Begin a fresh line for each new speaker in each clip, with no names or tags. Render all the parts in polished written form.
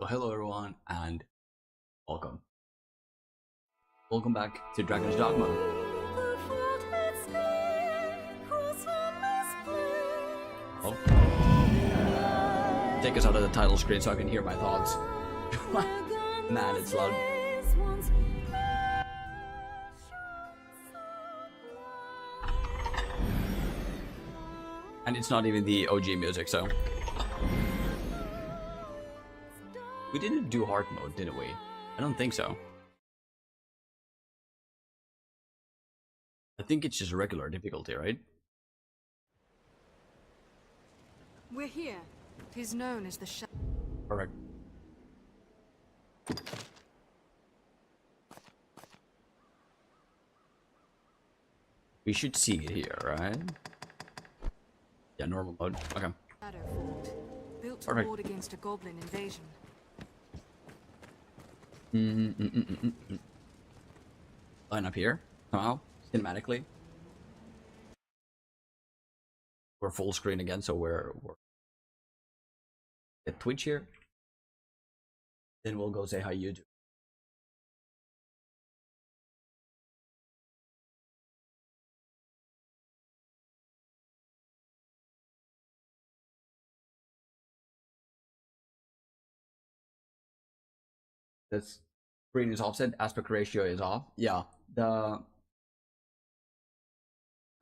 So hello everyone and welcome. Welcome back to Dragon's Dogma. Oh. Take us out of the title screen so I can hear my thoughts. Man, it's loud. And it's not even the OG music, so... We didn't do hard mode, didn't we? I don't think so. I think it's just regular difficulty, right?
We're here. He's known as the Shadow.
Correct. We should see it here, right? Yeah, normal mode. Okay.
Fort, built to
Perfect.
ward against a goblin invasion.
Line up here somehow, cinematically. We're full screen again, so we're at Twitch here. Then we'll go say hi YouTube. This screen is offset, aspect ratio is off. Yeah,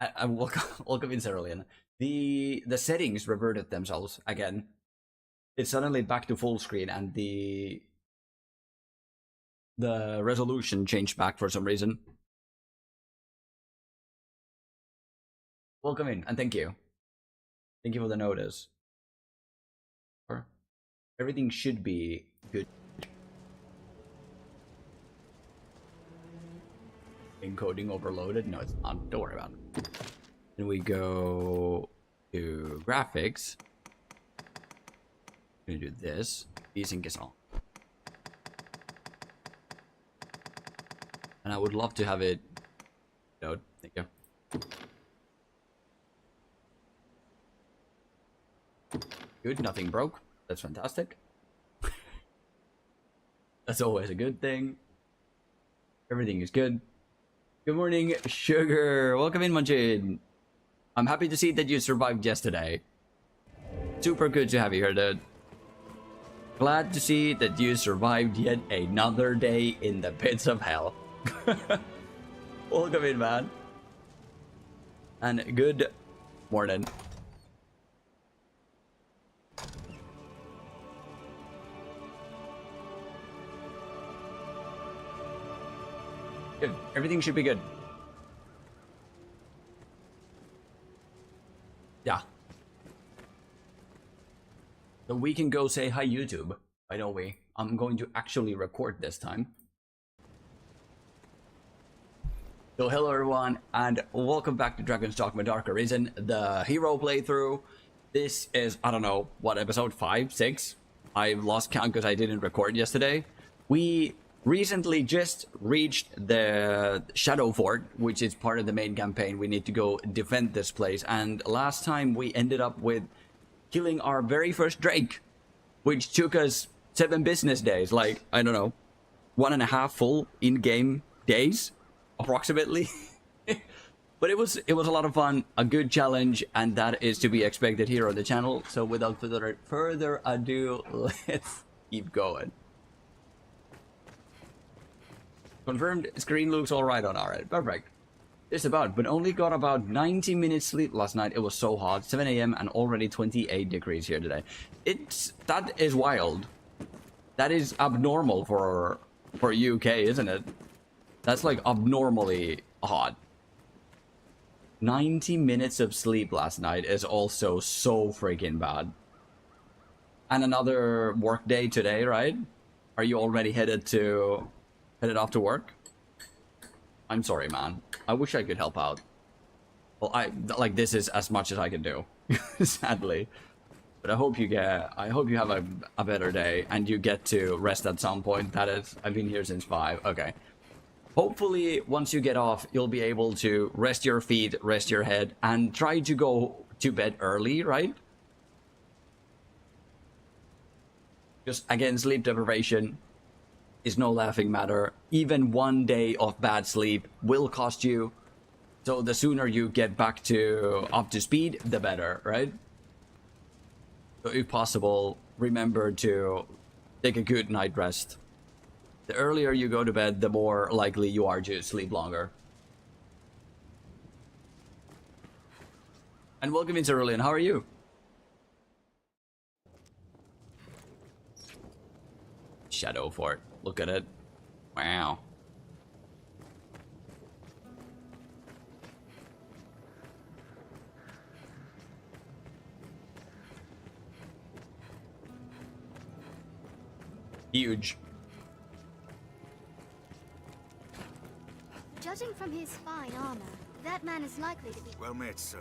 I welcome in Cerulean. The settings reverted themselves again. It's suddenly back to full screen, and the resolution changed back for some reason. Welcome in, and thank you. Thank you for the notice. Everything should be good. Encoding overloaded? No, it's not. Don't worry about it. Then we go to graphics. I'm gonna do this. Desync is on. And I would love to have it. No, thank you. Good, nothing broke. That's fantastic. That's always a good thing. Everything is good. Good morning, Sugar. Welcome in, Munchin. I'm happy to see that you survived yesterday. Super good to have you here, dude. Glad to see that you survived yet another day in the pits of hell. Welcome in, man. And good morning. Good. Everything should be good. Yeah. So we can go say hi YouTube. By the way, I'm going to actually record this time. So hello everyone, and welcome back to Dragon's Dogma Dark Arisen, the hero playthrough. This is, I don't know, what, episode 5, 6? I've lost count because I didn't record yesterday. We recently just reached the Shadow Fort, which is part of the main campaign. We need to go defend this place, and last time we ended up with killing our very first Drake, which took us 7 business days, like, I don't know, 1.5 full in-game days, approximately. But it was a lot of fun, a good challenge, and that is to be expected here on the channel. So without further ado, let's keep going. Confirmed, screen looks alright on our end. Perfect. Just about, but only got about 90 minutes sleep last night. It was so hot. 7 a.m. and already 28 degrees here today. That is wild. That is abnormal for UK, isn't it? That's like abnormally hot. 90 minutes of sleep last night is also so freaking bad. And another work day today, right? Are you already headed off to work? I'm sorry, man. I wish I could help out. Well, this is as much as I can do, sadly. But I hope you have a better day and you get to rest at some point. That is, I've been here since 5. Okay. Hopefully, once you get off, you'll be able to rest your feet, rest your head, and try to go to bed early, right? Just again, sleep deprivation is no laughing matter. Even 1 day of bad sleep will cost you. So the sooner you get back to up to speed, the better, right? So if possible, remember to take a good night rest. The earlier you go to bed, the more likely you are to sleep longer. And welcome in, Cerulean. How are you? Shadow fort. Look at it. Wow. Huge.
Judging from his fine armor, that man is likely to be...
Well met, sir.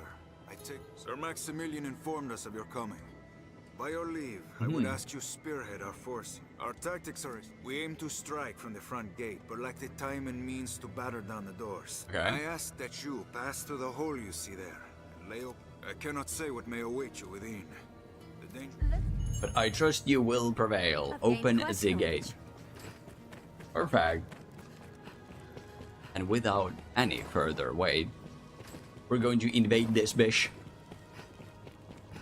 Sir Maximilian informed us of your coming. By your leave, I would ask you spearhead our force. Our tactics are... We aim to strike from the front gate, but lack the time and means to batter down the doors.
Okay.
I ask that you pass through the hole you see there. Leo, I cannot say what may await you within. The danger...
But I trust you will prevail. Open the gate. Perfect. And without any further wait, we're going to invade this bish.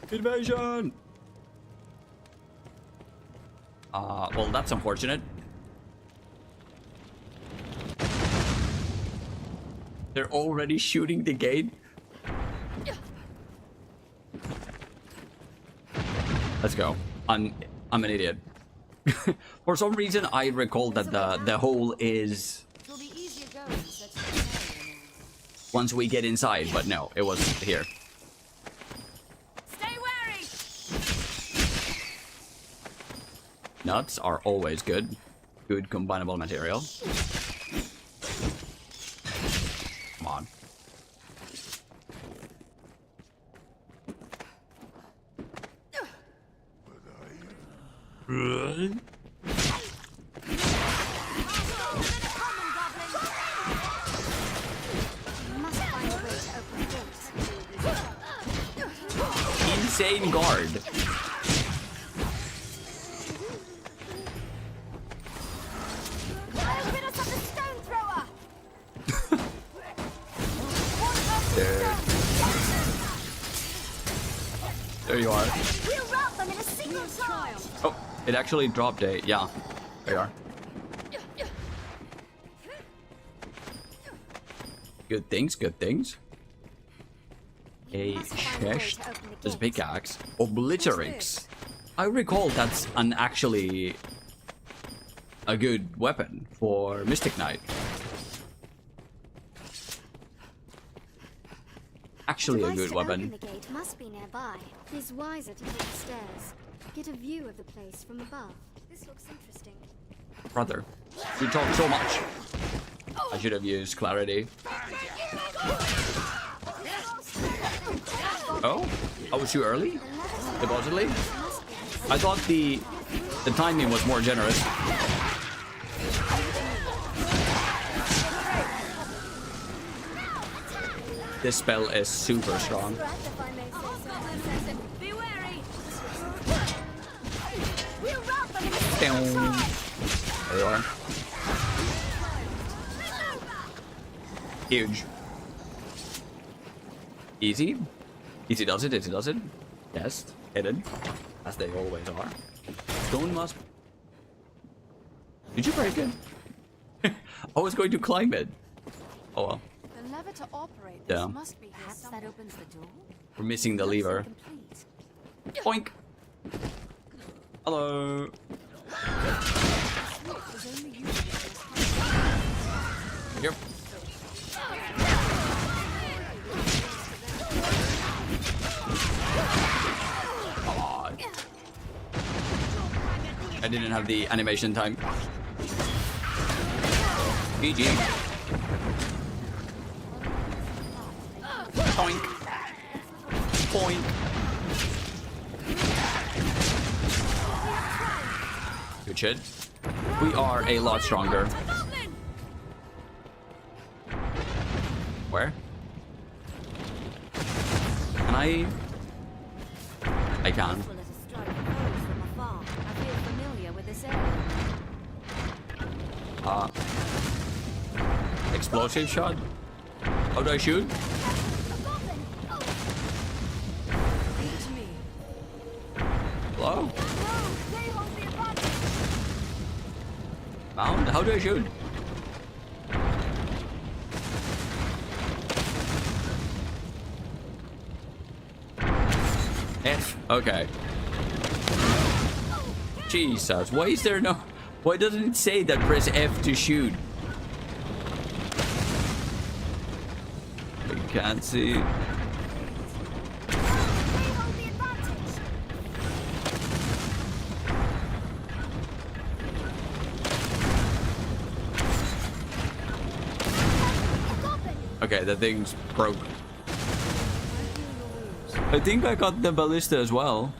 Invasion! Well, that's unfortunate. They're already shooting the gate. Let's go. I'm an idiot. For some reason, I recall that the hole is
It'll be easier going such an area now.
once we get inside, but no, it wasn't here.
Stay wary!
Nuts are always good. Good combinable material. Come on.
must find a way to open the gates.
Insane guard.
Rid us of the stone thrower!
There you are.
We'll rout them in a single charge!
Oh, it actually dropped a... Yeah, there you are. Good things, good things. A chest. There's a pickaxe. Obliterates. I recall that's actually a good weapon for Mystic Knight. Actually a good weapon.
The gate must be nearby. It is wiser to take the stairs. Get a view of the place from above. This looks interesting.
Brother, you talk so much. I should have used clarity. Oh? I was too early? Supposedly? I thought the timing was more generous. This spell is super strong.
Be wary!
We'll rout them in a
There
single charge!
you are. Huge. Easy. Easy does it, easy does it. Yes, hidden. As they always are. Stone must... Did you break it? I was going to climb it. Oh well.
The lever to operate this
Yeah.
must be here
Perhaps that
somewhere.
opens the door?
We're missing the lever.
Complete.
Boink. Hello. Yep. Come on. I didn't have the animation time. GG. Boink. Boink. Good shit. We are a lot stronger. Where? Can I can.
Well, let us strike foes from afar. I feel familiar this area.
Explosive shot? How do I shoot?
A goblin! Oh,
Leave it to me.
Hello?
no! They hold the advantage!
Found? How do I shoot? F. Okay. Jesus, why is there no... Why doesn't it say that press F to shoot? I can't see.
They hold the advantage! A goblin!
Okay, the thing's broke. I think I got the ballista as well.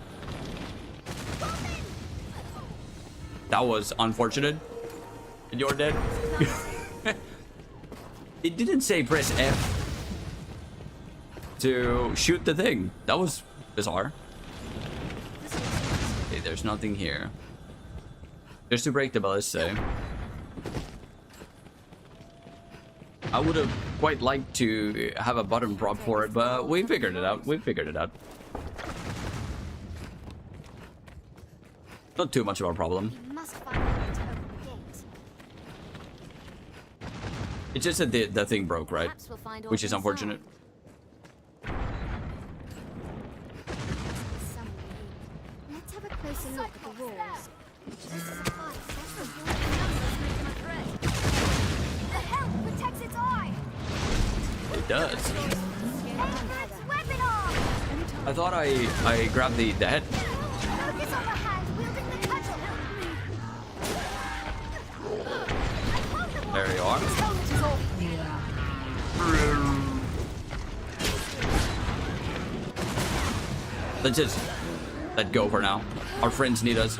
That was unfortunate. And you're dead. It didn't say press F to shoot the thing. That was bizarre. Okay, there's nothing here. Just to break the ballista. I would have quite liked to have a button prop for it, but we figured it out. We figured it out. Not too much of a problem.
You must find a way to open the gate.
It's just that the thing broke, right?
Perhaps we'll find
Which is
Orphan's
unfortunate.
side. Somewhere in. Let's have a closer look at the walls. This is a hard assessment. The helm protects its eye!
It does.
Aim for its weapon arm!
I thought I grabbed the head.
Focus on the hand wielding the cudgel!
There you are. Let's just let go for now. Our friends need us.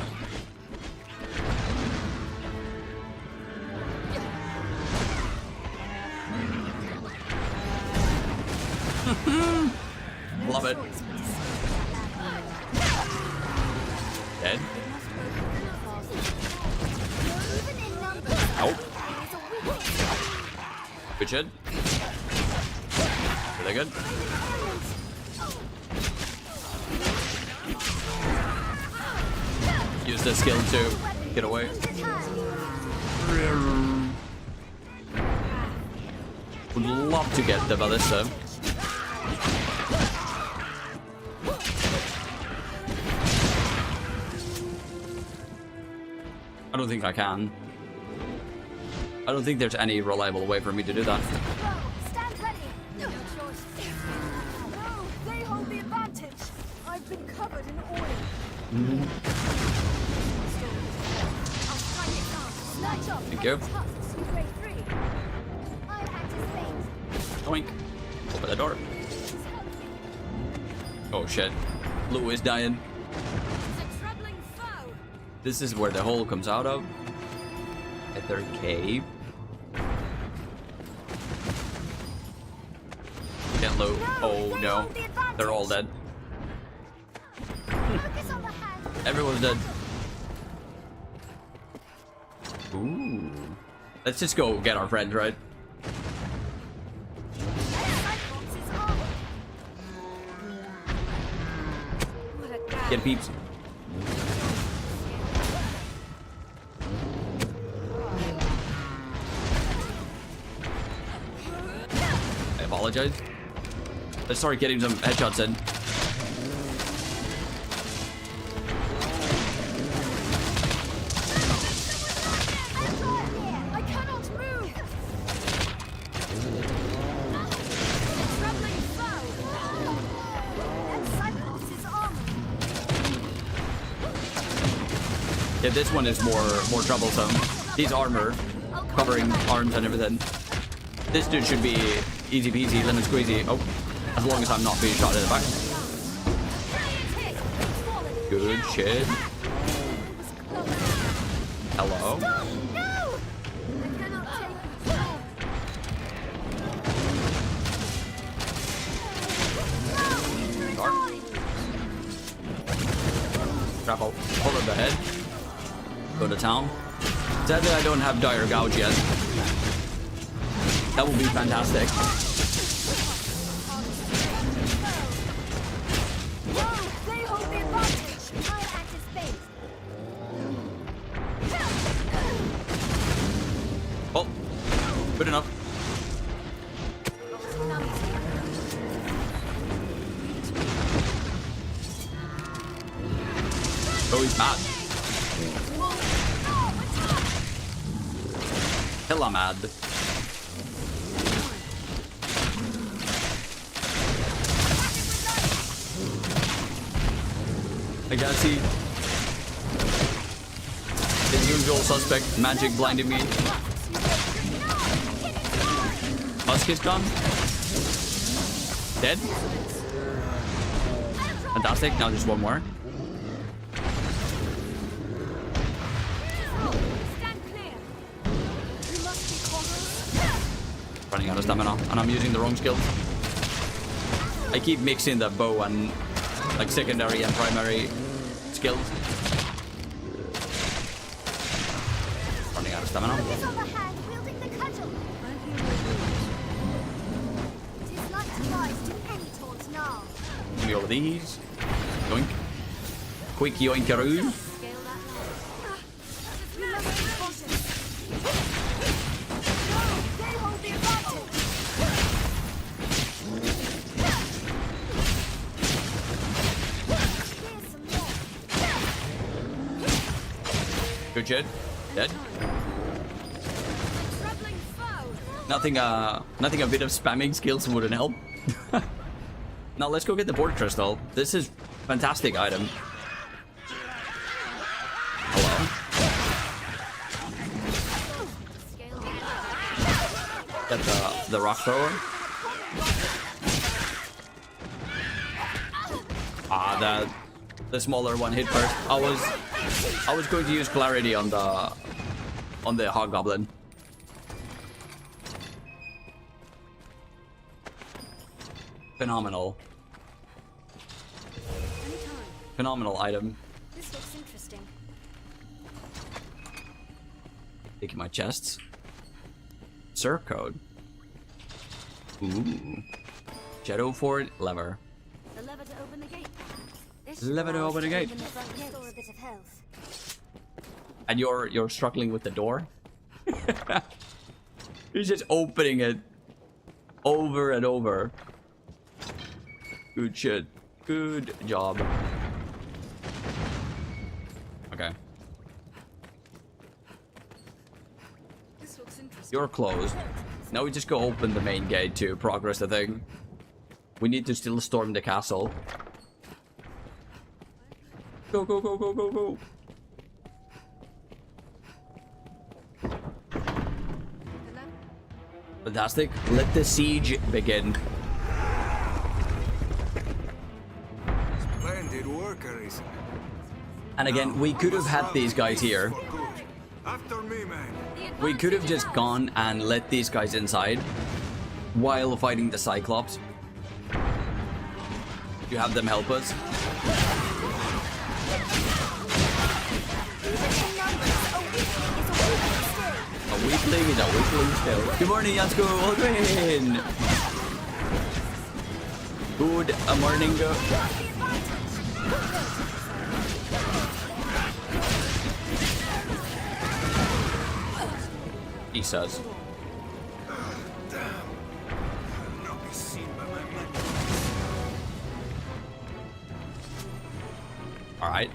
Love it. Dead. Nope. Good shit. Really good. Use the skill to get away. Would love to get the ballista. I don't think I can. I don't think there's any reliable way for me to do that.
Stand ready! No choice. No, they hold the advantage. I've been covered in oil. I'll strike it down. Snatch up.
Thank you.
Tusks, you break free. I'll act as bait.
Oink. Open the door. Oh shit. Lou is dying.
It's a troubling foe.
This is where the hole comes out of. At their cave. Get Lou. Oh no. They're all dead.
Focus on the hand.
Everyone's dead. Ooh. Let's just go get our friends, right?
Cyclops is on.
What a guy.
Get peeps. I apologize. Let's start getting some headshots in.
I cannot move. Troubling foe. And Cyclops is armor.
Yeah, this one is more troublesome. He's armor, covering arms and everything. This dude should be easy peasy, lemon squeezy. Oh, as long as I'm not being shot in the back. Good shit. Hello.
No! I cannot take it. No!
Grab hold of the head. Go to town. Sadly, I don't have Dire Gouge yet. That would be fantastic.
They hold the advantage. I'll act as bait.
Oh, good enough. Oh, he's mad. Hella mad. I gotta see. The usual suspect magic blinded me. Husk is gone. Dead. Fantastic. Now just one more. Running out of stamina, and I'm using the wrong skills. I keep mixing the bow and like secondary and primary skills. Running out of stamina. Give me all of these. Yoink. Quick yoinkaroo. Good shit. Dead. Nothing a bit of spamming skills wouldn't help. Now let's go get the board crystal. This is fantastic item. Hello. Get the rock thrower. Ah, the smaller one hit first. I was going to use clarity on the hobgoblin. Phenomenal. Phenomenal item.
This looks interesting.
Taking my chests. Sir code. Ooh. Shadow Fort lever.
The lever to open the gate.
Lever to open the gate.
Restore a bit of health.
And you're struggling with the door. You're just opening it over and over. Good shit. Good job. Okay.
This looks interesting.
You're closed. Now we just go open the main gate to progress the thing. We need to still storm the castle. Go, go, go, go, go, go. Fantastic. Let the siege begin.
Splendid work, Arisen.
And again, we could have had these guys here.
After me, man.
We could have just gone and let these guys inside while fighting the Cyclops. You have them help us. A weakling is a weakling still. Good morning, Yasko Aldrin. Good morning, go. He says. Alright.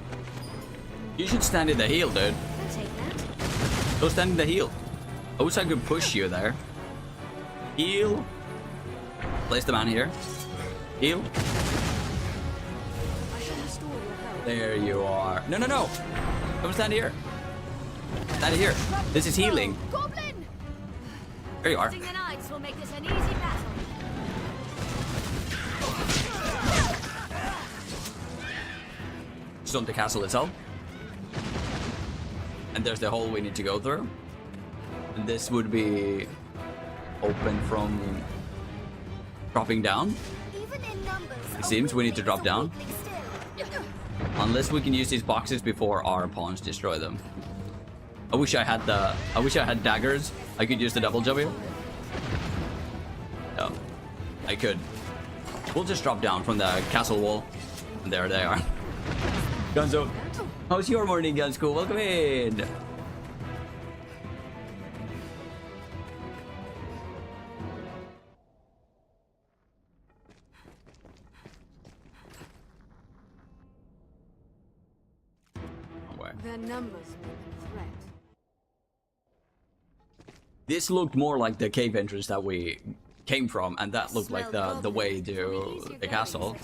You should stand in the heel, dude.
I'll take that.
Go stand in the heel. I wish I could push you there. Heel. Place the man here. Heel.
I shall restore your health.
There you are. No, no, no. Come stand here. Stand here. This is healing.
Goblin!
There you are.
The knights will make this an easy battle.
Just on the castle itself. And there's the hole we need to go through. And this would be open from dropping down.
Even in numbers,
It seems we need to drop down. Unless we can use these boxes before our pawns destroy them. I wish I had daggers. I could use the double W. No, I could. We'll just drop down from the castle wall. And there they are. Gunzo, how's your morning, Gunsko? Welcome in.
Their numbers make them a threat.
This looked more like the cave entrance that we came from, and that looked like the way to the castle.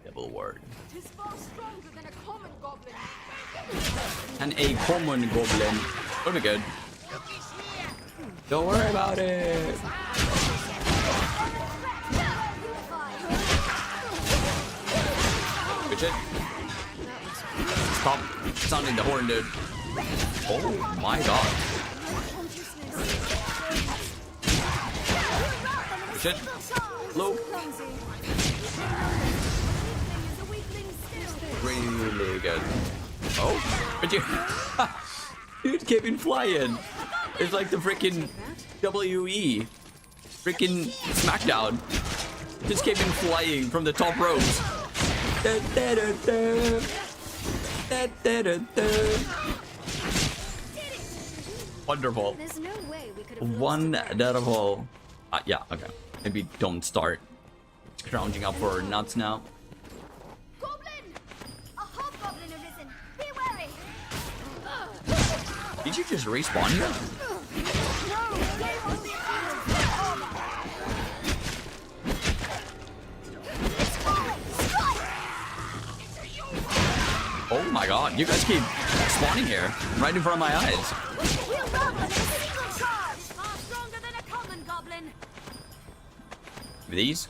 Devil word.
It is far stronger than a common goblin.
And a common goblin. That'll be good. Don't worry about it. Good shit. Stop sounding the horn, dude. Oh my god. Good shit. Low. Really good. Oh, but you. Dude came in flying. It's like the freaking WE. Freaking SmackDown. Just came in flying from the top ropes. Da, da, da, da. Da, da, da, da. Wonderful.
There's no way we could have
Wonderful. Yeah, okay. Maybe don't start scrounging up for nuts now.
Goblin! A hobgoblin arisen. Be wary.
Did you just respawn here? Oh my god, you guys keep spawning here, right in front of my eyes. These?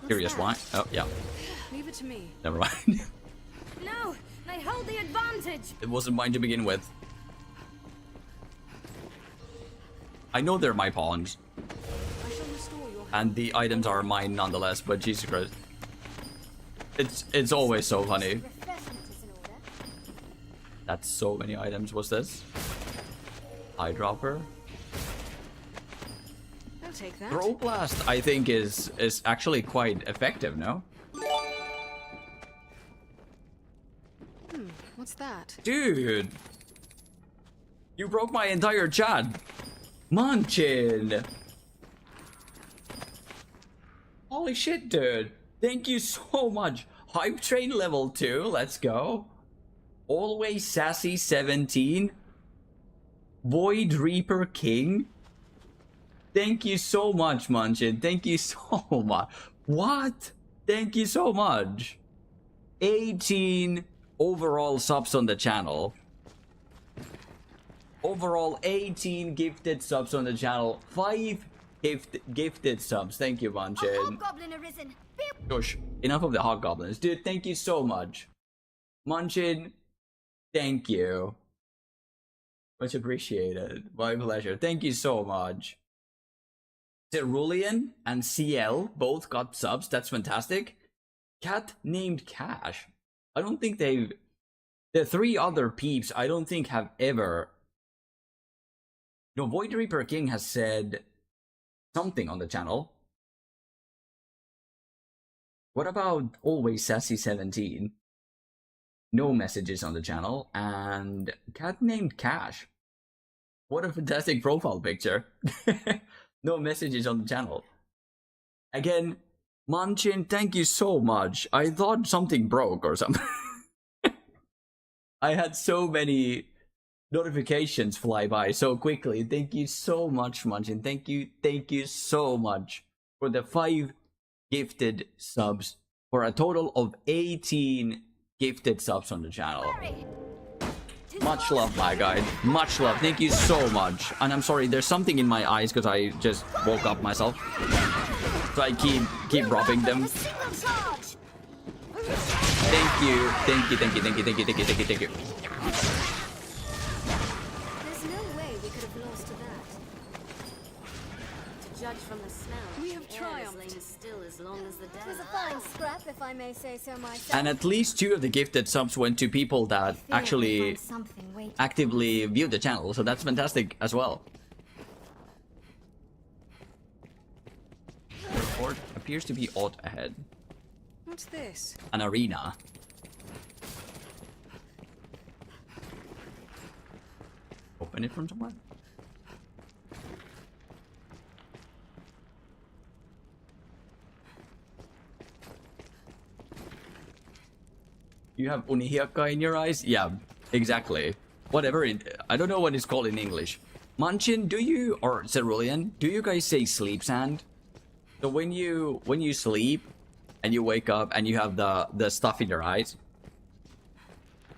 Curious why? Oh, yeah.
Leave it to me.
Never mind.
No, they hold the advantage.
It wasn't mine to begin with. I know they're my pawns.
I shall restore your
And the items are mine nonetheless, but Jesus Christ. It's always so funny.
Refreshment is in order.
That's so many items. What's this? Eyedropper.
I'll take that.
Throw blast, I think, is actually quite effective, no?
What's that?
Dude! You broke my entire chat! Munchin! Holy shit, dude! Thank you so much! Hype train level 2, let's go! Always sassy 17. Void Reaper King. Thank you so much, Munchin. Thank you so much. What? Thank you so much. 18 overall subs on the channel. Overall 18 gifted subs on the channel. 5 gifted subs. Thank you, Munchin.
Hobgoblin arisen. Be
Gosh, enough of the hobgoblins. Dude, thank you so much. Munchin, thank you. Much appreciated. My pleasure. Thank you so much. Cerulean and CL both got subs. That's fantastic. Cat named Cash. I don't think they've... The 3 other peeps I don't think have ever... No, Void Reaper King has said something on the channel. What about Always Sassy 17? No messages on the channel. And cat named Cash. What a fantastic profile picture. No messages on the channel. Again, Munchin, thank you so much. I thought something broke or something. I had so many notifications fly by so quickly. Thank you so much, Munchin. Thank you so much for the 5 gifted subs, for a total of 18 gifted subs on the channel. Much love, my guy. Much love. Thank you so much. And I'm sorry, there's something in my eyes because I just woke up myself. So I keep rubbing them. Thank you. Thank you, thank you, thank you, thank you, thank you, thank you, thank you.
There's no way we could have lost to that. To judge from the smell,
We have
the air is
triumphed.
still as long as the day. It was a fine scrap, if I may say so myself.
And at least 2 of the gifted subs went to people that actually actively viewed the channel, so that's fantastic as well. The report appears to be odd ahead.
What's this?
An arena. Open it from somewhere? You have Unihiyaka in your eyes? Yeah, exactly. Whatever, I don't know what it's called in English. Munchin, do you, or Cerulean, do you guys say sleep sand? So when you sleep and you wake up and you have the stuff in your eyes,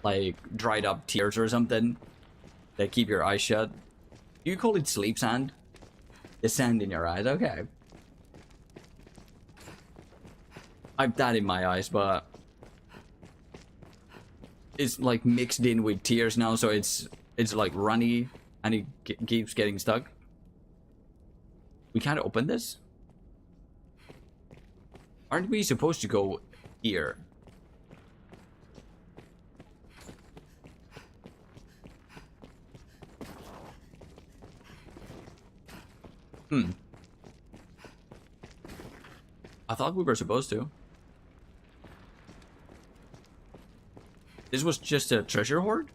like dried up tears or something that keep your eyes shut, do you call it sleep sand? The sand in your eyes, okay. I have that in my eyes, but it's like mixed in with tears now, so it's like runny and it keeps getting stuck. We can't open this? Aren't we supposed to go here? I thought we were supposed to. This was just a treasure hoard?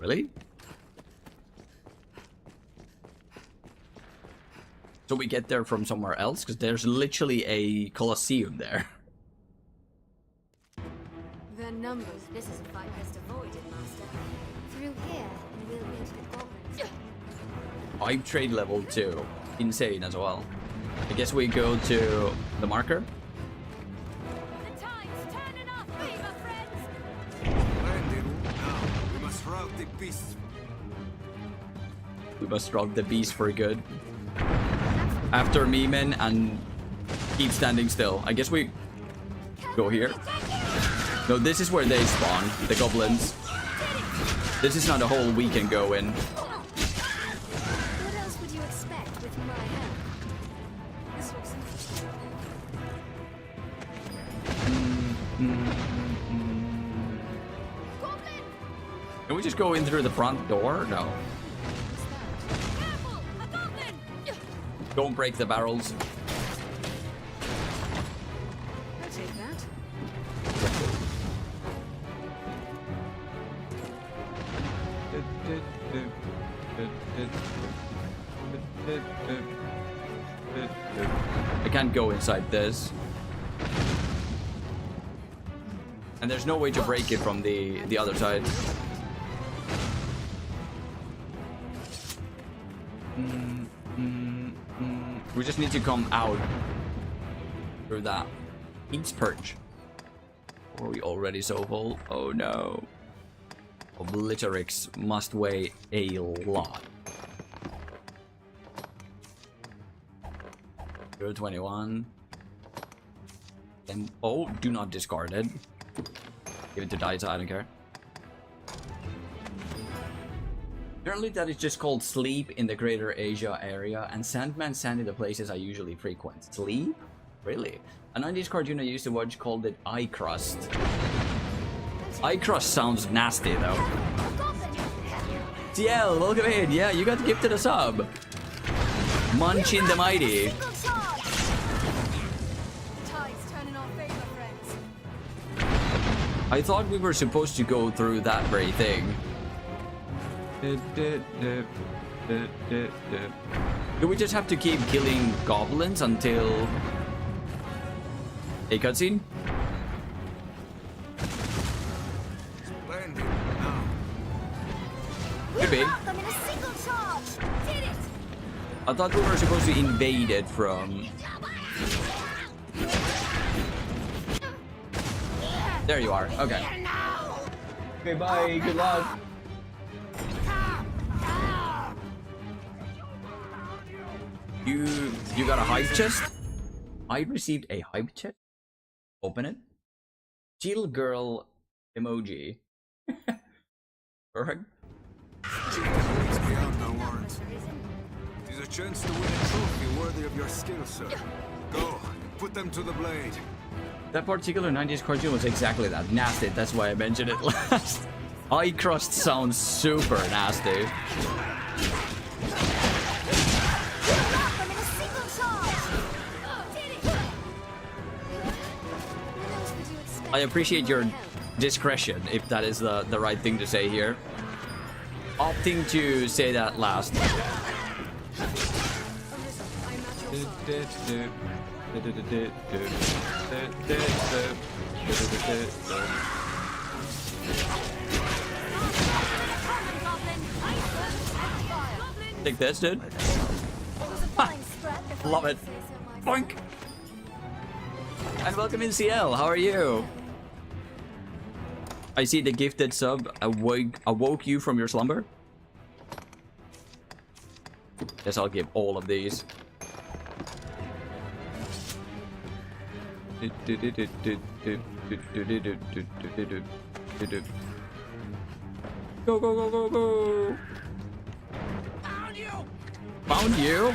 Really? So we get there from somewhere else? Because there's literally a Colosseum there.
Their numbers.
This is a fight best avoided, Master. Through here, and we'll meet the goblins.
Vibe trade level 2. Insane as well. I guess we go to the marker.
The tide's turning our favor, friends!
Landed. Now, we must rout the beasts.
We must rob the beast for good. After Meeman and keep standing still. I guess we go here. No, this is where they spawn, the goblins. This is not a hole we can go in.
What else would you expect with my help?
This looks interesting.
Goblin!
Can we just go in through the front door? No.
Careful! A goblin!
Don't break the barrels.
I'll take that.
I can't go inside this. And there's no way to break it from the other side. We just need to come out through that. Eats perch. Are we already so full? Oh no. Obliterix must weigh a lot. 021. Then, oh, do not discard it. Give it to Daita, I don't care. Apparently that is just called sleep in the Greater Asia area, and Sandman sand in the places I usually frequent. Sleep? Really? A 90s cartoon I used to watch called it Eye Crust. Eye Crust sounds nasty though. TL, welcome in. Yeah, you got gifted a sub. Munchin the Mighty.
Tide's turning our favor, friends.
I thought we were supposed to go through that very thing. Do we just have to keep killing goblins until a cutscene?
Landed. Now.
Could be.
I'm in a single charge! Did it!
I thought we were supposed to invade it from... There you are. Okay. Okay, bye. Good luck. You got a hype chest? I received a hype chest. Open it. Chill girl emoji. Perfect.
It's beyond our warrants. It is a chance to win a trophy worthy of your skill, sir. Go, put them to the blade.
That particular 90s cartoon was exactly that. Nasty, that's why I mentioned it last. Eye crust sounds super nasty. I appreciate your discretion, if that is the right thing to say here. Opting to say that last. Take this, dude. Love it. Boink. And welcome in CL. How are you? I see the gifted sub awoke you from your slumber. Guess I'll give all of these. Go, go, go, go, go. Found you! Found you?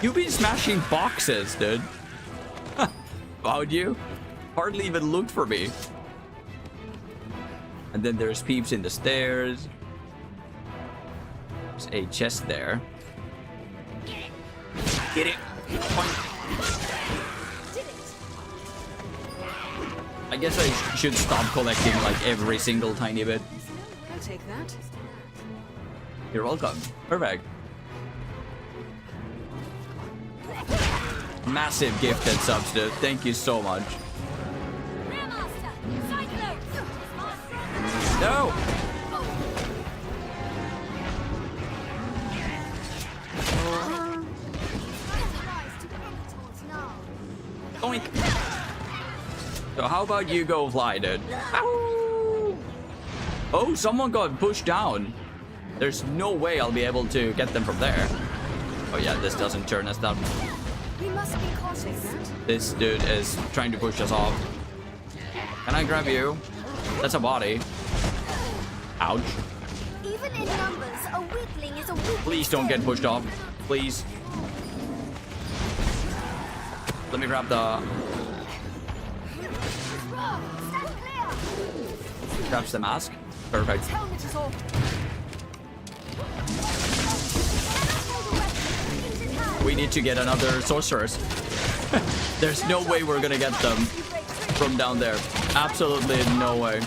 You've been smashing boxes, dude. Found you? Hardly even looked for me. And then there's peeps in the stairs. There's a chest there. Get it. I guess I should stop collecting like every single tiny bit.
I'll take that.
You're welcome. Perfect. Massive gifted subs, dude. Thank you so much. No! Oink! So how about you go fly, dude? Ow! Oh, someone got pushed down. There's no way I'll be able to get them from there. Oh yeah, this doesn't turn us down.
We must be cautious.
This dude is trying to push us off. Can I grab you? That's a body. Ouch.
Even in numbers, a weakling is a weakling.
Please don't get pushed off. Please. Let me grab the... Grabs the mask. Perfect. We need to get another sorceress. There's no way we're gonna get them from down there. Absolutely no way.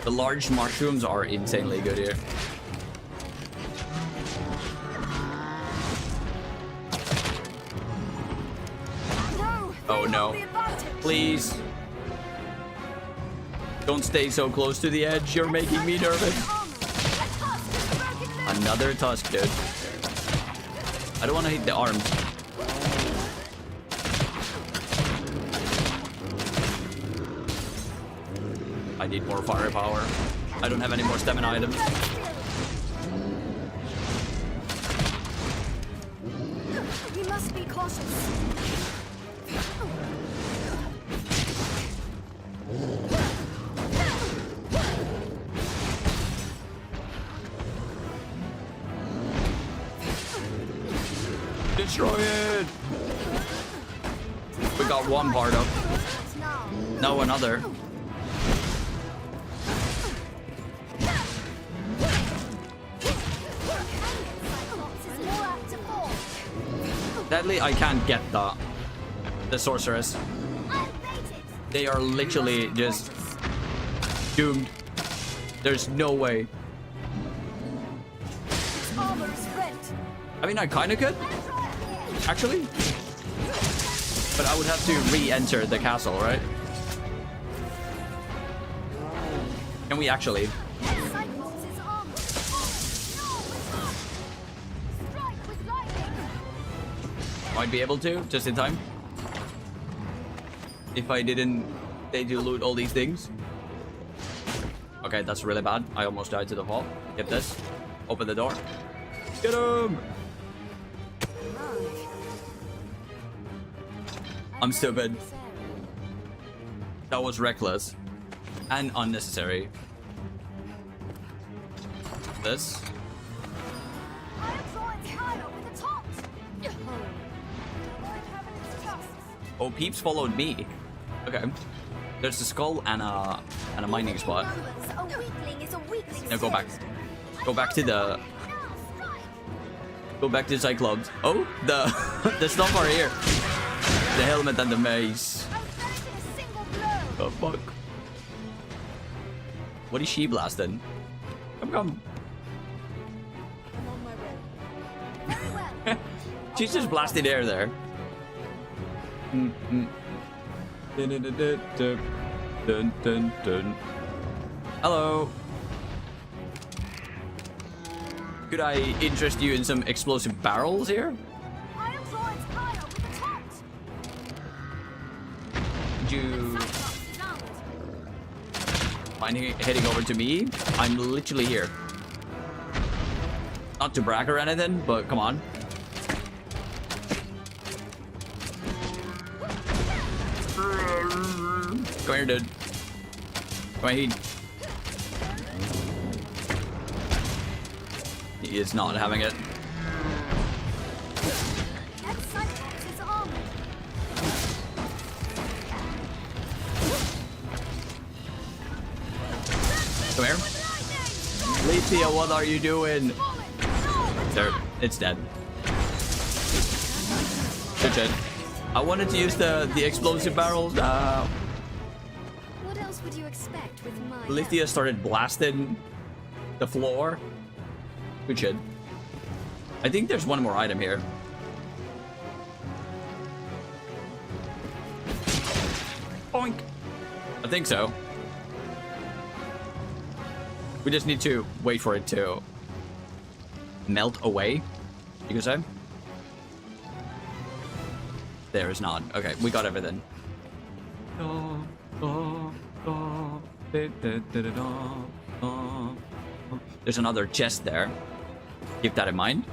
The large mushrooms are insanely good here. Oh no. Please. Don't stay so close to the edge. You're making me nervous. Another tusk, dude. I don't want to hit the arms. I need more firepower. I don't have any more stamina items.
We must be cautious.
Destroy it! We got one part up. Now another. Sadly, I can't get the sorceress. They are literally just doomed. There's no way. I mean, I kind of could, actually. But I would have to re-enter the castle, right? Can we actually? Might be able to, just in time. If I didn't stay to loot all these things. Okay, that's really bad. I almost died to the fall. Get this. Open the door. Get him! I'm stupid. That was reckless. and unnecessary. This. Oh, peeps followed me. Okay. There's a skull and a mining spot. Now go back. Go back to the. Go back to Cyclops. Oh, the stuff are here. The helmet and the mace. Oh fuck. What is she blasting? Come. She's just blasting air there. Hello. Could I interest you in some explosive barrels here? Would you mind heading over to me? I'm literally here. Not to brag or anything, but come on. Come here, dude. Come here. He is not having it. Come here. Lethea, what are you doing? There, it's dead. Good shit. I wanted to use the explosive barrels.
What else would you expect with my
Lethea started blasting the floor. Good shit. I think there's one more item here. Boink. I think so. We just need to wait for it to melt away, you can say. There is not. Okay, we got everything. There's another chest there. Keep that in mind.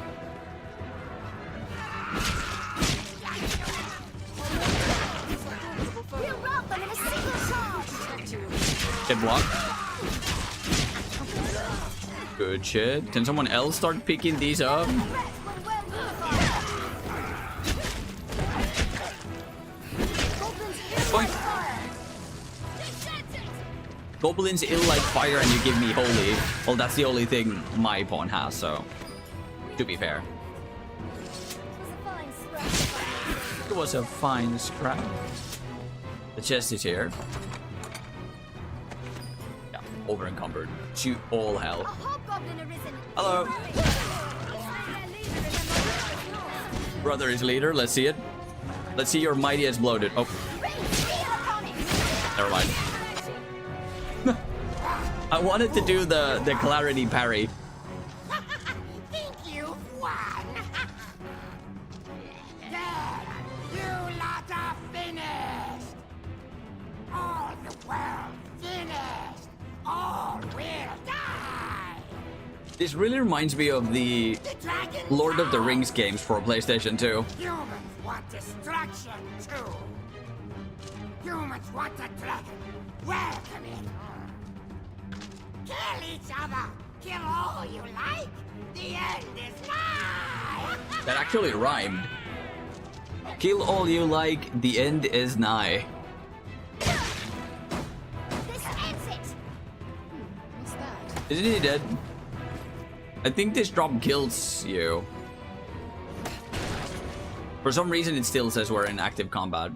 Get blocked. Good shit. Can someone else start picking these up? Boink. Goblins ill like fire and you give me holy. Well, that's the only thing my pawn has, so to be fair. It was a fine scrap. The chest is here. Yeah, over encumbered. To all hell. Hello. Brother is leader, let's see it. Let's see your mightiest bloated. Oh. Never mind. I wanted to do the clarity parry.
Think you've won? Dead! You lot are finished! All the world finished! All will die!
This really reminds me of the Lord of the Rings games for PlayStation 2.
Humans want destruction too! Humans want a dragon! Welcome it! Kill each other! Kill all you like! The end is nigh!
That actually rhymed. Kill all you like, the end is nigh.
This ends it.
What's that?
Isn't he dead? I think this drop kills you. For some reason it still says we're in active combat.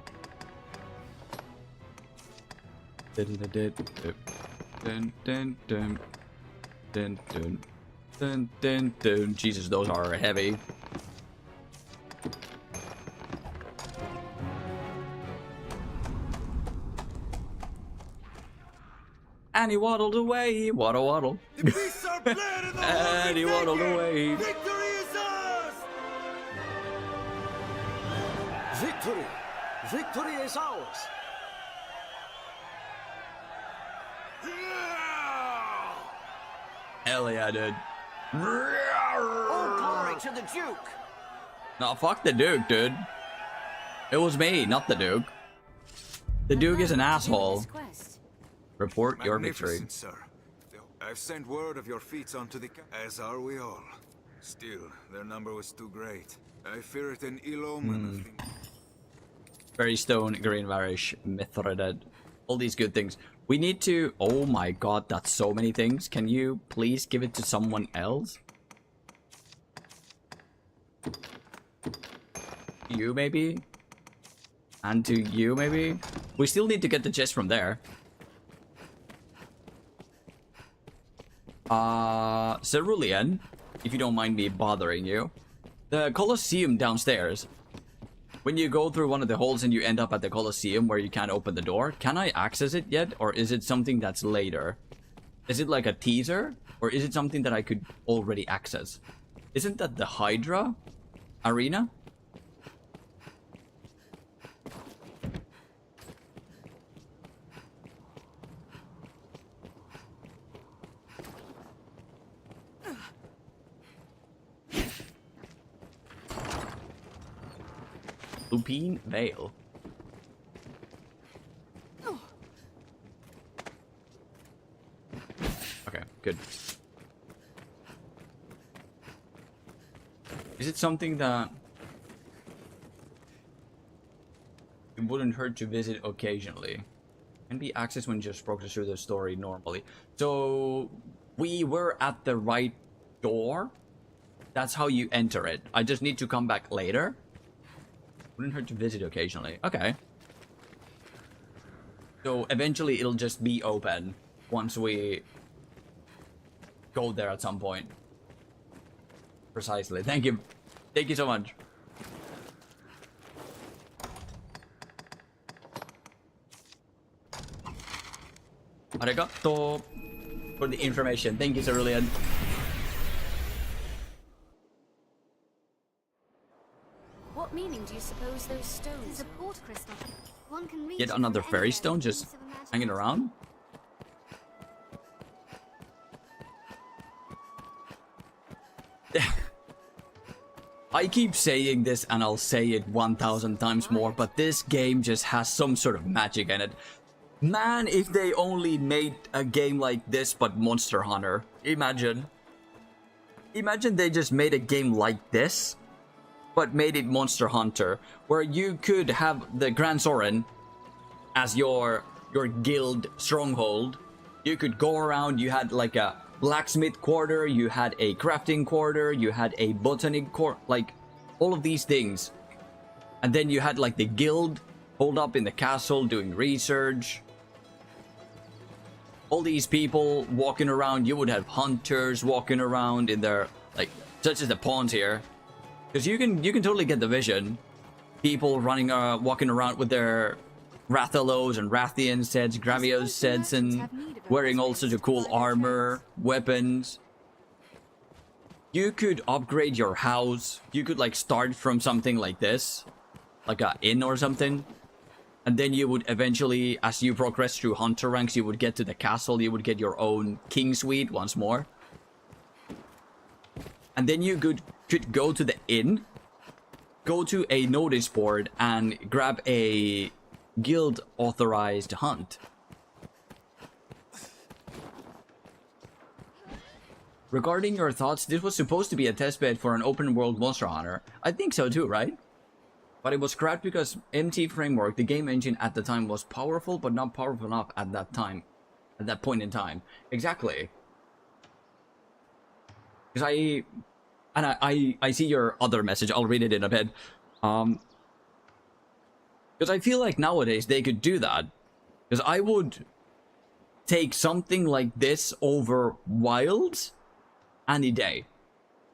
Dun, dun, dun. Dun, dun. Dun, dun, dun. Jesus, those are heavy. And he waddled away. Waddle, waddle.
The beasts are bled and
And he waddled away.
Victory is ours!
Victory! Victory is ours!
Hell yeah, dude.
All glory to the Duke!
No, fuck the Duke, dude. It was me, not the Duke. The Duke is an asshole.
Quest.
Report your victory.
Magnificent, sir. I've sent word of your feats onto the as are we all. Still, their number was too great. I fear it an ill omen.
Very stone, green varish, mithrided. All these good things. We need to... Oh my god, that's so many things. Can you please give it to someone else? You maybe? And to you maybe? We still need to get the chest from there. Cerulean, if you don't mind me bothering you. The Colosseum downstairs. When you go through one of the holes and you end up at the Colosseum where you can't open the door, can I access it yet? Or is it something that's later? Is it like a teaser? Or is it something that I could already access? Isn't that the Hydra arena? Lupine Vale. Okay, good. Is it something that it wouldn't hurt to visit occasionally? Can be accessed when just progress through the story normally. So we were at the right door. That's how you enter it. I just need to come back later. Wouldn't hurt to visit occasionally. Okay. So eventually it'll just be open once we go there at some point. Precisely. Thank you. Thank you so much. Arigato for the information. Thank you, Cerulean.
What meaning do you suppose those stones? There's a port crystal. One can reach
Yet
it
another
from
fairy
anywhere
stone
with
just
use of imagination.
hanging around? I keep saying this and I'll say it 1,000 times more, but this game just has some sort of magic in it. Man, if they only made a game like this but Monster Hunter. Imagine. Imagine they just made a game like this, but made it Monster Hunter, where you could have the Grand Sorin as your guild stronghold. You could go around, you had like a blacksmith quarter, you had a crafting quarter, you had a botanic quarter, like all of these things. And then you had like the guild holed up in the castle doing research. All these people walking around, you would have hunters walking around in their, like, such as the pawns here. Because you can totally get the vision. People running, walking around with their Rathalos and Rathian sets, Gravios sets, and wearing all sorts of cool armor, weapons. You could upgrade your house. You could like start from something like this, like a inn or something. And then you would eventually, as you progress through hunter ranks, you would get to the castle, you would get your own king suite once more. And then you could go to the inn, go to a notice board, and grab a guild authorized hunt. Regarding your thoughts, this was supposed to be a testbed for an open world Monster Hunter. I think so too, right? But it was scrapped because MT Framework, the game engine at the time, was powerful, but not powerful enough at that time. At that point in time. Exactly. Because I see your other message. I'll read it in a bit. Because I feel like nowadays they could do that. Because I would take something like this over Wilds any day.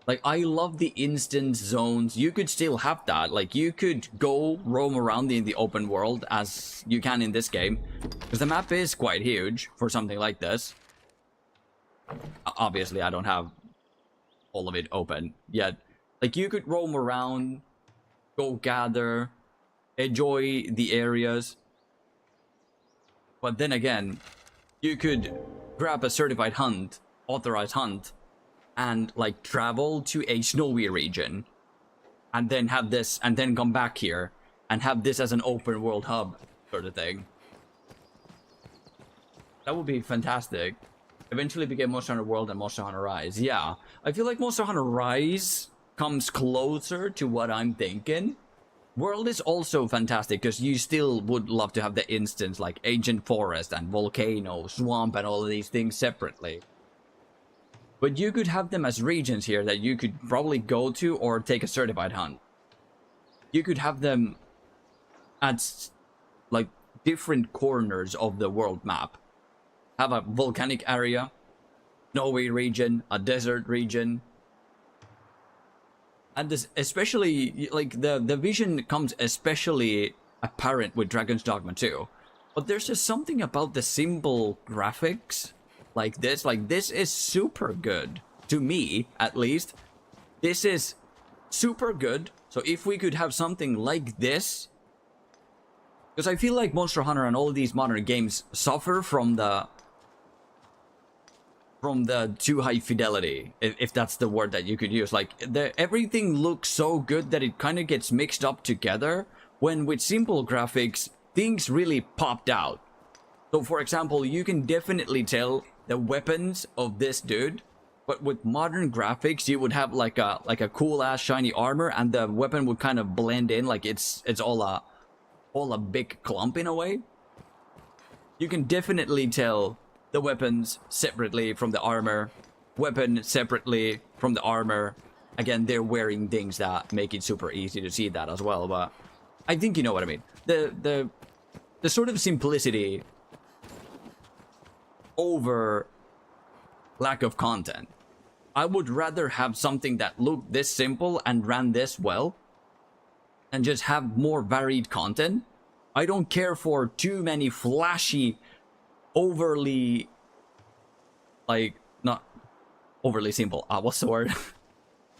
Like, I love the instance zones. You could still have that. Like, you could go roam around in the open world as you can in this game. Because the map is quite huge for something like this. Obviously, I don't have all of it open yet. Like, you could roam around, go gather, enjoy the areas. But then again, you could grab a certified hunt, authorized hunt, and like travel to a snowy region, and then have this, and then come back here and have this as an open world hub sort of thing. That would be fantastic. Eventually became Monster Hunter World and Monster Hunter Rise. Yeah, I feel like Monster Hunter Rise comes closer to what I'm thinking. World is also fantastic because you still would love to have the instance like Ancient Forest and Volcano, Swamp and all of these things separately. But you could have them as regions here that you could probably go to or take a certified hunt. You could have them at like different corners of the world map. Have a volcanic area, snowy region, a desert region. And this especially, like, the vision comes especially apparent with Dragon's Dogma 2. But there's just something about the simple graphics like this is super good. To me, at least. This is super good. So if we could have something like this. Because I feel like Monster Hunter and all of these modern games suffer from the too high fidelity, if that's the word that you could use. Like, everything looks so good that it kind of gets mixed up together, when with simple graphics, things really popped out. So for example, you can definitely tell the weapons of this dude, but with modern graphics, you would have like a cool ass shiny armor, and the weapon would kind of blend in, like it's all a big clump in a way. You can definitely tell the weapons separately from the armor, weapon separately from the armor. Again, they're wearing things that make it super easy to see that as well, but I think you know what I mean. The sort of simplicity over lack of content. I would rather have something that looked this simple and ran this well and just have more varied content. I don't care for too many flashy, overly, like, not overly simple, what's the word?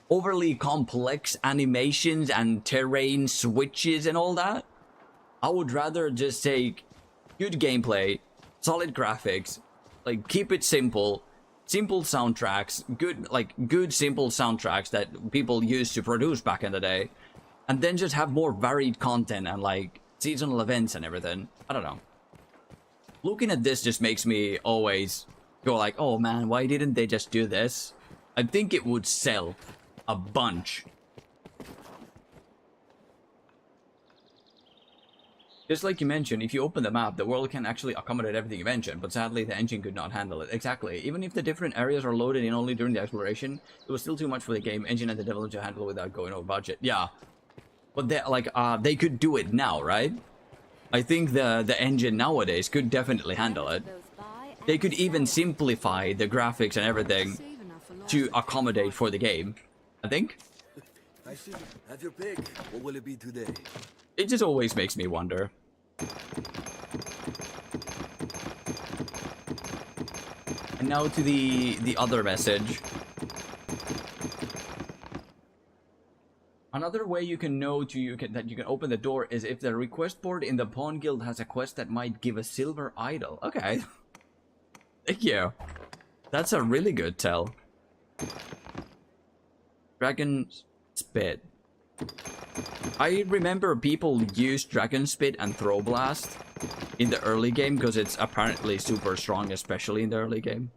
Overly complex animations and terrain switches and all that. I would rather just take good gameplay, solid graphics, like, keep it simple soundtracks, good simple soundtracks that people used to produce back in the day, and then just have more varied content and like seasonal events and everything. I don't know. Looking at this just makes me always go like, oh man, why didn't they just do this? I think it would sell a bunch. Just like you mentioned, if you open the map, the world can actually accommodate everything you mentioned, but sadly the engine could not handle it. Exactly. Even if the different areas are loaded in only during the exploration, it was still too much for the game engine and the developer to handle without going over budget. Yeah. But they could do it now, right? I think the engine nowadays could definitely handle it. They could even simplify the graphics and everything to accommodate for the game, I think.
I see. Have your pick. What will it be today?
It just always makes me wonder. And now to the other message. Another way you can know that you can open the door is if the request board in the Pawn Guild has a quest that might give a silver idol. Okay. Thank you. That's a really good tell. Dragon Spit. I remember people used Dragon Spit and Throw Blast in the early game because it's apparently super strong, especially in the early game.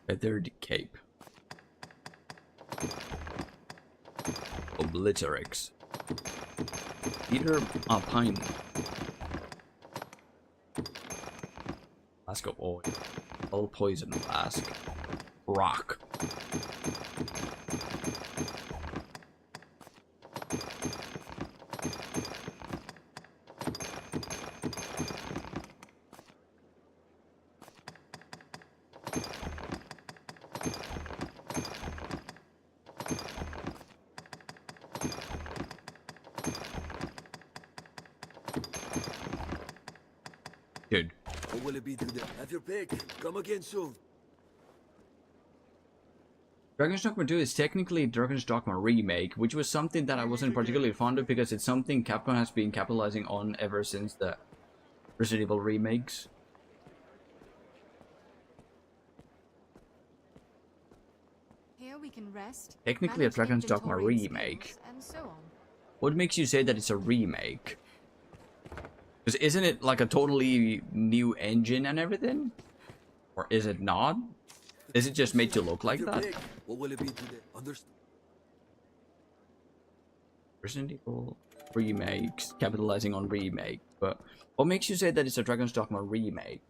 Feathered Cape. Obliterix. Peter Pine. Flask of oil. All poison flask. Rock. Dude.
What will it be today? Have your pick. Come again soon.
Dragon's Dogma 2 is technically Dragon's Dogma remake, which was something that I wasn't particularly fond of because it's something Capcom has been capitalizing on ever since the Resident Evil remakes.
Here we can rest.
Technically a
manage
Dragon's Dogma
inventory
remake.
skills, and so on.
What makes you say that it's a remake? Because isn't it like a totally new engine and everything? Or is it not? Is it just made to look like
You're
that?
big. What will it be today? Understood.
Resident Evil remakes, capitalizing on remake. But what makes you say that it's a Dragon's Dogma remake?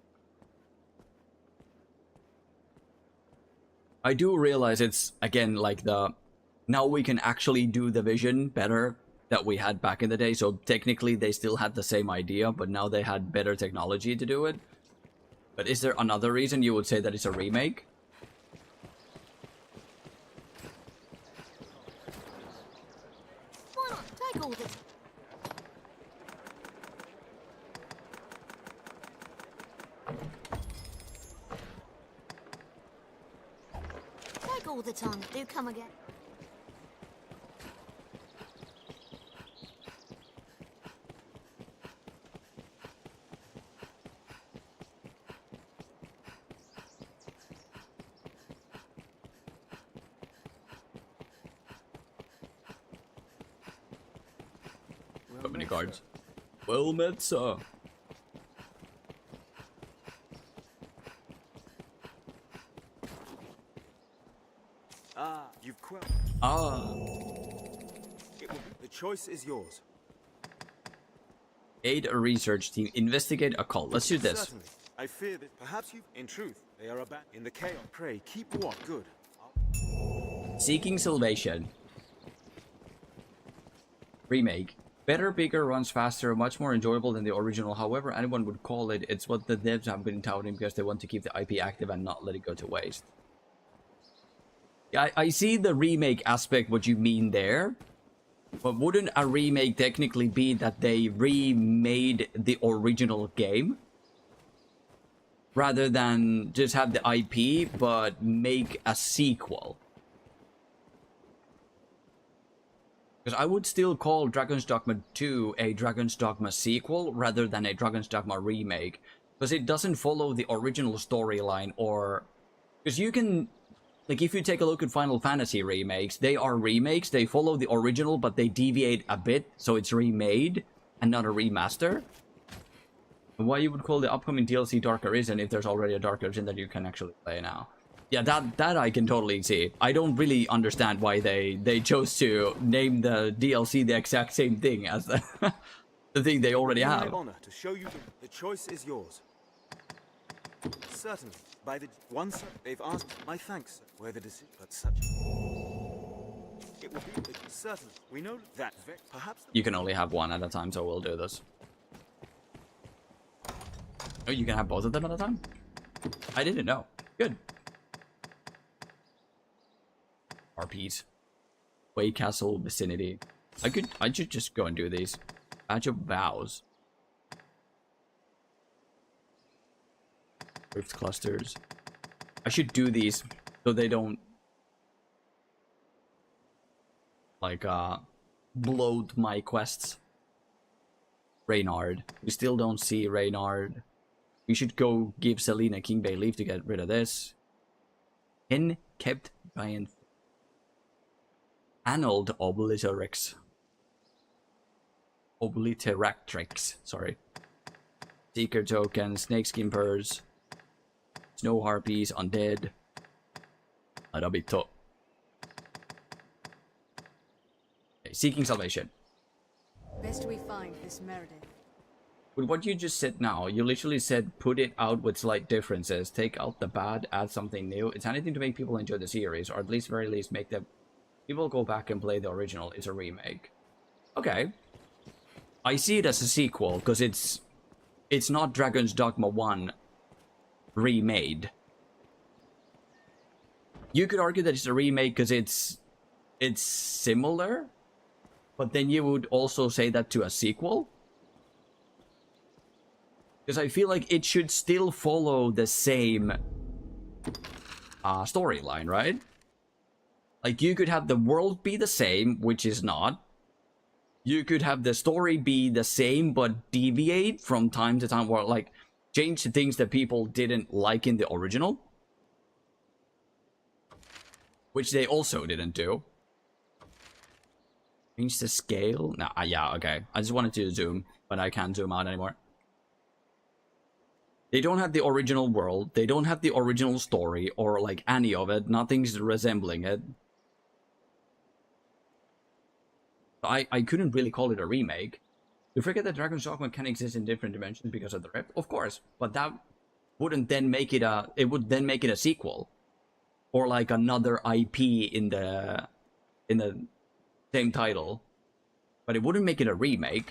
I do realize it's, again, like the... Now we can actually do the vision better that we had back in the day. So technically they still had the same idea, but now they had better technology to do it. But is there another reason you would say that it's a remake?
Why not? Take all this. Take all the time. Do come again.
How many cards? Well met, sir.
You've quelled.
Ah.
The choice is yours.
Aid a research team. Investigate a cult. Let's do this.
Certainly. I fear that perhaps you, in truth, they are about in the chaos. Pray, keep watch. Good.
Seeking Salvation. Remake. Better, bigger, runs faster, much more enjoyable than the original. However anyone would call it, it's what the devs have been touting because they want to keep the IP active and not let it go to waste. Yeah, I see the remake aspect, what you mean there. But wouldn't a remake technically be that they remade the original game? Rather than just have the IP, but make a sequel. Because I would still call Dragon's Dogma 2 a Dragon's Dogma sequel rather than a Dragon's Dogma remake. Because it doesn't follow the original storyline or... Because you can... Like, if you take a look at Final Fantasy remakes, they are remakes, they follow the original, but they deviate a bit, so it's remade and not a remaster. And why you would call the upcoming DLC Dark Arisen if there's already a Dark Arisen that you can actually play now? Yeah, that I can totally see. I don't really understand why they chose to name the DLC the exact same thing as the, the thing they already have.
My honor to show you the choice is yours. Certainly. By the one sir, they've asked my thanks where the decision, but such it will be certainly. We know that perhaps
You can only have one at a time, so we'll do this. Oh, you can have both of them at a time? I didn't know. Good. RPs. Way Castle vicinity. I should just go and do these. Badge of Vows. Rift clusters. I should do these so they don't like bloat my quests. Reynard. We still don't see Reynard. We should go give Selena King Bay leave to get rid of this. Hen kept giant. Annulled Obliterix. Obliteractrix. Sorry. Seeker token. Snakeskin purse. Snow harpies. Undead. Arabito. Okay, Seeking Salvation.
Best we find this Meredith.
With what you just said now, you literally said put it out with slight differences. Take out the bad, add something new. It's anything to make people enjoy the series, or at least very least make them people go back and play the original. It's a remake. Okay. I see it as a sequel, because it's not Dragon's Dogma 1 remade. You could argue that it's a remake because it's similar, but then you would also say that to a sequel. Because I feel like it should still follow the same storyline, right? Like, you could have the world be the same, which is not. You could have the story be the same, but deviate from time to time, or like change the things that people didn't like in the original, which they also didn't do. Change the scale? Nah, yeah, okay. I just wanted to zoom, but I can't zoom out anymore. They don't have the original world. They don't have the original story, or like any of it. Nothing's resembling it. I couldn't really call it a remake. You forget that Dragon's Dogma can exist in different dimensions because of the rift? Of course, but that wouldn't then make it a... It would then make it a sequel. Or like another IP in the same title. But it wouldn't make it a remake.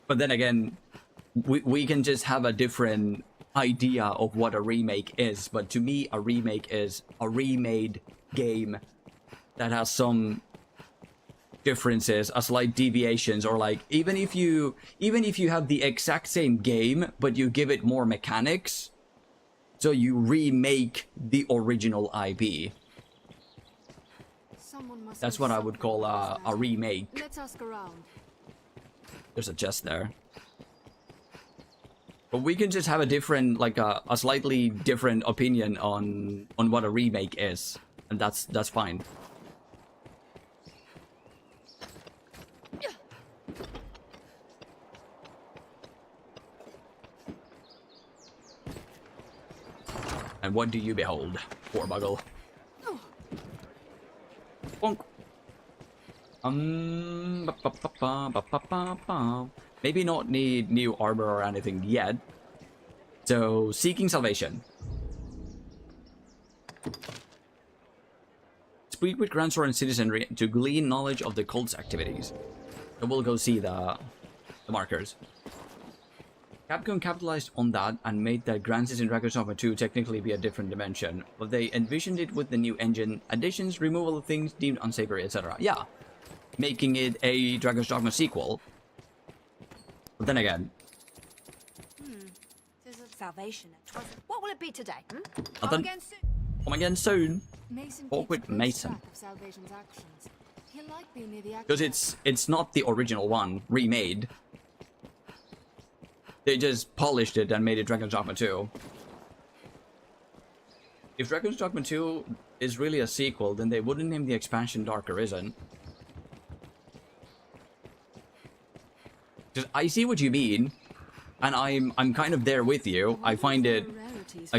But then again, we can just have a different idea of what a remake is. But to me, a remake is a remade game that has some differences, a slight deviations, or like even if you have the exact same game but you give it more mechanics, so you remake the original IP. That's what I would call a remake.
Let's ask around.
There's a chest there. But we can just have a different, like a slightly different opinion on what a remake is, and that's fine. And what do you behold, poor Buggle? Bonk. Maybe not need new armor or anything yet. So, seeking salvation. Speak with Grand Sword and Citizenry to glean knowledge of the cult's activities. So we'll go see the markers. Capcom capitalized on that and made the Grand Citizen Dragon's Dogma 2 technically be a different dimension, but they envisioned it with the new engine, additions, removal of things deemed unsavory, etc. Yeah, making it a Dragon's Dogma sequel. But then again...
This is salvation. What will it be today?
Come
again soon.
Come again soon.
Mason
Talk with Mason. Because it's not the original one, remade. They just polished it and made it Dragon's Dogma 2. If Dragon's Dogma 2 is really a sequel, then they wouldn't name the expansion Dark Arisen. Just, I see what you mean, and I'm kind of there with you. I find it, I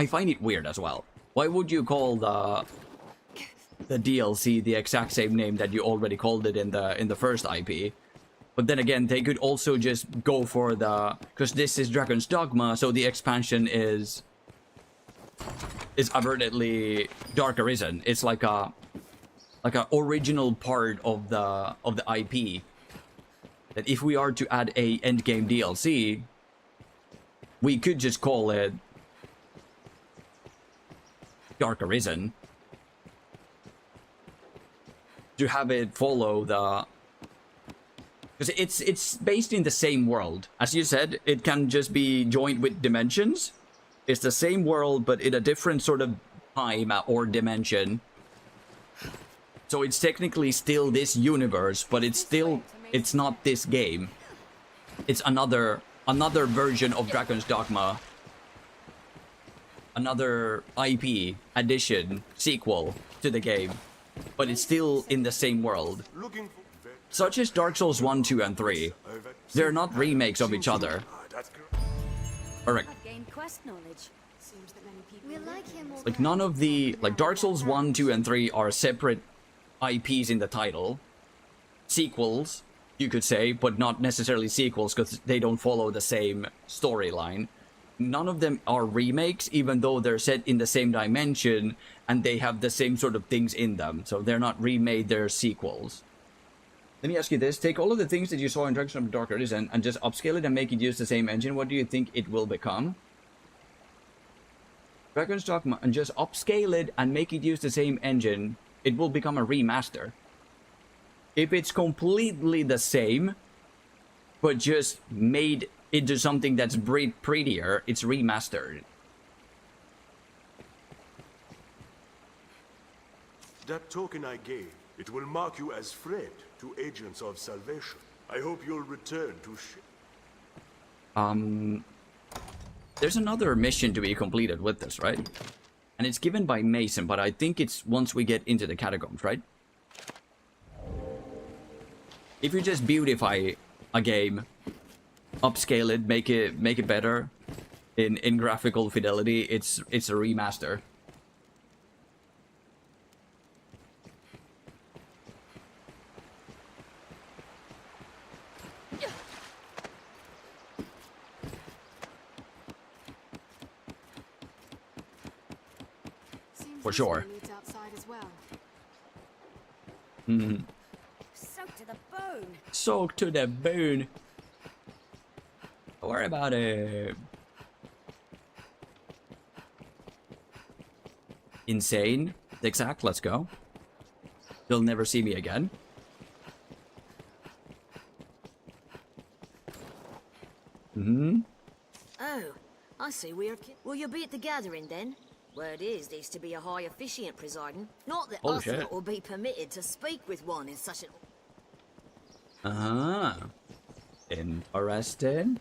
find it weird as well. Why would you call the DLC the exact same name that you already called it in the first IP? But then again, they could also just go for the... Because this is Dragon's Dogma, so the expansion is avertedly Dark Arisen. It's like a original part of the IP. That if we are to add a endgame DLC, we could just call it Dark Arisen. To have it follow the... Because it's based in the same world. As you said, it can just be joined with dimensions. It's the same world, but in a different sort of time or dimension. So it's technically still this universe, but it's not this game. It's another version of Dragon's Dogma. Another IP, addition, sequel to the game. But it's still in the same world. Such as Dark Souls 1, 2, and 3. They're not remakes of each other. Alright. Like, none of the... Like, Dark Souls 1, 2, and 3 are separate IPs in the title. Sequels, you could say, but not necessarily sequels, because they don't follow the same storyline. None of them are remakes, even though they're set in the same dimension, and they have the same sort of things in them. So they're not remade, they're sequels. Let me ask you this. Take all of the things that you saw in Dragon's Dogma Dark Arisen and just upscale it and make it use the same engine. What do you think it will become? Dragon's Dogma, and just upscale it and make it use the same engine. It will become a remaster. If it's completely the same, but just made into something that's prettier, it's remastered.
That token I gave, it will mark you as Fred to Agents of Salvation. I hope you'll return to ship.
There's another mission to be completed with this, right? And it's given by Mason, but I think it's once we get into the catacombs, right? If you just beautify a game, upscale it, make it better in graphical fidelity, it's a remaster.
Seems
For
this
sure.
way leads outside as well.
Soaked to the bone.
Soaked to the bone. Don't worry about it. Insane. Zigzag, let's go. You'll never see me again.
Oh, I see we're... Will you be at the gathering then? Word is there's to be a high officiant presiding. Not that
Oh,
us
shit.
lot will be permitted to speak with one in such an...
Interesting.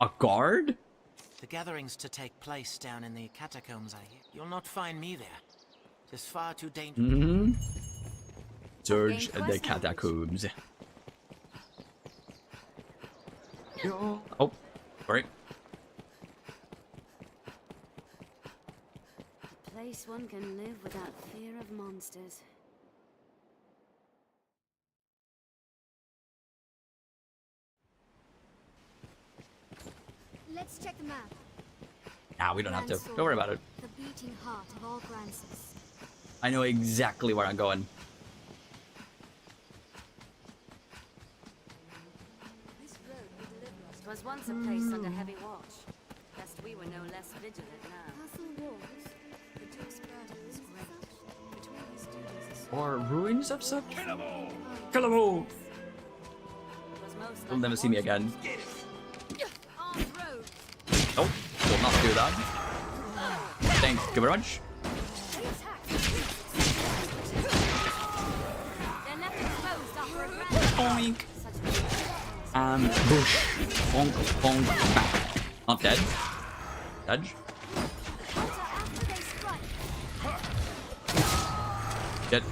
A guard?
The gathering's to take place down in the catacombs, I hear. You'll not find me there. It's far too dangerous.
Search the catacombs. Oh, sorry.
A place one can live without fear of monsters. Let's check the map.
Nah, we don't have to. Don't worry about it.
The beating heart of all Grances.
I know exactly where I'm going.
This road will deliver us.
'Twas once a place under heavy watch. Lest we were no less vigilant now.
Castle walls.
The Duke's burden is great. Between his duties,
Or ruins of such? Kill 'em all!
'Twas most
You'll
like
never
a
see me
watch-
again.
Armed road.
Nope, will not do that. Thank you very much.
They're left exposed after a grand...
Boink. Bush. Bonk, bonk, back. Not dead. Dodge.
After they strike.
Get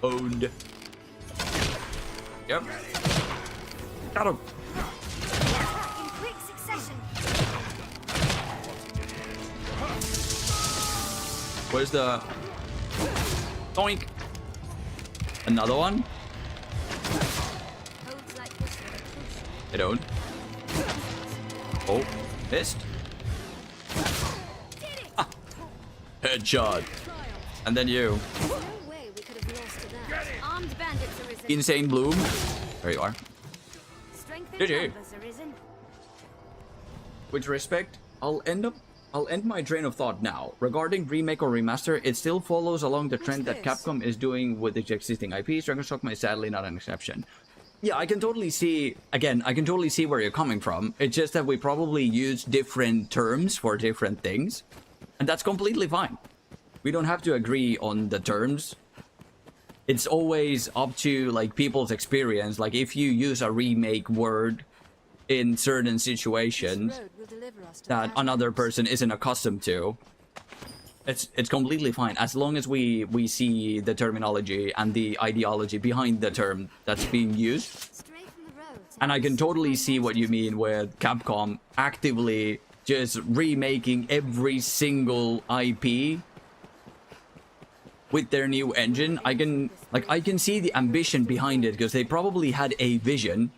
owned. Yep. Got him.
In quick succession.
Where's the... Doink. Another one?
Holds like this.
I don't. Oh, missed. Ah. Headshot. And then you.
No way we could have lost to that.
Armed bandits arisen.
Insane Bloom. There you are.
Strength in
GG.
numbers arisen.
With respect, I'll end my train of thought now. Regarding remake or remaster, it still follows along the trend that
this?
Capcom is doing with its existing IPs. Dragon's Dogma is sadly not an exception. Yeah, I can totally see, again, I can totally see where you're coming from. It's just that we probably use different terms for different things. And that's completely fine. We don't have to agree on the terms. It's always up to, like, people's experience. Like, if you use a remake word in certain situations
This road will deliver us to
that
the
another person isn't accustomed to, it's completely fine as long as we see the terminology and the ideology behind the term that's being used.
Straight from the road.
And I can totally see what you mean with Capcom actively just remaking every single IP with their new engine. I can see the ambition behind it, because they probably had a vision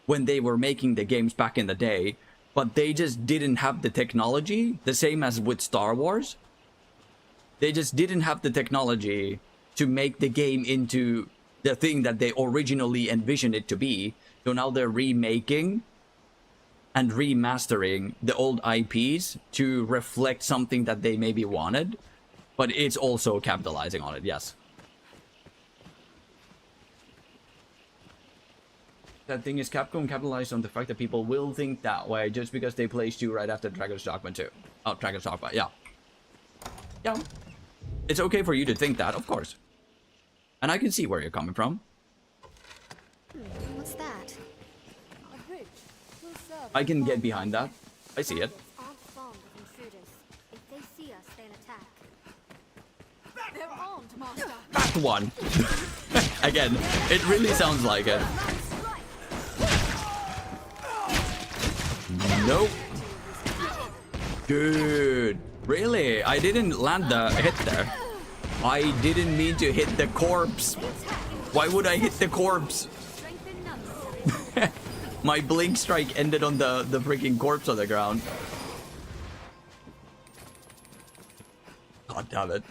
when they were making the games back in the day, but they just didn't have the technology, the same as with Star Wars. They just didn't have the technology to make the game into the thing that they originally envisioned it to be. So now they're remaking and remastering the old IPs to reflect something that they maybe wanted, but it's also capitalizing on it, yes. That thing is, Capcom capitalized on the fact that people will think that way just because they placed you right after Dragon's Dogma 2. Oh, Dragon's Dogma, yeah. Yeah. It's okay for you to think that, of course. And I can see where you're coming from.
What's that?
A bridge. Will serve
I can get behind that. I see it.
Bandits aren't fond of intruders. If they see us, they'll attack.
They're armed, Master.
That one. Again, it really sounds like it. Nope. Good. Really? I didn't land the hit there. I didn't mean to hit the corpse. Why would I hit the corpse? My blink strike ended on the freaking corpse on the ground. God damn it.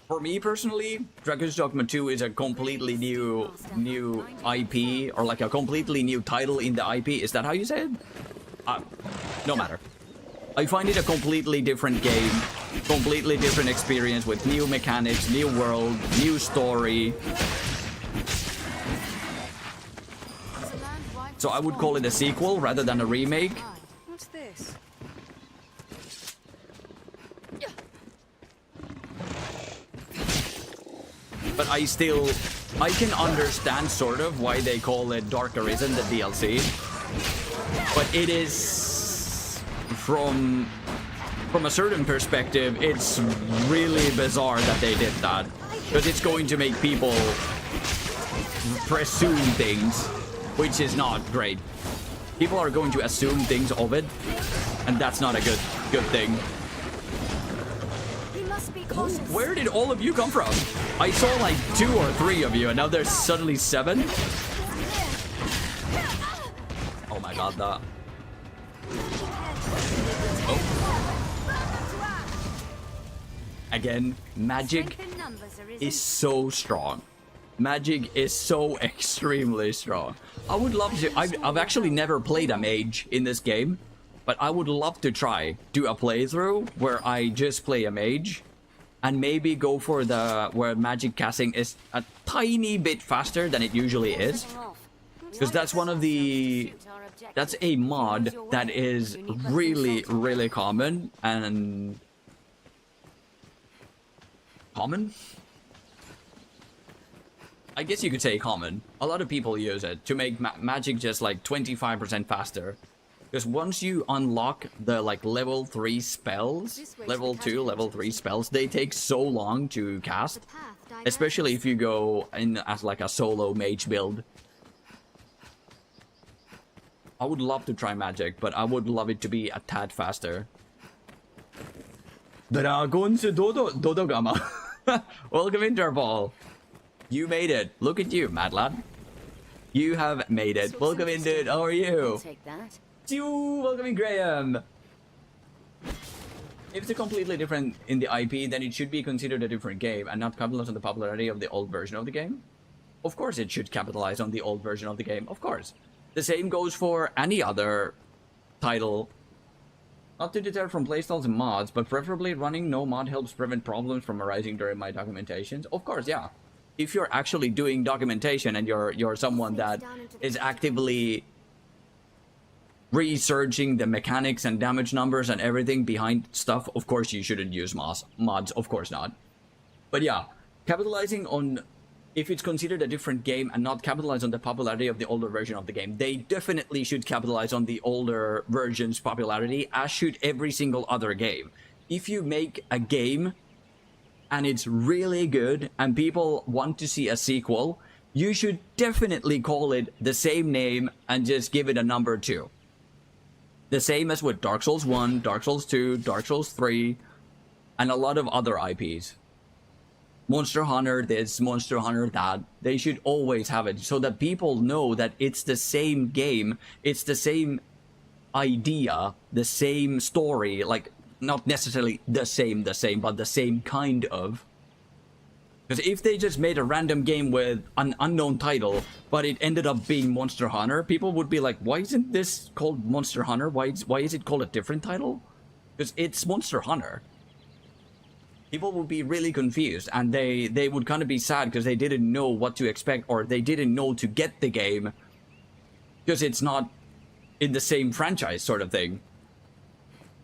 For me personally, Dragon's Dogma 2 is a completely new IP, or like a completely new title in the IP. Is that how you say it? No matter. I find it a completely different game, completely different experience with new mechanics, new world, new story. So I would call it a sequel rather than a remake.
What's this?
But I can understand sort of why they call it Dark Arisen, the DLC. But it is, from a certain perspective, it's really bizarre that they did that. Because it's going to make people presume things, which is not great. People are going to assume things of it, and that's not a good thing. Where did all of you come from? I saw like 2 or 3 of you, and now there's suddenly 7? Oh my god, that... Oh. Again, magic is so strong. Magic is so extremely strong. I would love to... I've actually never played a mage in this game, but I would love to do a playthrough where I just play a mage. And maybe go for where magic casting is a tiny bit faster than it usually is. Because that's that's a mod that is really, really common and... Common? I guess you could say common. A lot of people use it to make magic just like 25% faster. Because once you unlock the like level 3 spells, level 2, level 3 spells, they take so long to cast. Especially if you go in as like a solo mage build. I would love to try magic, but I would love it to be a tad faster. Dragon's Dogma. Welcome, Interpol. You made it. Look at you, mad lad. You have made it. Welcome in, dude. How are you?
Take that.
Welcome in, Graham. If it's a completely different in the IP, then it should be considered a different game and not capitalize on the popularity of the old version of the game. Of course it should capitalize on the old version of the game, of course. The same goes for any other title. Not to deter from playstyles and mods, but preferably running no mod helps prevent problems from arising during my documentations. Of course, yeah. If you're actually doing documentation and you're someone that is actively researching the mechanics and damage numbers and everything behind stuff, of course you shouldn't use mods, of course not. But yeah, capitalizing on, if it's considered a different game and not capitalize on the popularity of the older version of the game, they definitely should capitalize on the older version's popularity, as should every single other game. If you make a game and it's really good and people want to see a sequel, you should definitely call it the same name and just give it a number 2. The same as with Dark Souls 1, Dark Souls 2, Dark Souls 3, and a lot of other IPs. Monster Hunter this, Monster Hunter that. They should always have it so that people know that it's the same game, it's the same idea, the same story, like not necessarily the same, but the same kind of. Because if they just made a random game with an unknown title, but it ended up being Monster Hunter, people would be like, why isn't this called Monster Hunter? Why is it called a different title? Because it's Monster Hunter. People would be really confused, and they would kind of be sad because they didn't know what to expect, or they didn't know to get the game because it's not in the same franchise sort of thing.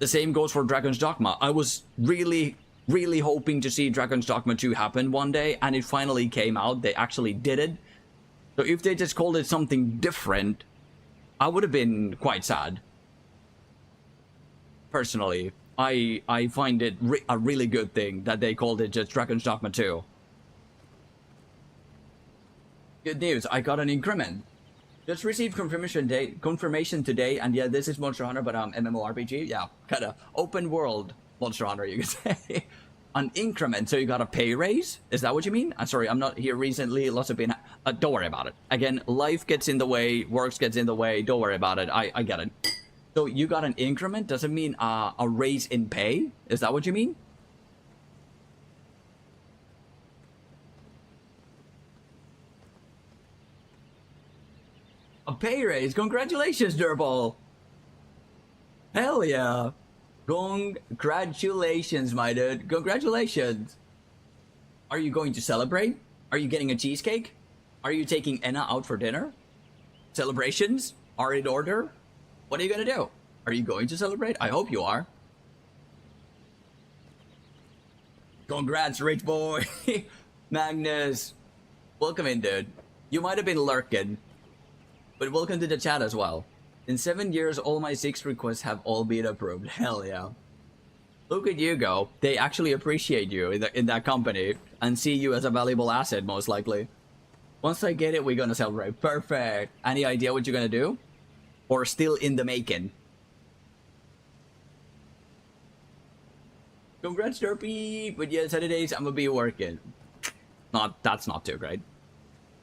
The same goes for Dragon's Dogma. I was really hoping to see Dragon's Dogma 2 happen one day, and it finally came out. They actually did it. So if they just called it something different, I would have been quite sad. Personally, I find it a really good thing that they called it just Dragon's Dogma 2. Good news, I got an increment. Just received confirmation today, and yeah, this is Monster Hunter, but MMORPG. Yeah, kind of open world Monster Hunter, you could say. An increment, so you got a pay raise? Is that what you mean? I'm sorry, I'm not here recently. Lots of been. Don't worry about it. Again, life gets in the way, works gets in the way. Don't worry about it. I get it. So you got an increment? Does it mean a raise in pay? Is that what you mean? A pay raise? Congratulations, Durball! Hell yeah! Congratulations, my dude. Congratulations! Are you going to celebrate? Are you getting a cheesecake? Are you taking Enna out for dinner? Celebrations are in order? What are you gonna do? Are you going to celebrate? I hope you are. Congrats, rich boy! Magnus! Welcome in, dude. You might have been lurking, but welcome to the chat as well. In 7 years, all my 6 requests have all been approved. Hell yeah. Look at you go. They actually appreciate you in that company and see you as a valuable asset, most likely. Once I get it, we're gonna celebrate. Perfect. Any idea what you're gonna do? Or still in the making? Congrats, Derpy! But yeah, Saturdays, I'm gonna be working. That's not too great.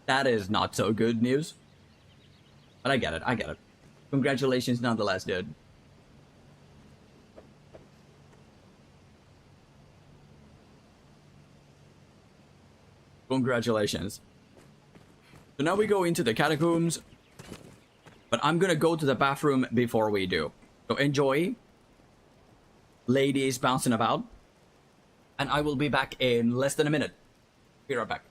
That is not so good news. But I get it, I get it. Congratulations nonetheless, dude. Congratulations. So now we go into the catacombs. But I'm gonna go to the bathroom before we do. So enjoy. Ladies bouncing about. And I will be back in less than a minute. Be right back.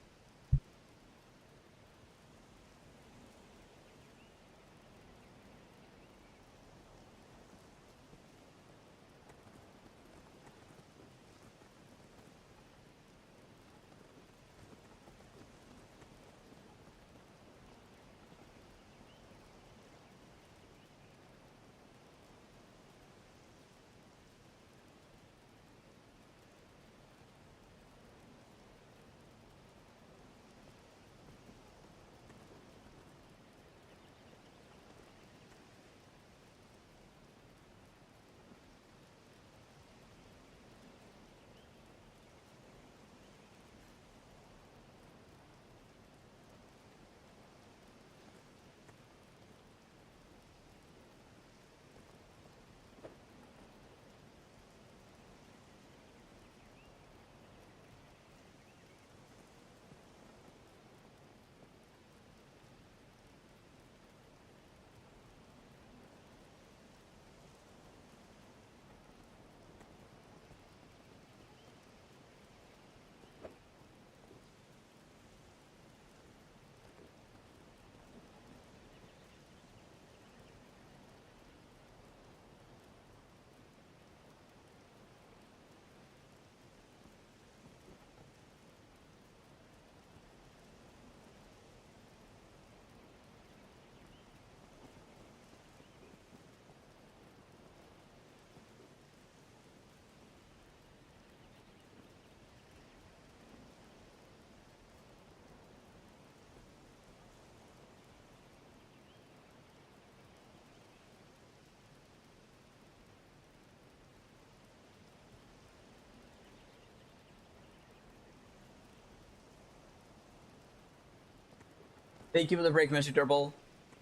Thank you for the break, Mr. Durble.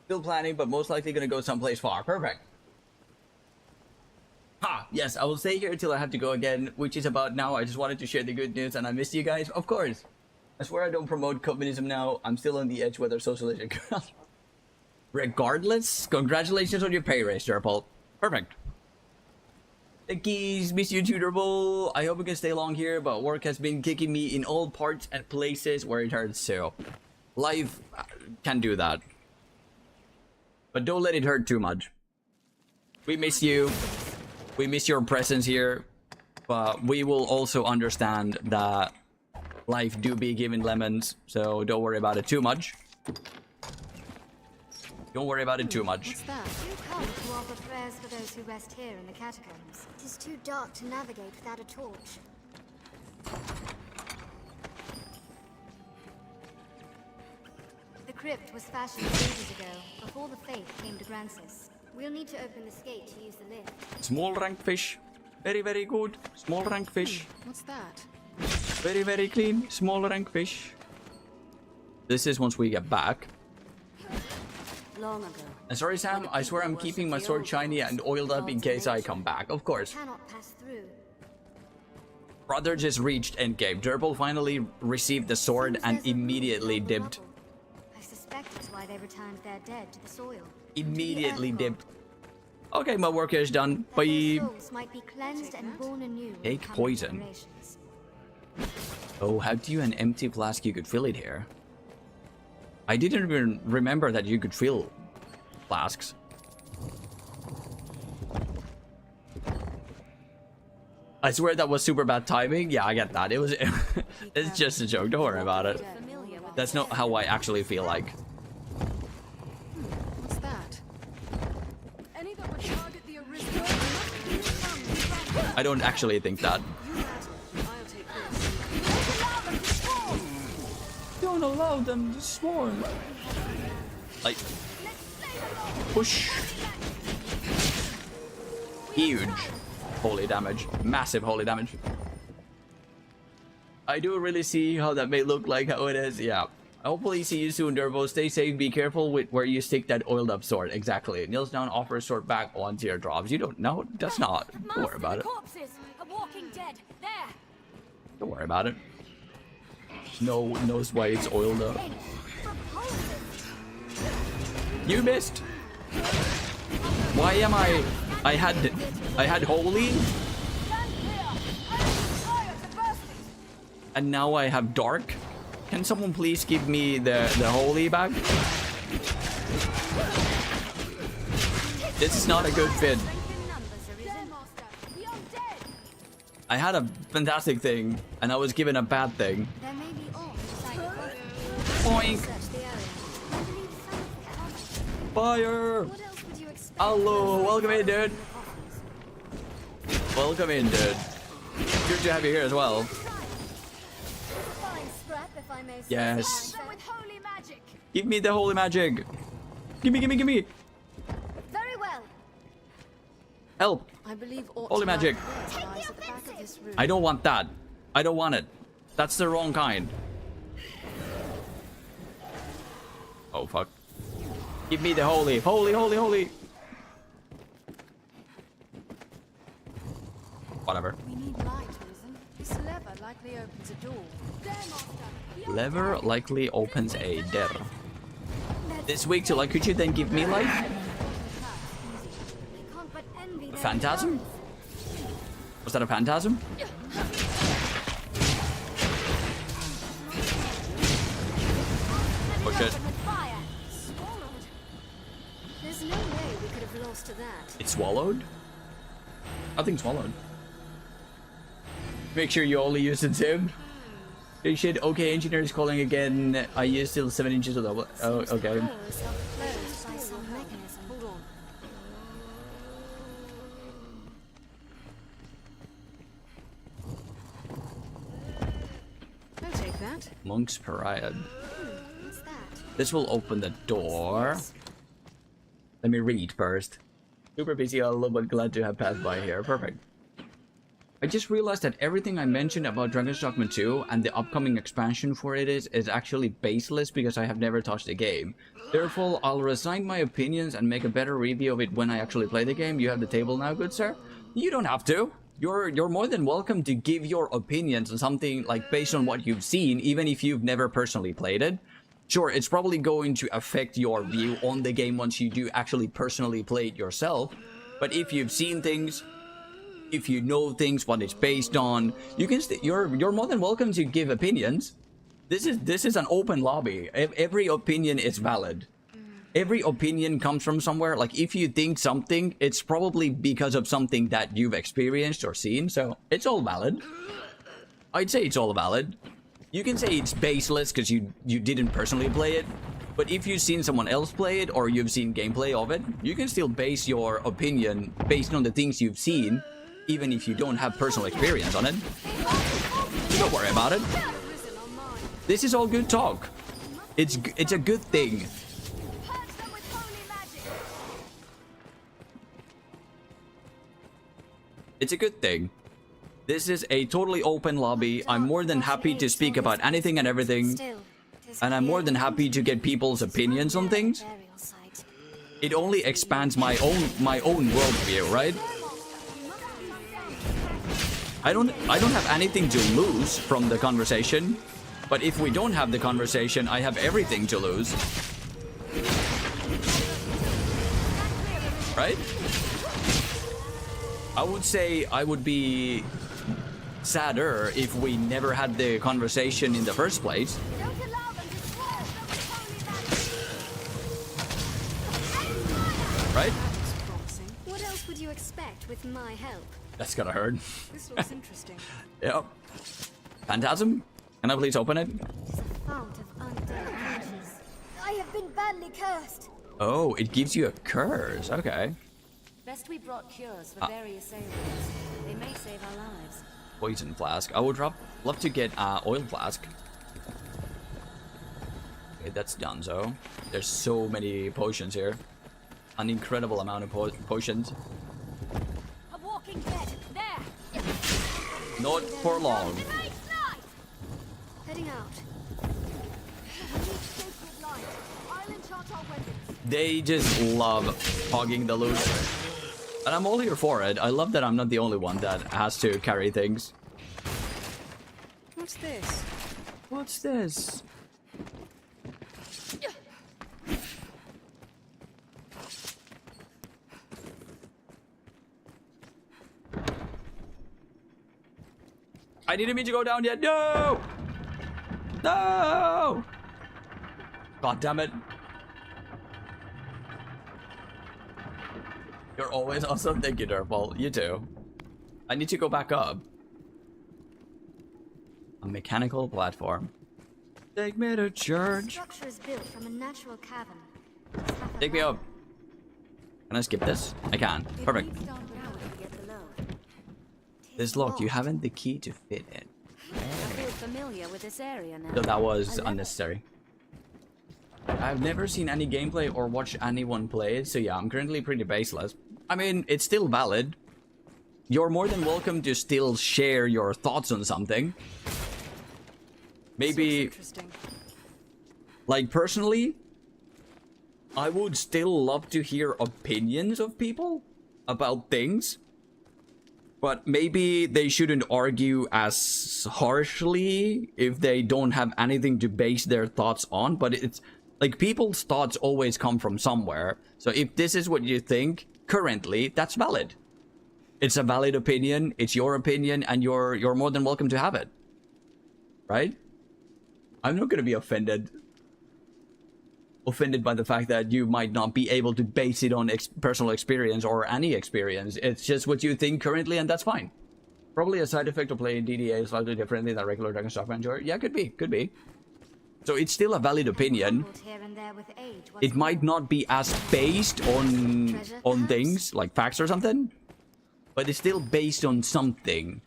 Still planning, but most likely gonna go someplace far. Perfect. Ha! Yes, I will stay here until I have to go again, which is about now. I just wanted to share the good news, and I missed you guys. Of course. I swear I don't promote communism now. I'm still on the edge whether socialism. Regardless, congratulations on your pay raise, Durble. Perfect. Thankies, miss you too, Durble. I hope we can stay long here, but work has been kicking me in all parts and places where it hurts, so life can do that. But don't let it hurt too much. We miss you. We miss your presence here, but we will also understand that life do be giving lemons, so don't worry about it too much. Don't worry about it too much.
What's that?
You come to offer prayers for those who rest here in the catacombs. It is too dark to navigate without a torch. The crypt was fashioned ages ago, before the faith came to Grancis. We'll need to open this gate to use the lift.
Small rank fish. Very, very good. Small rank fish.
What's that?
Very, very clean. Small rank fish. This is once we get back.
Long ago.
And sorry, Sam, I swear I'm keeping my sword shiny and oiled up in case I come back. Of course.
Cannot pass through.
Brother just reached endgame. Durble finally received the sword and immediately dipped.
I suspect it's why they returned their dead to the soil.
Immediately dipped. Okay, my work is done.
That their
Bye.
souls might be cleansed and born anew in
Take
coming
poison.
generations.
Oh, how do you an empty flask? You could fill it here. I didn't even remember that you could fill flasks. I swear that was super bad timing. Yeah, I get that. It was. It's just a joke. Don't worry about it. That's not how I actually feel like.
What's that? Any that would target the Arisen.
I don't actually think that.
I'll take this.
Don't allow them to swarm. Like, push. Huge holy damage. Massive holy damage. I do really see how that may look like how it is. Yeah. Hopefully see you soon, Durbo. Stay safe. Be careful with where you stick that oiled up sword. Exactly. Kneels down, offers sword back on teardrops. You don't know. That's not. Don't worry about it.
Corpses are walking dead. There.
Don't worry about it. No one knows why it's oiled up. You missed. Why am I had holy, and now I have dark. Can someone please give me the holy back? This is not a good fit. I had a fantastic thing, and I was given a bad thing.
There may be ore inside the closet.
Boink.
Search the area. I believe some of the coffins.
Fire!
What else would you expect?
Hello, welcome in, dude. Welcome in, dude. Good to have you here as well.
Fine scrap, if I may say
Yes.
so myself.
With holy magic.
Give me the holy magic. Gimme, gimme, gimme.
Very well.
Help.
I believe
Holy magic.
lies at the back of this room.
I don't want that. I don't want it. That's the wrong kind. Oh, fuck. Give me the holy. Holy, holy, holy. Whatever.
We need light, Arisen. This lever likely opens a door. There, Master.
Lever likely opens a door. This week till could you then give me light?
I can't but envy their
Phantasm? Was that a phantasm? Oh shit.
Swallowed. There's no way we could have lost to that.
It swallowed? Nothing swallowed. Make sure you only use it, Tim. You should. Okay, engineer is calling again. I use still 7 inches of double. Oh, okay.
Doors are closed by some mechanism.
Hold on. I'll take that.
Monk's Parade.
What's that?
This will open the door. Let me read first. Super busy, a little bit glad to have passed by here. Perfect. I just realized that everything I mentioned about Dragon's Dogma 2 and the upcoming expansion for it is actually baseless because I have never touched the game. Therefore, I'll resign my opinions and make a better review of it when I actually play the game. You have the table now, good sir? You don't have to. You're more than welcome to give your opinions on something like based on what you've seen, even if you've never personally played it. Sure, it's probably going to affect your view on the game once you do actually personally play it yourself. But if you've seen things, if you know things, what it's based on, you can you're more than welcome to give opinions. This is an open lobby. Every opinion is valid. every opinion comes from somewhere. Like, if you think something, it's probably because of something that you've experienced or seen. So it's all valid. I'd say it's all valid. You can say it's baseless because you didn't personally play it. But if you've seen someone else play it or you've seen gameplay of it, you can still base your opinion based on the things you've seen, even if you don't have personal experience on it. Don't worry about it. This is all good talk. It's a good thing. It's a good thing. This is a totally open lobby. I'm more than happy to speak about anything and everything. And I'm more than happy to get people's opinions on things. It only expands my own worldview, right? I don't have anything to lose from the conversation. But if we don't have the conversation, I have everything to lose. Right? I would say I would be sadder if we never had the conversation in the first place. Right?
What else would you expect with my help?
That's gonna hurt.
This looks interesting.
Yep. Phantasm? Can I please open it?
It's a fount of undead creatures. I have been badly cursed.
Oh, it gives you a curse. Okay.
Best we brought cures for various ailments. They may save our lives.
Poison flask. I would love to get oil flask. Okay, that's done. So there's so many potions here. An incredible amount of potions.
A walking dead. There.
Not for long.
Heading out.
They just love hogging the loot. And I'm all here for it. I love that I'm not the only one that has to carry things.
What's this?
What's this? I didn't mean to go down yet. No! No! God damn it. You're always awesome. Thank you, Durple. You too. I need to go back up. A mechanical platform. Take me to church.
The structure is built from a natural cavern.
Take me up. Can I skip this? I can. Perfect. This locked. You haven't the key to fit it.
I feel familiar with this area now.
So that was unnecessary. I've never seen any gameplay or watched anyone play it, so yeah, I'm currently pretty baseless. I mean, it's still valid. You're more than welcome to still share your thoughts on something. Maybe, like, personally, I would still love to hear opinions of people about things. But maybe they shouldn't argue as harshly if they don't have anything to base their thoughts on. But it's like people's thoughts always come from somewhere. So if this is what you think currently, that's valid. It's a valid opinion. It's your opinion, and you're more than welcome to have it. Right? I'm not going to be offended by the fact that you might not be able to base it on personal experience or any experience. It's just what you think currently, and that's fine. Probably a side effect of playing DDA slightly differently than regular Dragon's Dogma enjoyer. Yeah, could be. So it's still a valid opinion. It might not be as based on things like facts or something, but it's still based on something,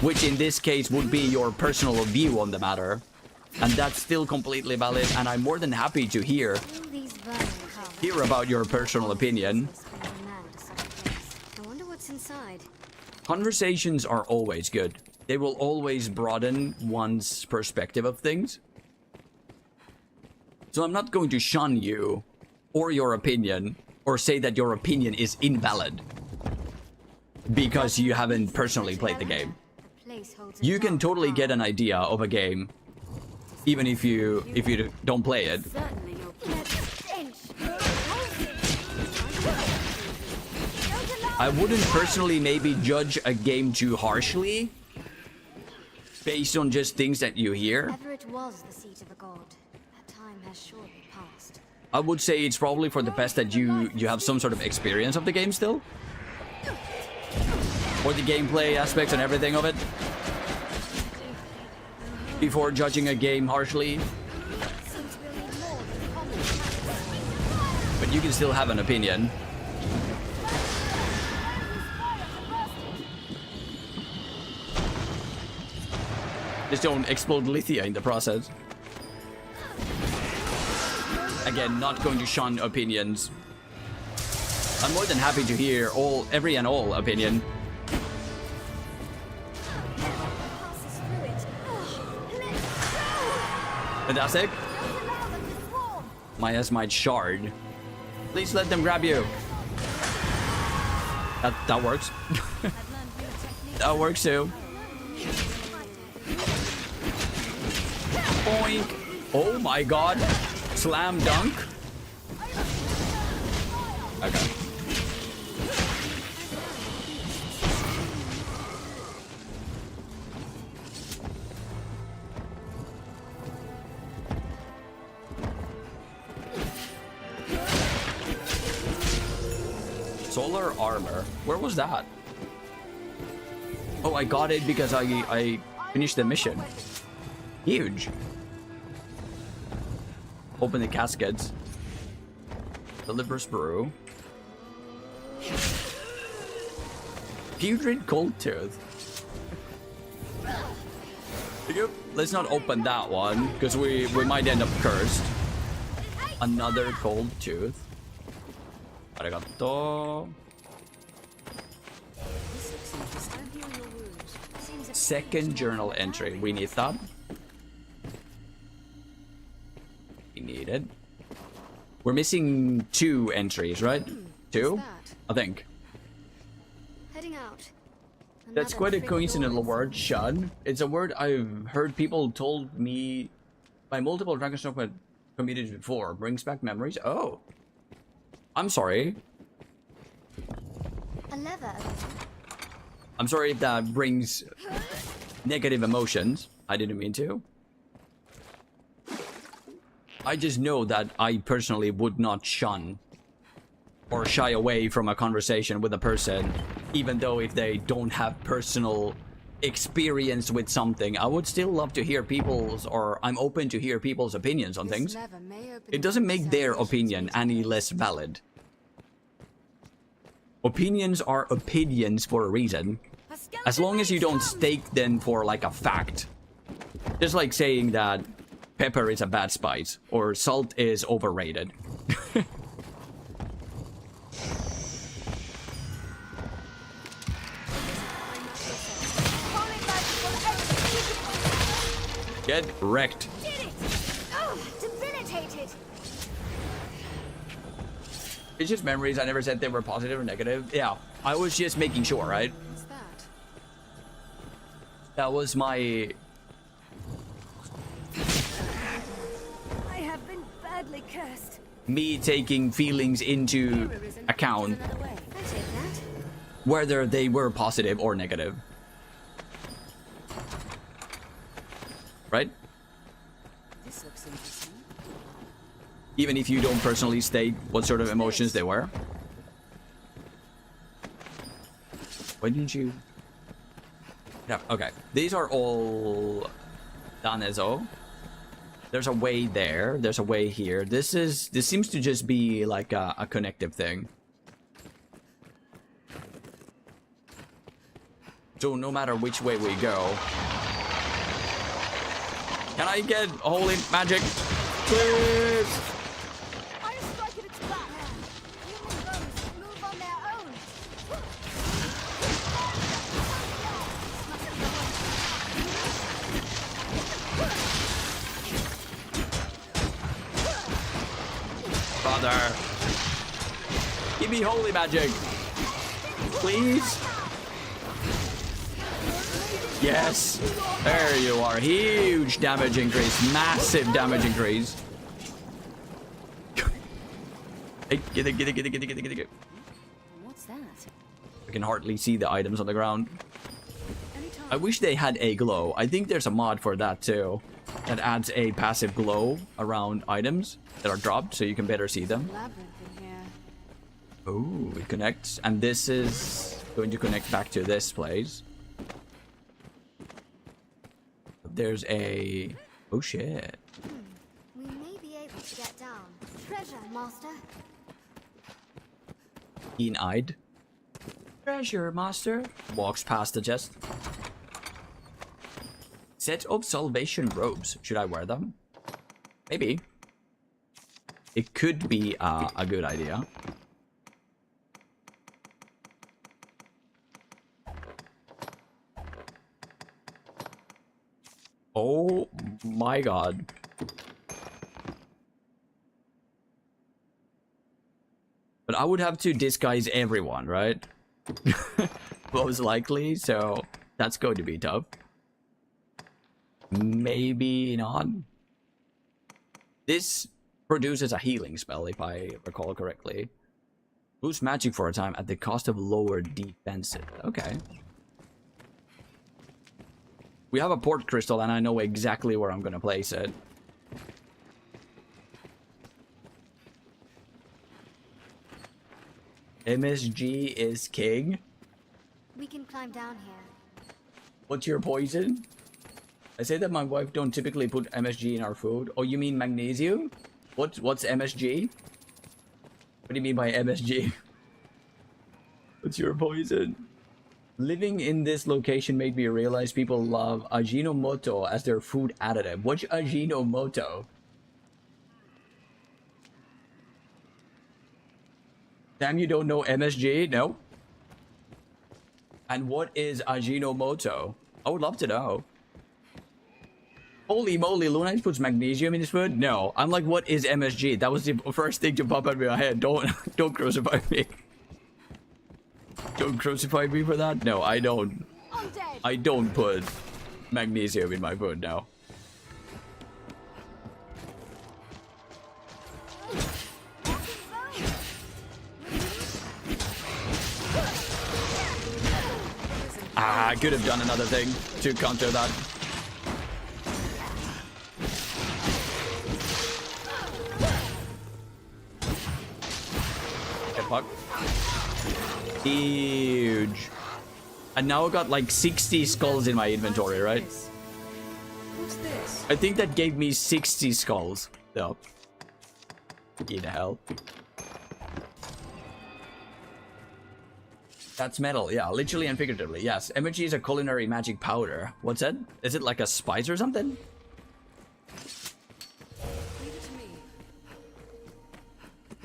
which in this case would be your personal view on the matter. And that's still completely valid, and I'm more than happy to hear about your personal opinion.
I wonder what's inside.
Conversations are always good. They will always broaden one's perspective of things. So I'm not going to shun you or your opinion or say that your opinion is invalid because you haven't personally played the game. You can totally get an idea of a game even if you don't play it. I wouldn't personally maybe judge a game too harshly based on just things that you hear.
Ever it was the seat of a god. That time has surely passed.
I would say it's probably for the best that you have some sort of experience of the game still. Or the gameplay aspects and everything of it. Before judging a game harshly. But you can still have an opinion. Just don't explode Lithia in the process. Again, not going to shun opinions. I'm more than happy to hear every and all opinion. Fantastic. My ass might shard. Please let them grab you. That works. That works too. Boink. Oh my god. Slam dunk. Okay. Solar armor. Where was that? Oh, I got it because I finished the mission. Huge. Open the caskets. Delivers brew. Putrid cold tooth. Let's not open that one because we might end up cursed. Another cold tooth. Arigato. Second journal entry. We need that. We need it. We're missing 2 entries, right? 2? I think.
Heading out.
That's quite a coincidental word, shun. It's a word I've heard people told me by multiple Dragon's Dogma communities before. Brings back memories. Oh. I'm sorry.
A lever.
I'm sorry if that brings negative emotions. I didn't mean to. I just know that I personally would not shun or shy away from a conversation with a person, even though if they don't have personal experience with something. I would still love to hear people's, or I'm open to hear people's opinions on things. It doesn't make their opinion any less valid. Opinions are opinions for a reason. As long as you don't stake them for like a fact. Just like saying that pepper is a bad spice or salt is overrated. Get wrecked.
Did it! Oh, debilitated!
It's just memories. I never said they were positive or negative. Yeah, I was just making sure, right?
What's that?
That was my...
I have been badly cursed.
me taking feelings into account,
I take that.
whether they were positive or negative. Right?
This looks interesting.
Even if you don't personally state what sort of emotions they were. Why didn't you... Yeah, okay. These are all done as oh. There's a way there. There's a way here. This seems to just be like a connective thing. So no matter which way we go. Can I get holy magic? Please!
I strike at its back. Human bones move on their own.
Brother. Give me holy magic. Please? Yes. There you are. Huge damage increase. Massive damage increase. Hey, get it.
What's that?
I can hardly see the items on the ground. I wish they had a glow. I think there's a mod for that too. that adds a passive glow around items that are dropped so you can better see them.
Labyrinth in here.
Oh, it connects. And this is going to connect back to this place. There's a... Oh, shit.
We may be able to get down. Treasure, Master.
Keen-eyed. Treasure, Master. Walks past the chest. Set of salvation robes. Should I wear them? Maybe. It could be a good idea. Oh my god. But I would have to disguise everyone, right? Most likely, so that's going to be tough. Maybe not. This produces a healing spell, if I recall correctly. Boost magic for a time at the cost of lower defensive. Okay. We have a port crystal and I know exactly where I'm gonna place it. MSG is king.
We can climb down here.
What's your poison? I say that my wife don't typically put MSG in our food. Oh, you mean magnesium? What's MSG? What do you mean by MSG? What's your poison? Living in this location made me realize people love Ajinomoto as their food additive. What's Ajinomoto? Damn, you don't know MSG? No? And what is Ajinomoto? I would love to know. Holy moly, Lunite puts magnesium in his food? No. I'm like, what is MSG? That was the first thing to pop out of my head. Don't crucify me. Don't crucify me for that? No, I don't. I don't put magnesium in my food, no. I could have done another thing to counter that. Okay, fuck. Huge. And now I got like 60 skulls in my inventory, right?
What's this?
I think that gave me 60 skulls. No. In hell. That's metal, yeah, literally and figuratively, yes. MSG is a culinary magic powder. What's that? Is it like a spice or something?
Leave it to me.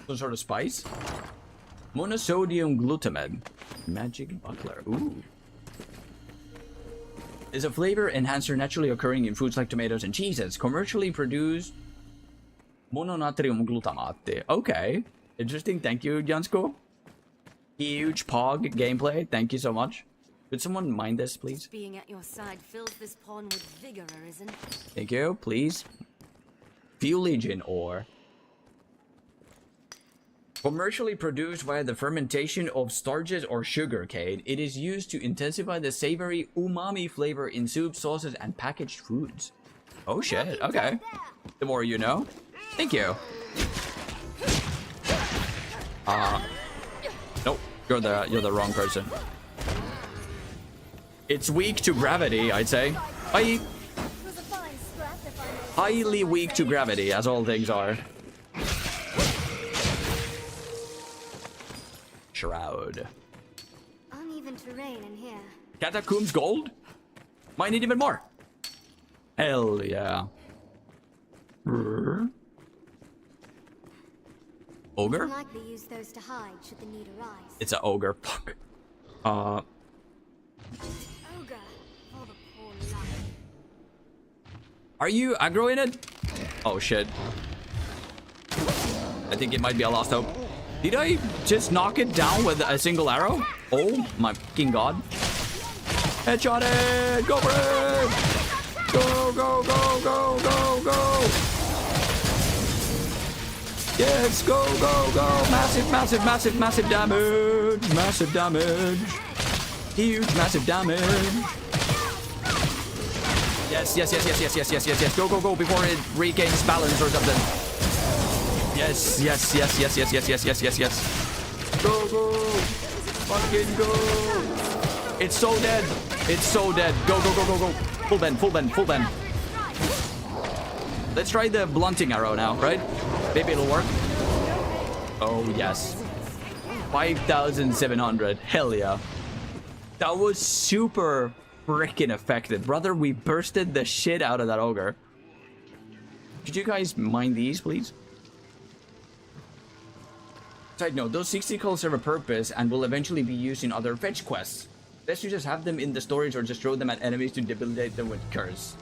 Some sort of spice? Monosodium glutamate. Magic buckler. Ooh. Is a flavor enhancer naturally occurring in foods like tomatoes and cheeses. Commercially produced mononatrium glutamate. Okay. Interesting. Thank you, Jansko. Huge pog gameplay. Thank you so much. Could someone mind this, please?
Being at your side fills this pawn with vigor, Arisen.
Thank you, please. Fuel Legion ore. Commercially produced via the fermentation of starches or sugar cane, it is used to intensify the savory umami flavor in soups, sauces, and packaged foods. Oh shit, okay. The more you know. Thank you. Nope, you're the wrong person. It's weak to gravity, I'd say. Bye. Highly weak to gravity, as all things are. Shroud.
Uneven terrain in here.
Catacombs gold? Might need even more. Hell yeah. Ogre?
Likely use those to hide should the need arise.
It's an ogre. Fuck.
Ogre for the poor life.
Are you aggro in it? Oh shit. I think it might be a lost hope. Did I just knock it down with a single arrow? Oh my fucking god. Headshot it! Go for it! Go, go, go, go, go, go! Yes, go, go, go! Massive, massive, massive, massive damage! Massive damage! Huge, massive damage! Yes, yes, yes, yes, yes, yes, yes, yes, yes. Go, go, go before it regains balance or something. Yes, yes, yes, yes, yes, yes, yes, yes, yes, yes. Go, go. Fucking go. It's so dead. It's so dead. Go, go, go, go, go. Full bend, full bend, full bend. Let's try the blunting arrow now, right? Maybe it'll work. Oh, yes. 5,700. Hell yeah. That was super freaking effective. Brother, we bursted the shit out of that ogre. Could you guys mine these, please? Side note, those 60 calls serve a purpose and will eventually be used in other fetch quests. Best you just have them in the storage or just throw them at enemies to debilitate them with curse.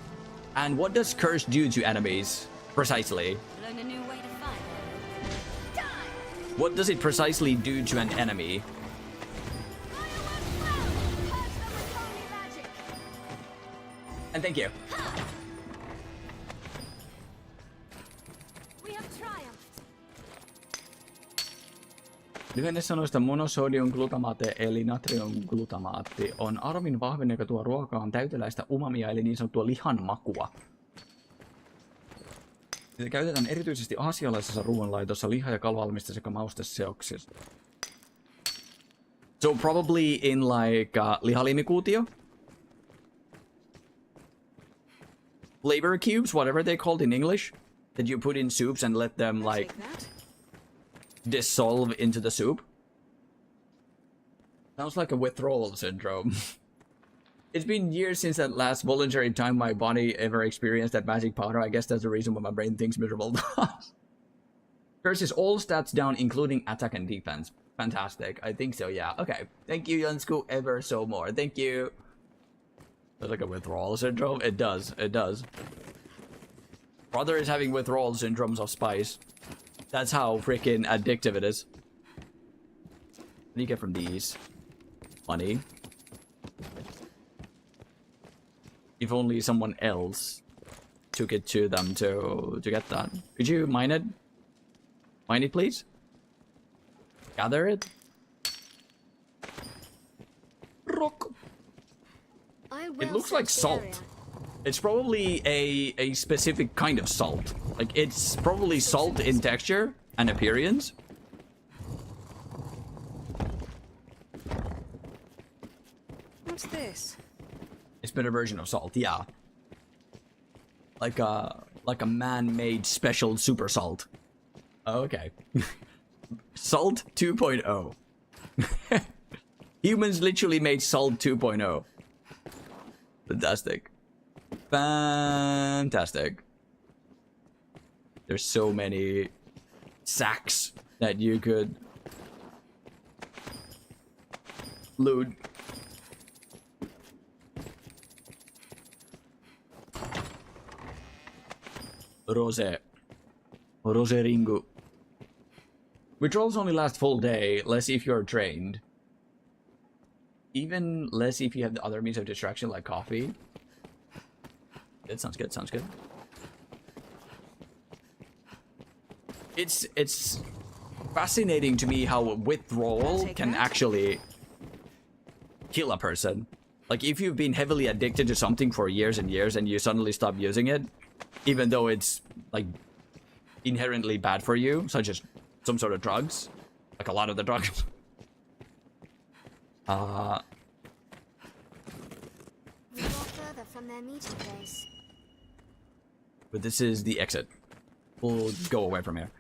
And what does curse do to enemies? Precisely.
Learn a new way to fight.
What does it precisely do to an enemy? And thank you.
We have triumphed.
Lyhennesanoista monosodium glutamaate eli natrium glutamaatti on aromin vahvin, joka tuo ruokaan täyteläistä umamia eli niin sanottua lihanmakua. Sitä käytetään erityisesti aasialaisessa ruoanlaitossa liha- ja kalvalmista sekä mausteseoksissa. So probably in like lihalimikuutio? Flavor cubes, whatever they're called in English, that you put in soups and let them like dissolve into the soup. Sounds like a withdrawal syndrome. It's been years since that last voluntary time my body ever experienced that magic powder. I guess that's the reason why my brain thinks miserable thoughts. Curses all stats down, including attack and defense. Fantastic. I think so, yeah. Okay. Thank you, Yunsku, ever so more. Thank you. Sounds like a withdrawal syndrome. It does. It does. Brother is having withdrawal syndromes of spice. That's how freaking addictive it is. What do you get from these? Money. If only someone else took it to them to get that. Could you mine it? Mine it, please? Gather it? Rock. It looks like salt. It's probably a specific kind of salt. Like, it's probably salt in texture and appearance.
What's this?
It's been a version of salt, yeah. Like a man-made special super salt. Okay. Salt 2.0. Humans literally made salt 2.0. Fantastic. Fantastic. There's so many sacks that you could loot. Rose. Rose Ringu. Withdrawals only last full day, less if you're trained. Even less if you have the other means of distraction like coffee. That sounds good, sounds good. It's fascinating to me how withdrawal can actually kill a person. Like, if you've been heavily addicted to something for years and years and you suddenly stop using it, even though it's like inherently bad for you, such as some sort of drugs, like a lot of the drugs.
We walk further from their meeting place.
But this is the exit. We'll go away from here.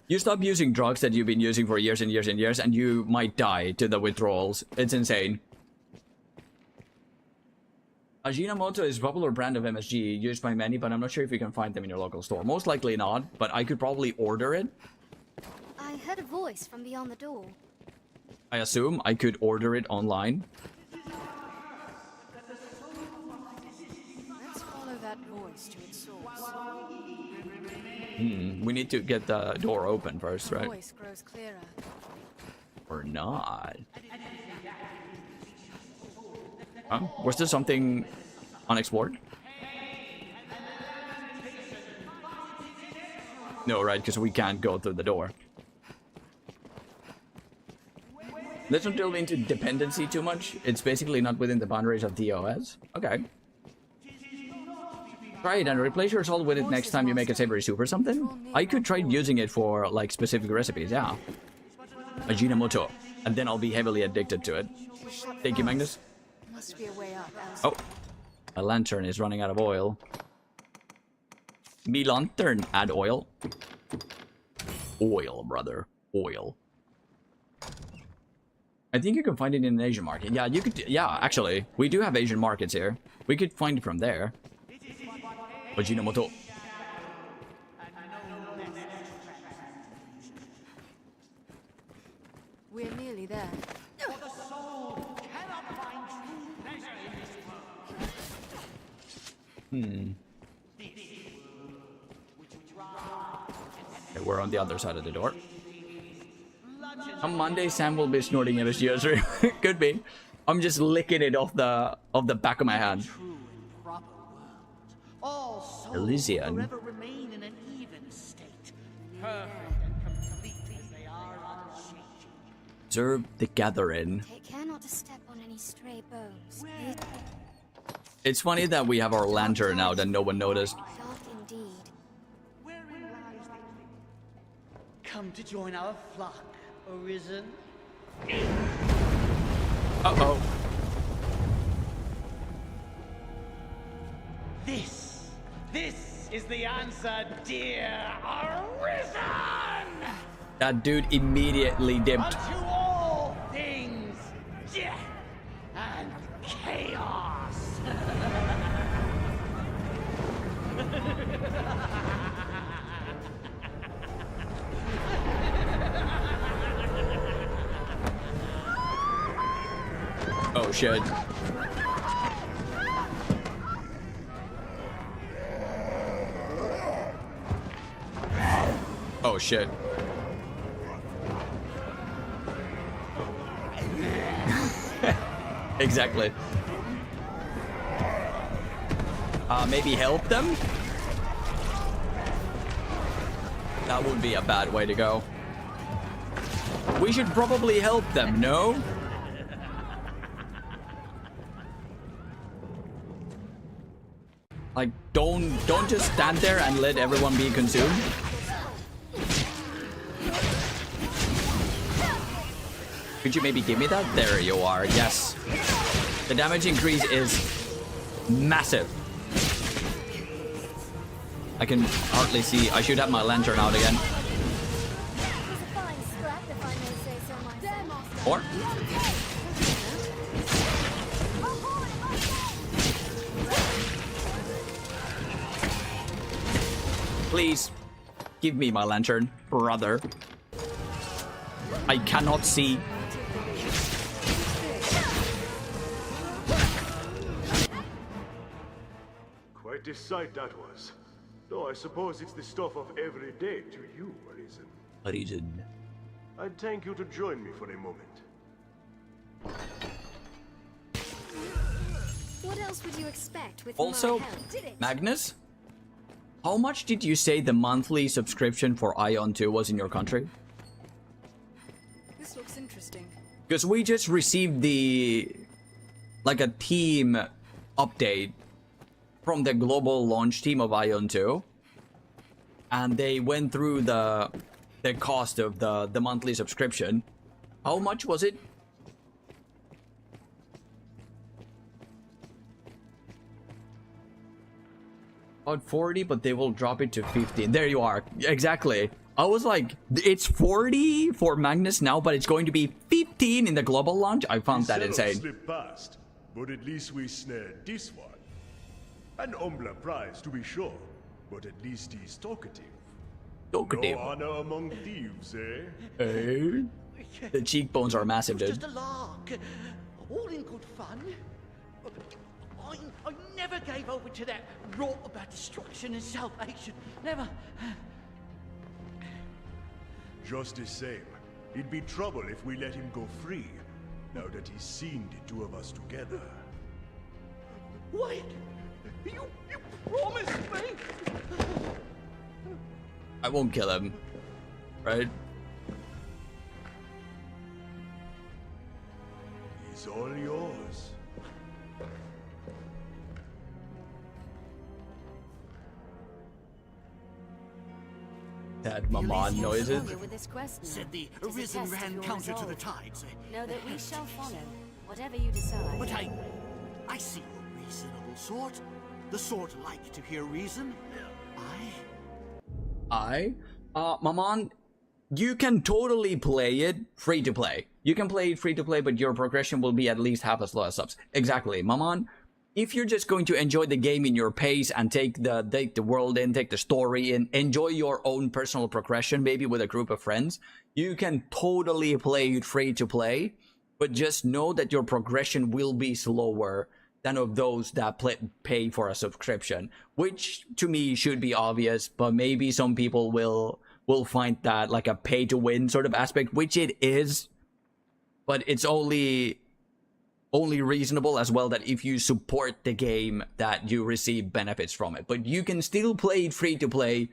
You stop using drugs that you've been using for years and years and years, and you might die to the withdrawals. It's insane. Ajinomoto is a popular brand of MSG used by many, but I'm not sure if you can find them in your local store. Most likely not, but I could probably order it.
I heard a voice from beyond the door.
I assume I could order it online.
Let's follow that voice to its source.
We need to get the door open first, right?
The voice grows clearer.
Or not. Huh? Was there something unexplored? No, right, because we can't go through the door. Let's not delve into dependency too much. It's basically not within the boundaries of DOS. Okay. Try it and replace your salt with it next time you make a savory soup or something. I could try using it for like specific recipes, yeah. Ajinomoto. And then I'll be heavily addicted to it. Thank you, Magnus.
Must be a way up.
Oh, my lantern is running out of oil. Me lantern, add oil. Oil, brother. Oil. I think you can find it in an Asian market. Yeah, you could. Yeah, actually, we do have Asian markets here. We could find it from there. Ajinomoto.
We're nearly there.
Okay, we're on the other side of the door. On Monday, Sam will be snorting at his ears. Could be. I'm just licking it off the back of my hand. Elysian.
Forever remain in an even state, perfect and complete as they are unchanging.
Observe the gathering.
Take care not to step on any stray bones.
It's funny that we have our lantern out and no one noticed.
Dark indeed.
Wherein lies the... Come to join our flock, Arisen.
Uh-oh.
This is the answer, dear Arisen!
That dude immediately dipped.
Unto all things, death and chaos.
Oh shit. Oh shit. Exactly. Maybe help them? That would be a bad way to go. We should probably help them, no? Like, don't just stand there and let everyone be consumed. Could you maybe give me that? There you are, yes. The damage increase is massive. I can hardly see. I should have my lantern out again. Or? Please, give me my lantern, brother. I cannot see.
Quite a sight that was. Though I suppose it's the stuff of every day to you, Arisen.
Arisen.
I'd thank you to join me for a moment.
What else would you expect with
Also,
my help?
Magnus, how much did you say the monthly subscription for Ion 2 was in your country?
This looks interesting.
Because we just received like a team update from the global launch team of Ion 2. And they went through the cost of the monthly subscription. How much was it? About 40, but they will drop it to 50. There you are. Exactly. I was like, it's 40 for Magnus now, but it's going to be 15 in the global launch. I found that insane.
Slipped past, but at least we snared this one. An humbler prize, to be sure, but at least he's talkative.
Talkative.
No honor among thieves, eh?
Hey. The cheekbones are massive, dude.
Just a lark. All in good fun. I never gave over to that rot about destruction and salvation. Never.
Just the same, it'd be trouble if we let him go free, now that he's seen the two of us together.
Wait! You promised me!
I won't kill him. Right?
He's all yours.
That Maman noises.
Familiar with this quest now.
Said the
Tis a
Arisen
test of
ran
your
counter to the
resolve.
tides.
Know that we shall follow, whatever you decide.
But I see a reasonable sort. The sort like to hear reason.
Maman, you can totally play it free to play. You can play it free to play, but your progression will be at least half as low as subs. Exactly, Maman. If you're just going to enjoy the game in your pace and take the world in, take the story in, enjoy your own personal progression, maybe with a group of friends, you can totally play it free to play. But just know that your progression will be slower than of those that pay for a subscription, which to me should be obvious, but maybe some people will find that like a pay to win sort of aspect, which it is, but it's only reasonable as well that if you support the game that you receive benefits from it. But you can still play it free to play,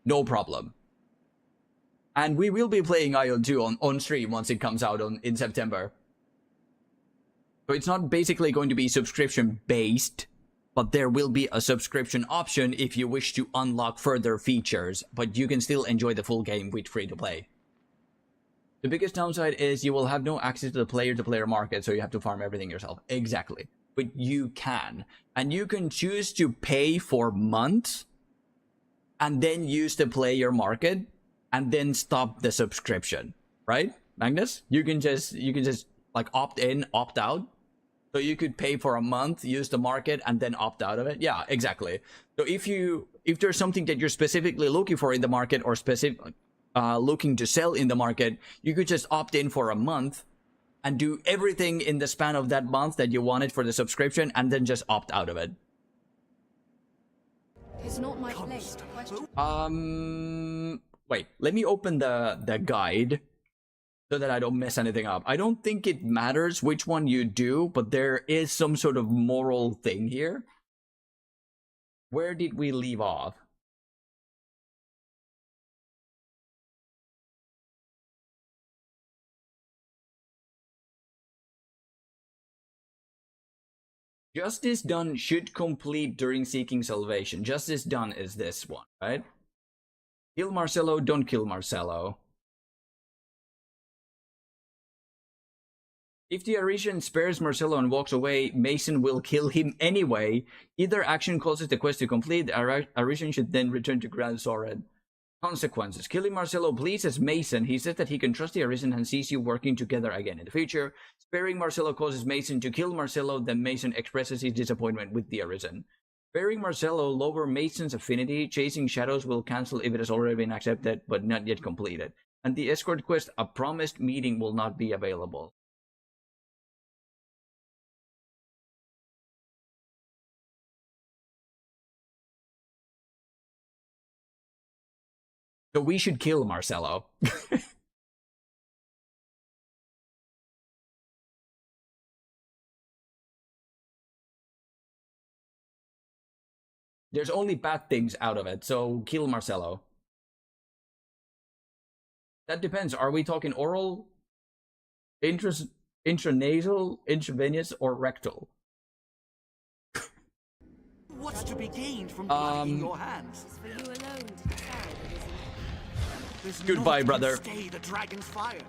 no problem. And we will be playing Ion 2 on stream once it comes out in September. So it's not basically going to be subscription based, but there will be a subscription option if you wish to unlock further features, but you can still enjoy the full game with free to play. The biggest downside is you will have no access to the player-to-player market, so you have to farm everything yourself. Exactly. But you can. And you can choose to pay for months and then use the player market and then stop the subscription. Right, Magnus? You can just like opt in, opt out. So you could pay for a month, use the market, and then opt out of it. Yeah, exactly. So if there's something that you're specifically looking for in the market or looking to sell in the market, you could just opt in for a month and do everything in the span of that month that you wanted for the subscription, and then just opt out of it.
It's not my place to question.
Wait, let me open the guide so that I don't mess anything up. I don't think it matters which one you do, but there is some sort of moral thing here. Where did we leave off? Justice done should complete during seeking salvation. Justice done is this one, right? Kill Marcelo, don't kill Marcelo. If the Arisen spares Marcelo and walks away, Mason will kill him anyway. Either action causes the quest to complete. Arisen should then return to Grand Soren. Consequences. Killing Marcelo pleases Mason. He says that he can trust the Arisen and sees you working together again in the future. Sparing Marcelo causes Mason to kill Marcelo, then Mason expresses his disappointment with the Arisen. Sparing Marcelo lower Mason's affinity. Chasing shadows will cancel if it has already been accepted but not yet completed. And the escort quest, a promised meeting, will not be available. So we should kill Marcelo. There's only bad things out of it, so kill Marcelo. That depends. Are we talking oral, intranasal, intravenous, or rectal?
What's to be gained from blood in your hands?
It's for you alone to decide, isn't it?
There's
Goodbye,
naught
brother.
can stay the dragon's fire.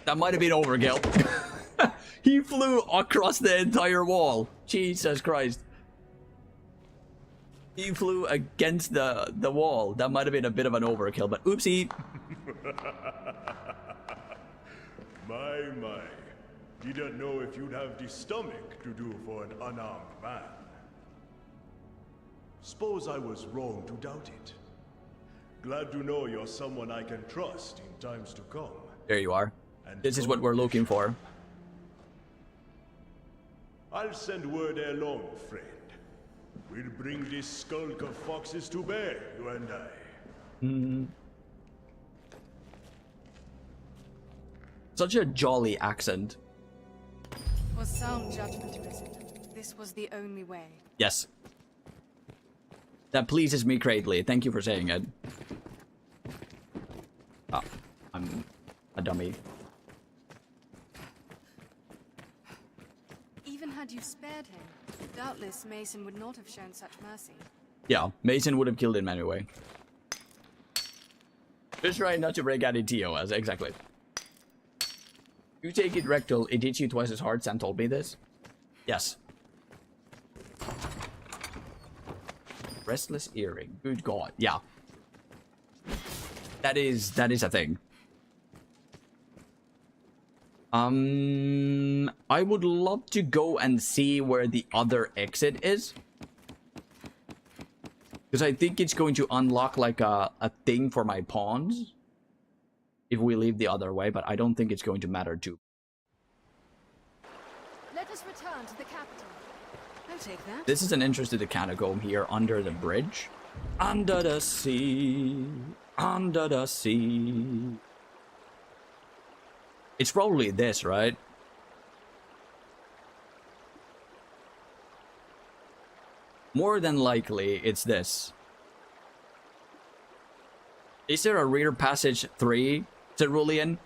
That might have been overkill. He flew across the entire wall. Jesus Christ. He flew against the wall. That might have been a bit of an overkill, but oopsie.
My. Didn't know if you'd have the stomach to do for an unarmed man. Suppose I was wrong to doubt it. Glad to know you're someone I can trust in times to come.
There you are.
And
This is what we're looking for.
I'll send word along, friend. We'll bring this skulk of foxes to bear, you and I.
Such a jolly accent.
Was sound judgment, Arisen. This was the only way.
Yes. That pleases me greatly. Thank you for saying it. Oh, I'm a dummy.
Even had you spared him, doubtless Mason would not have shown such mercy.
Yeah, Mason would have killed him anyway. Just try not to break out in TOS, exactly. You take it rectal, it hits you twice as hard. Sam told me this. Yes. Restless earring. Good God. Yeah. That is a thing. I would love to go and see where the other exit is. Because I think it's going to unlock like a thing for my pawns. If we leave the other way, but I don't think it's going to matter too.
Let us return to the capital. I'll take that.
This is an interest to the catacomb here under the bridge. Under the sea. Under the sea. It's probably this, right? More than likely, it's this. Is there a rear passage 3, Cerulean?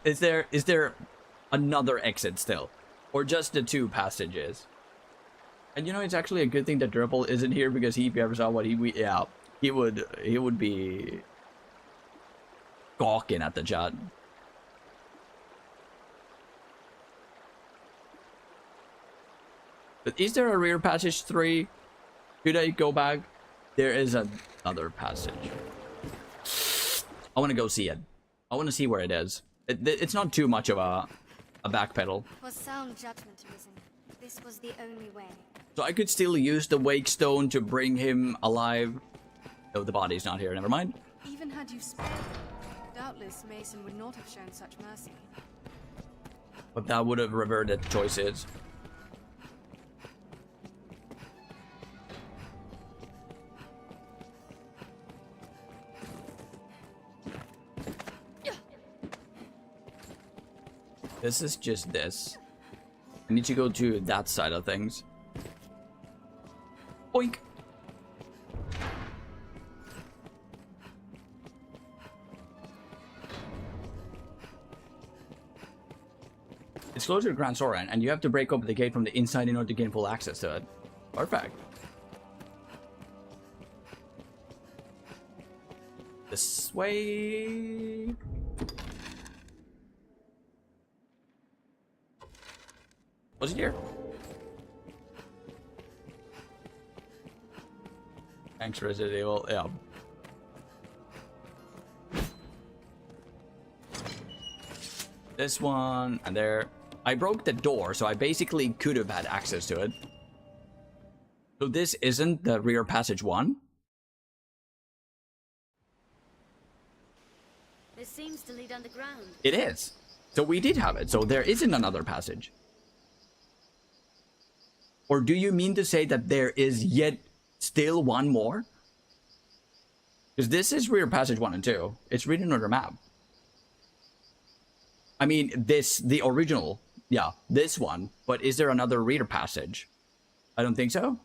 Is there another exit still? Or just the 2 passages? And you know, it's actually a good thing that Drupal isn't here, because he, if you ever saw what he would be gawking at the chat. But is there a rear passage 3? Should I go back? There is another passage. I want to go see it. I want to see where it is. It's not too much of a backpedal.
For sound judgment, Arisen. This was the only way.
So I could still use the wake stone to bring him alive. Oh, the body's not here. Never mind.
Even had you spared him, doubtless Mason would not have shown such mercy.
But that would have reverted choices. This is just this. I need to go to that side of things. Oink! It's closer to Grand Soren, and you have to break open the gate from the inside in order to gain full access to it. Perfect. This way... Was it here? Thanks, Resident Evil. Yeah. This one, and there. I broke the door, so I basically could have had access to it. So this isn't the rear passage 1?
This seems to lead underground.
It is. So we did have it, so there isn't another passage. Or do you mean to say that there is yet still one more? Because this is rear passage 1 and 2. It's written on the map. I mean, the original. Yeah, this one. But is there another rear passage? I don't think so.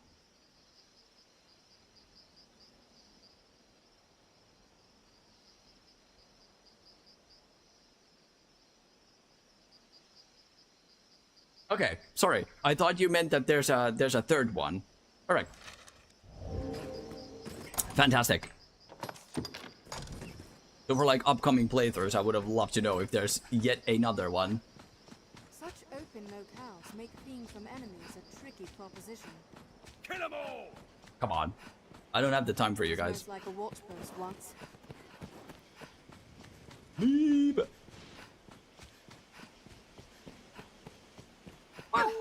Okay, sorry. I thought you meant that there's a third one. All right. Fantastic. So for like upcoming playthroughs, I would have loved to know if there's yet another one.
Such open locales make fleeing from enemies a tricky proposition.
Kill them all!
Come on. I don't have the time for you guys.
Smells like a watch post once.
Leave. What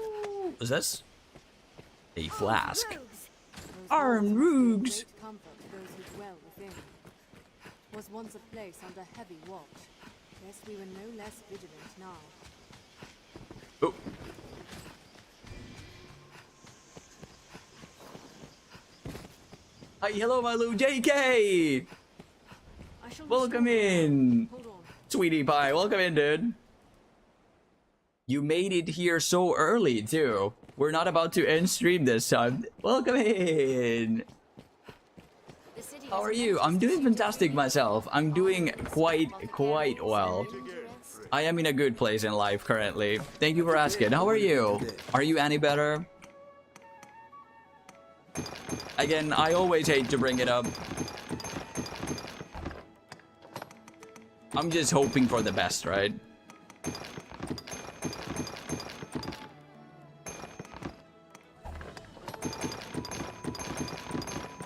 is this? A flask. Armed rogues.
Great comfort to those who dwell within. Was once a place under heavy watch. Guess we were no less vigilant now.
Oh. Hi, hello, my little JK. Welcome in, sweetie pie. Welcome in, dude. You made it here so early, too. We're not about to end stream this time. Welcome in. How are you? I'm doing fantastic myself. I'm doing quite well. I am in a good place in life currently. Thank you for asking. How are you? Are you any better? Again, I always hate to bring it up. I'm just hoping for the best, right?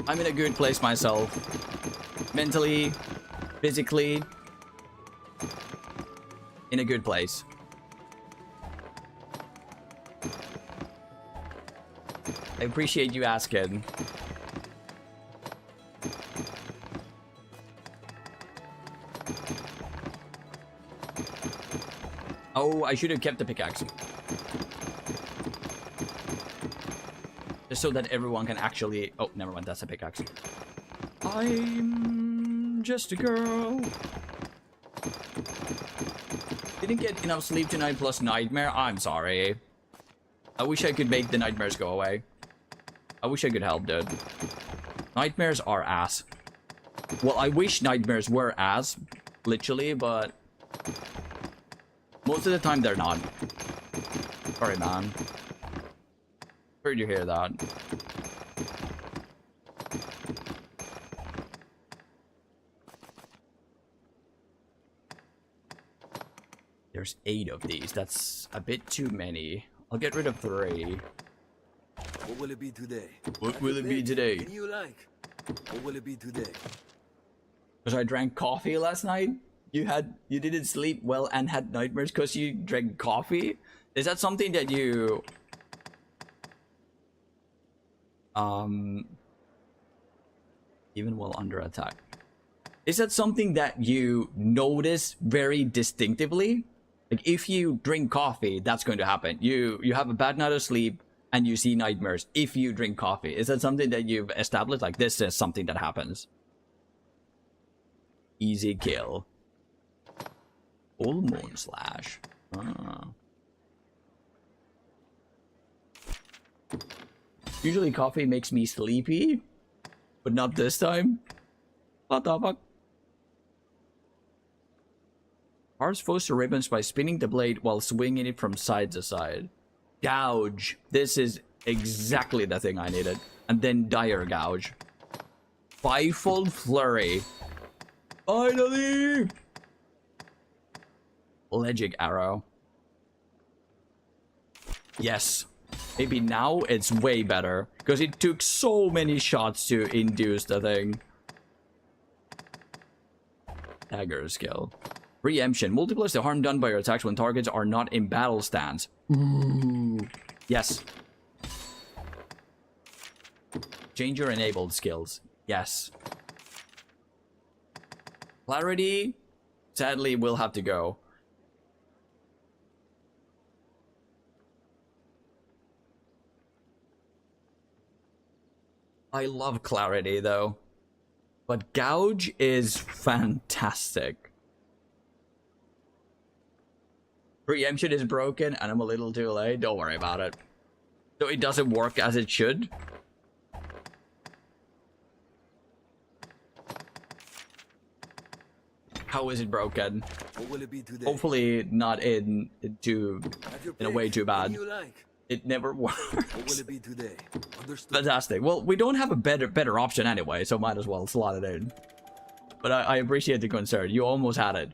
I'm in a good place myself. Mentally, physically. In a good place. I appreciate you asking. Oh, I should have kept the pickaxe. Just so that everyone can actually... Oh, never mind, that's a pickaxe. I'm just a girl. Didn't get enough sleep tonight plus nightmare. I'm sorry. I wish I could make the nightmares go away. I wish I could help, dude. Nightmares are ass. Well, I wish nightmares were ass, literally, but... most of the time, they're not. Sorry, man. Heard you hear that. There's 8 of these. That's a bit too many. I'll get rid of 3.
What will it be today?
What will it be today?
Can you like? What will it be today?
Because I drank coffee last night? You didn't sleep well and had nightmares because you drank coffee? Is that something that you... even while under attack. Is that something that you notice very distinctively? Like, if you drink coffee, that's going to happen. You have a bad night of sleep and you see nightmares if you drink coffee. Is that something that you've established? Like, this is something that happens. Easy kill. Full moon slash. Ah. Usually coffee makes me sleepy, but not this time. What the fuck? Carves foes to ribbons by spinning the blade while swinging it from side to side. Gouge. This is exactly the thing I needed. And then dire gouge. Fivefold flurry. Finally! Legic arrow. Yes. Maybe now it's way better. Because it took so many shots to induce the thing. Dagger skill. Preemption. Multiplies the harm done by your attacks when targets are not in battle stance. Ooh. Yes. Change your enabled skills. Yes. Clarity. Sadly, will have to go. I love clarity though. But gouge is fantastic. Preemption is broken and I'm a little too late. Don't worry about it. So it doesn't work as it should. How is it broken?
What will it be today?
Hopefully not in a way too bad.
Like?
It never works.
What will it be today? Understood.
Fantastic. Well, we don't have a better option anyway, so might as well slot it in. But I appreciate the concern. You almost had it.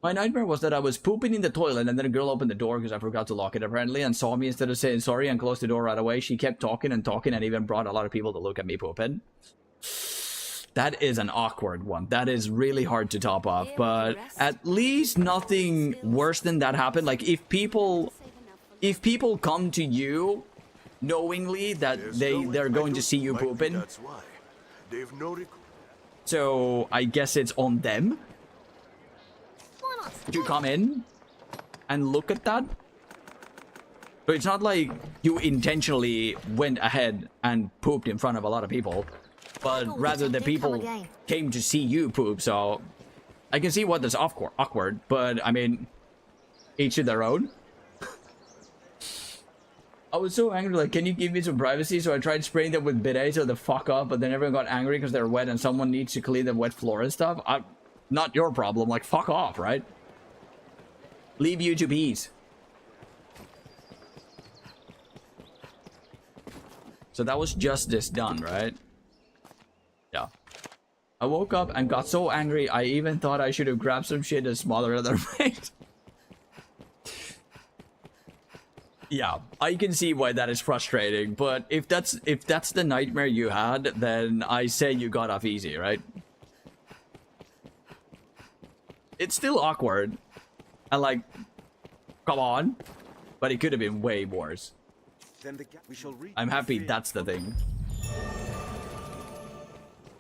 My nightmare was that I was pooping in the toilet and then a girl opened the door because I forgot to lock it apparently and saw me instead of saying sorry and closed the door right away. She kept talking and talking and even brought a lot of people to look at me pooping. That is an awkward one. That is really hard to top off, but at least nothing worse than that happened. Like if people come to you knowingly that they're going to see you pooping.
That's why. They've no
So I guess it's on them to come in and look at that. So it's not like you intentionally went ahead and pooped in front of a lot of people, but rather the people came to see you poop. So I can see what is awkward, but I mean, each to their own. I was so angry, like, can you give me some privacy? So I tried spraying them with bidet so the fuck up, but then everyone got angry because they're wet and someone needs to clean the wet floor and stuff. Not your problem, like, fuck off, right? Leave you to peace. So that was just this done, right? Yeah. I woke up and got so angry, I even thought I should have grabbed some shit and smothered their mate. Yeah, I can see why that is frustrating, but if that's the nightmare you had, then I say you got off easy, right? It's still awkward. And like, come on. But it could have been way worse. I'm happy that's the thing.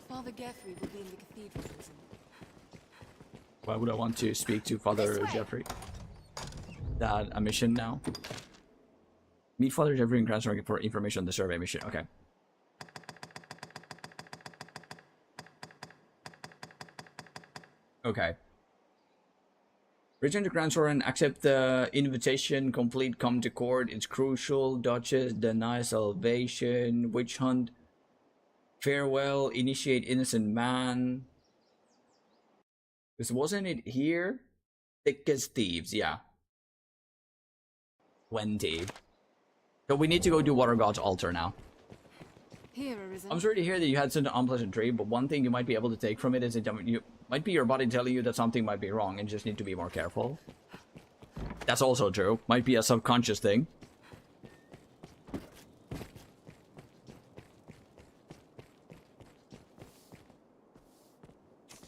Father Geoffrey will be in the cathedral prison.
Why would I want to speak to Father Geoffrey? That a mission now? Meet Father Geoffrey and Grandson for information on the survey mission. Okay. Okay. Return to Grand Soren, accept the invitation, complete come to court, it's crucial, Duchess, deny salvation, witch hunt, farewell, initiate innocent man. Because wasn't it here? Thick as thieves, yeah. 20. So we need to go do Water God's altar now.
Here, Arisen.
I'm sorry to hear that you had such an unpleasant dream, but one thing you might be able to take from it is that you might be your body telling you that something might be wrong and just need to be more careful. That's also true. Might be a subconscious thing.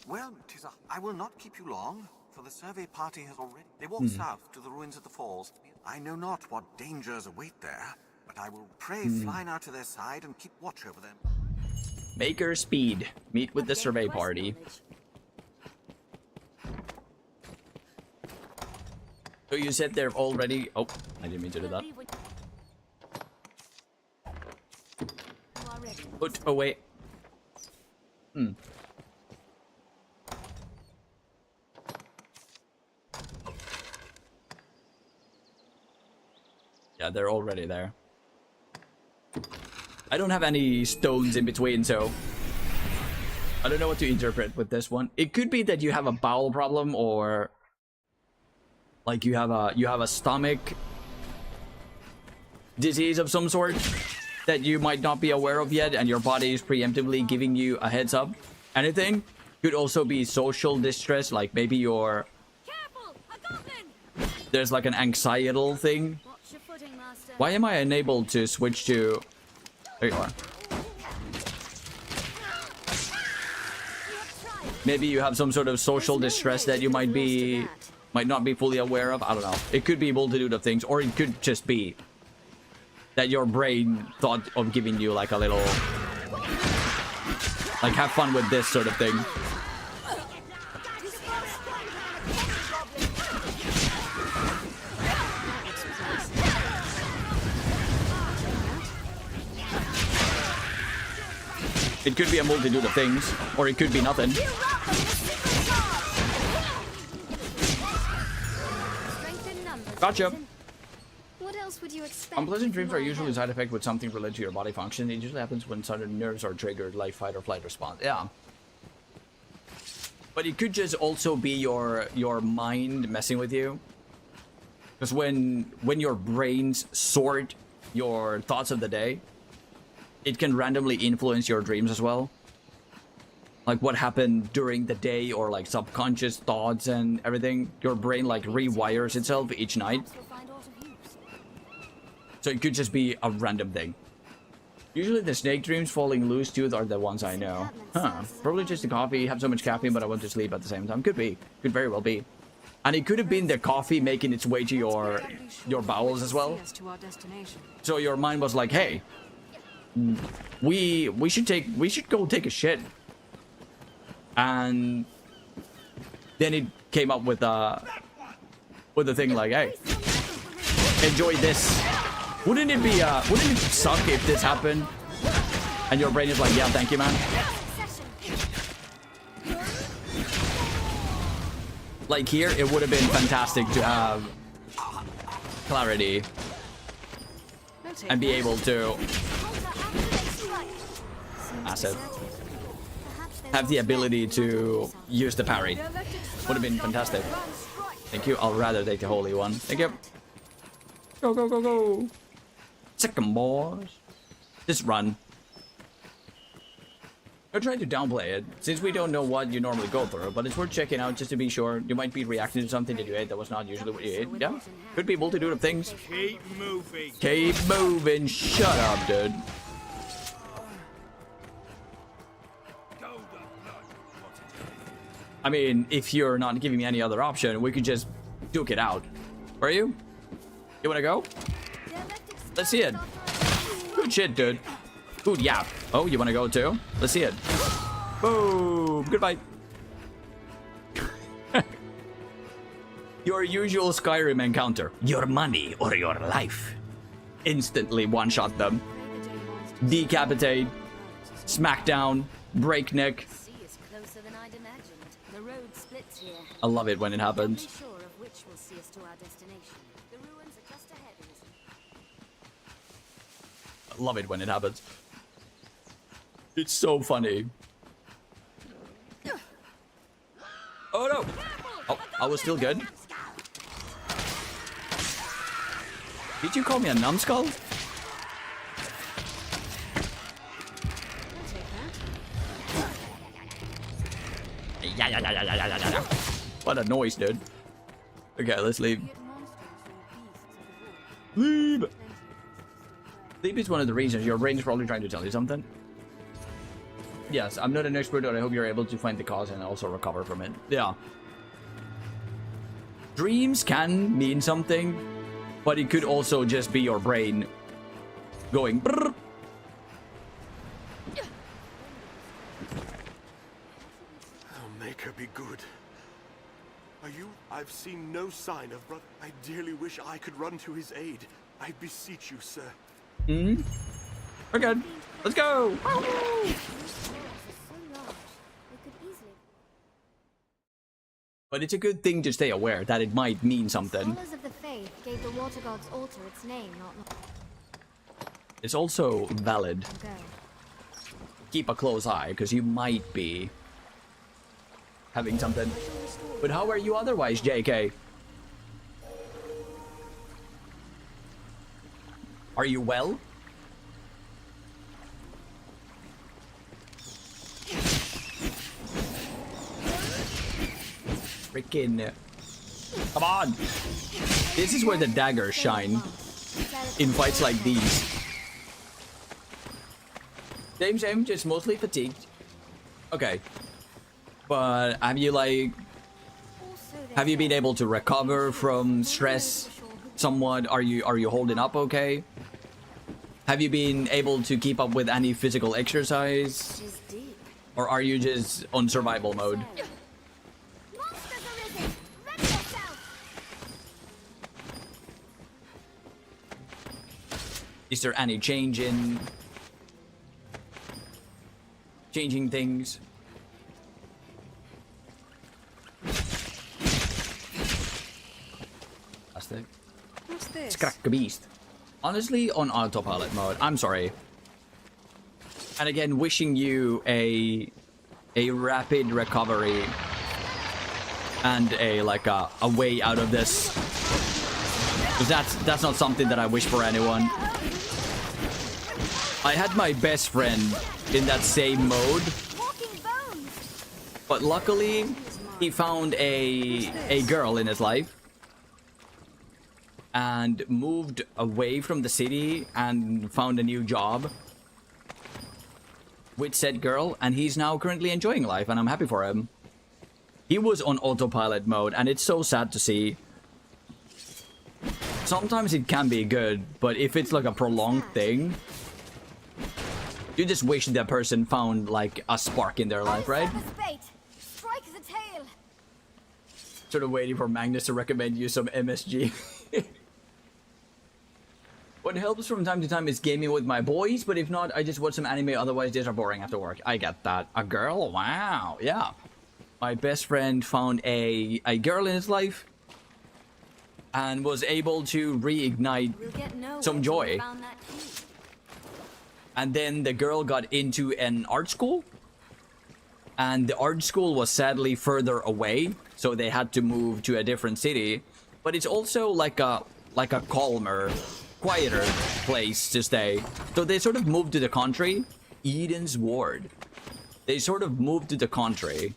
Well, Tisa, I will not keep you long, for the survey party has already... They walk south to the ruins of the falls. I know not what dangers await there, but I will pray fly now to their side and keep watch over them.
Maker speed. Meet with the survey party. So you said they're already... Oh, I didn't mean to do that. Put away. Yeah, they're already there. I don't have any stones in between, so I don't know what to interpret with this one. It could be that you have a bowel problem, or like you have a stomach disease of some sort that you might not be aware of yet, and your body is preemptively giving you a heads up. Anything could also be social distress, like maybe you're there's like an anxietal thing. Why am I unable to switch to... There you are. Maybe you have some sort of social distress that you might not be fully aware of. I don't know. It could be a multitude of things, or it could just be that your brain thought of giving you like a little... like, have fun with this sort of thing. It could be a multitude of things, or it could be nothing. Gotcha.
What else would you expect?
Unpleasant dreams are usually a side effect with something related to your body function. It usually happens when sudden nerves are triggered, like fight or flight response. Yeah. But it could just also be your mind messing with you. Because when your brains sort your thoughts of the day, it can randomly influence your dreams as well. Like what happened during the day, or like subconscious thoughts and everything. Your brain like rewires itself each night. So it could just be a random thing. Usually the snake dreams falling loose tooth are the ones I know. Huh. Probably just the coffee. Have so much caffeine, but I want to sleep at the same time. Could be. Could very well be. And it could have been the coffee making its way to your bowels as well. So your mind was like, hey, we should go take a shit. And then it came up with a thing like, hey, enjoy this. Wouldn't it suck if this happened and your brain is like, yeah, thank you, man. Like here, it would have been fantastic to have clarity and be able to have the ability to use the parry. Would have been fantastic. Thank you. I'll rather take the holy one. Thank you. Go, go, go, go. Second boss. Just run. I'm trying to downplay it, since we don't know what you normally go through, but it's worth checking out just to be sure. You might be reacting to something that you ate that was not usually what you ate. Yeah, could be a multitude of things.
Keep moving.
Keep moving. Shut up, dude. I mean, if you're not giving me any other option, we could just duke it out. Are you? You wanna go? Let's see it. Good shit, dude. Good yap. Oh, you wanna go too? Let's see it. Boom. Goodbye. Your usual Skyrim encounter. Your money or your life. Instantly one-shot them. Decapitate. Smackdown. Breakneck. I love it when it happens. I love it when it happens. It's so funny. Oh no! Oh, I was still good. Did you call me a numbskull? Yeah. What a noise, dude. Okay, let's leave. Leave! Sleep is one of the reasons. Your brain is probably trying to tell you something. Yes, I'm not an expert, but I hope you're able to find the cause and also recover from it. Yeah. Dreams can mean something, but it could also just be your brain going brrr.
Oh, make her be good. Are you? I've seen no sign of brother. I dearly wish I could run to his aid. I beseech you, sir.
We're good. Let's go. But it's a good thing to stay aware that it might mean something.
Scholars of the faith gave the water god's altar its name, not.
It's also valid. Keep a close eye, because you might be having something. But how are you otherwise, JK? Are you well? Freaking... Come on! This is where the daggers shine. In fights like these. Same, just mostly fatigued. Okay. But have you, like... Have you been able to recover from stress somewhat? Are you holding up okay? Have you been able to keep up with any physical exercise? Or are you just on survival mode? Is there any change in... changing things? Plastic.
What's this?
Scrack a beast. Honestly, on autopilot mode. I'm sorry. And again, wishing you a rapid recovery and a way out of this. Because that's not something that I wish for anyone. I had my best friend in that same mode, but luckily he found a girl in his life and moved away from the city and found a new job with said girl, and he's now currently enjoying life, and I'm happy for him. He was on autopilot mode, and it's so sad to see. Sometimes it can be good, but if it's like a prolonged thing, you just wish that person found like a spark in their life, right?
Strike the tail.
Sort of waiting for Magnus to recommend you some MSG. What helps from time to time is gaming with my boys, but if not, I just watch some anime, otherwise days are boring after work. I get that. A girl? Wow. Yeah. My best friend found a girl in his life and was able to reignite some joy. And then the girl got into an art school, and the art school was sadly further away, so they had to move to a different city. But it's also like a calmer quieter place to stay. So they sort of moved to the country. Eden's Ward. They sort of moved to the country.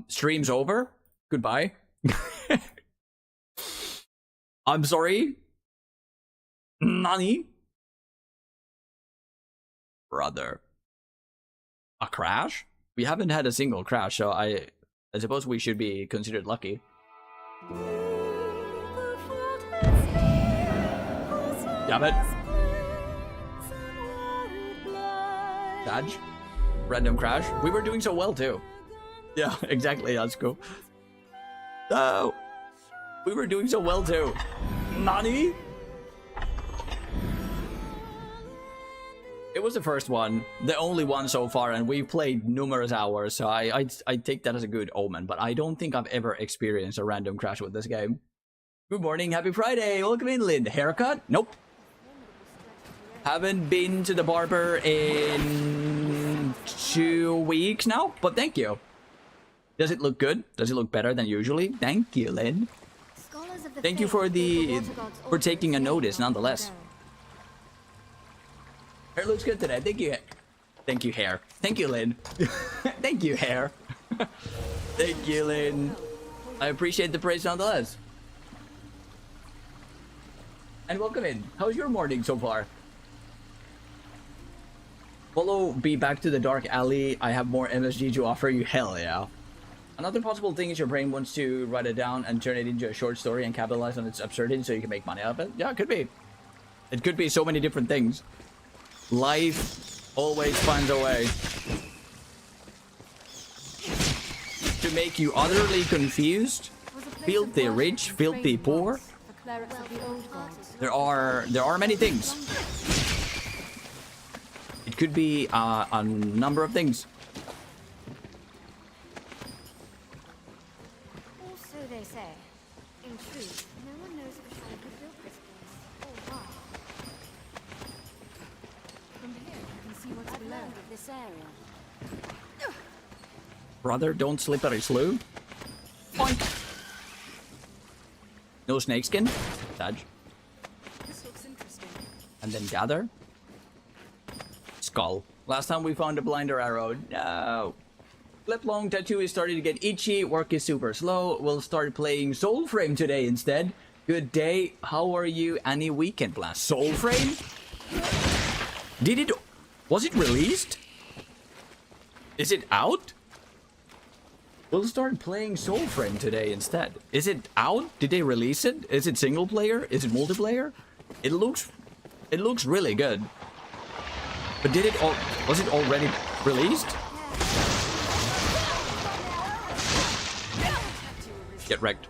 Stream's over. Goodbye. I'm sorry. Nani? Brother. A crash? We haven't had a single crash, so I suppose we should be considered lucky. Damn it. Dodge. Random crash. We were doing so well too. Yeah, exactly, that's cool. Oh, we were doing so well too. Nani? It was the first one, the only one so far, and we've played numerous hours, so I take that as a good omen, but I don't think I've ever experienced a random crash with this game. Good morning, happy Friday, welcome in, Lynn. Haircut? Nope. Haven't been to the barber in 2 weeks now, but thank you. Does it look good? Does it look better than usually? Thank you, Lynn. Thank you for taking a notice, nonetheless. Hair looks good today. Thank you. Thank you, hair. Thank you, Lynn. Thank you, hair. Thank you, Lynn. I appreciate the praise nonetheless. And welcome in. How's your morning so far? Follow be back to the dark alley. I have more MSG to offer you. Hell yeah. Another possible thing is your brain wants to write it down and turn it into a short story and capitalize on its absurdity so you can make money out of it. Yeah, it could be. It could be so many different things. Life always finds a way to make you utterly confused, filthy rich, filthy poor. There are many things. It could be a number of things.
Or so they say. In truth, no one knows for sure who built this place or why.
From here, you can see what's below
this area.
Brother, don't slippery slew. Point. No snakeskin. Dodge.
This looks interesting.
And then gather. Skull. Last time we found a blinder arrow. No. Flip long tattoo is starting to get itchy. Work is super slow. We'll start playing Soulframe today instead. Good day. How are you? Any weekend plans? Soulframe? Was it released? Is it out? We'll start playing Soulframe today instead. Is it out? Did they release it? Is it single player? Is it multiplayer? It looks really good. But was it already released? Get wrecked.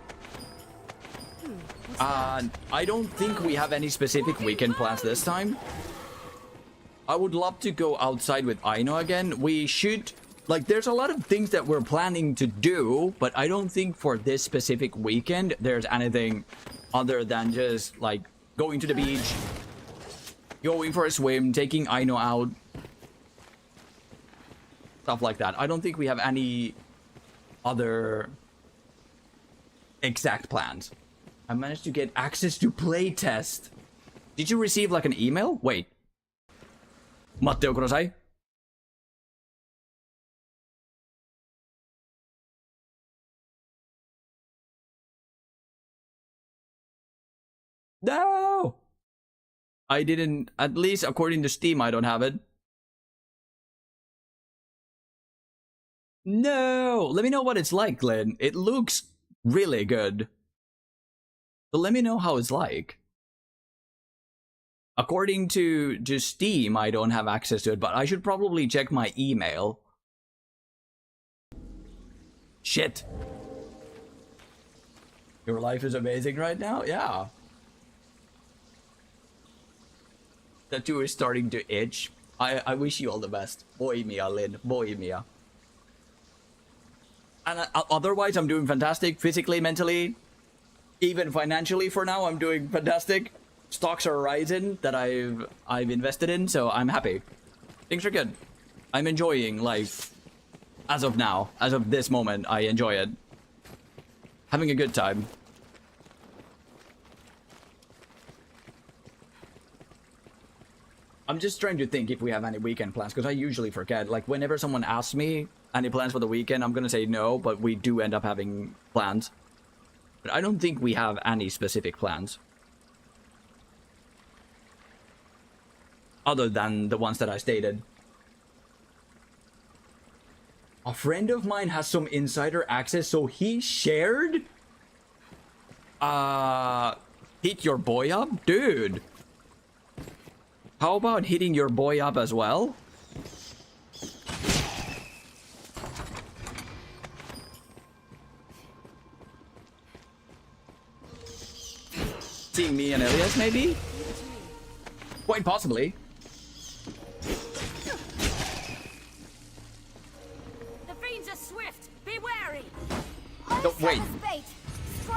I don't think we have any specific weekend plans this time. I would love to go outside with Aino again. We should, like, there's a lot of things that we're planning to do, but I don't think for this specific weekend there's anything other than just, like, going to the beach, going for a swim, taking Aino out, stuff like that. I don't think we have any other exact plans. I managed to get access to playtest. Did you receive like an email? Wait. Matteo Kurosai? No! I didn't, at least according to Steam, I don't have it. No! Let me know what it's like, Glenn. It looks really good. So let me know how it's like. According to Steam, I don't have access to it, but I should probably check my email. Shit. Your life is amazing right now? Yeah. Tattoo is starting to itch. I wish you all the best. Boy mia, Lynn. Boy mia. And otherwise, I'm doing fantastic. Physically, mentally, even financially for now, I'm doing fantastic. stocks are rising that I've invested in, so I'm happy. Things are good. I'm enjoying life as of now. As of this moment, I enjoy it. Having a good time. I'm just trying to think if we have any weekend plans, because I usually forget. Like, whenever someone asks me any plans for the weekend, I'm gonna say no, but we do end up having plans. But I don't think we have any specific plans. Other than the ones that I stated. A friend of mine has some insider access, so he shared? Hit your boy up? Dude. How about hitting your boy up as well? Seeing me and Elias, maybe? Quite possibly.
The fiends are swift. Be wary.
No, wait.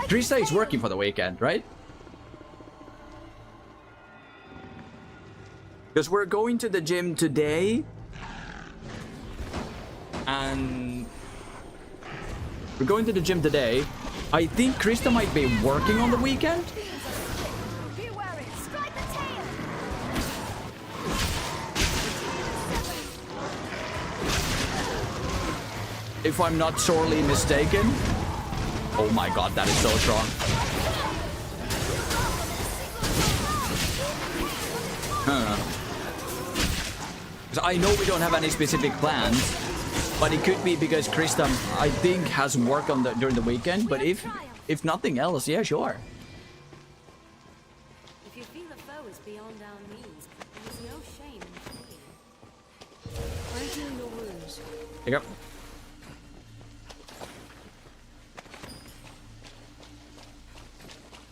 Drisa is working for the weekend, right? Because we're going to the gym today. And we're going to the gym today. I think Krista might be working on the weekend.
Be wary. Strike the tail.
If I'm not sorely mistaken. Oh my god, that is so strong. Huh. I know we don't have any specific plans, but it could be because Krista, I think, has work on during the weekend. But if nothing else, yeah, sure.
If you feel a foe is beyond our means, there's no shame in fleeing.
I'm healing your wounds.
There you go.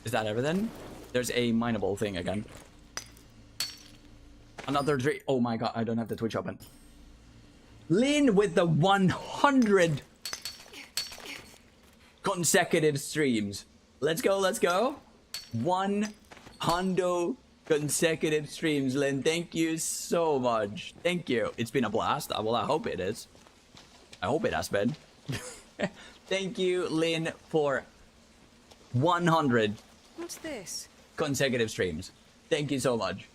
Is that everything? There's a mineable thing again. Another 3. Oh my god, I don't have the Twitch open. Lynn with the 100 consecutive streams. Let's go, let's go. 100 consecutive streams, Lynn. Thank you so much. Thank you. It's been a blast. Well, I hope it is. I hope it has been. Thank you, Lynn, for 100
What's this?
consecutive streams. Thank you so much.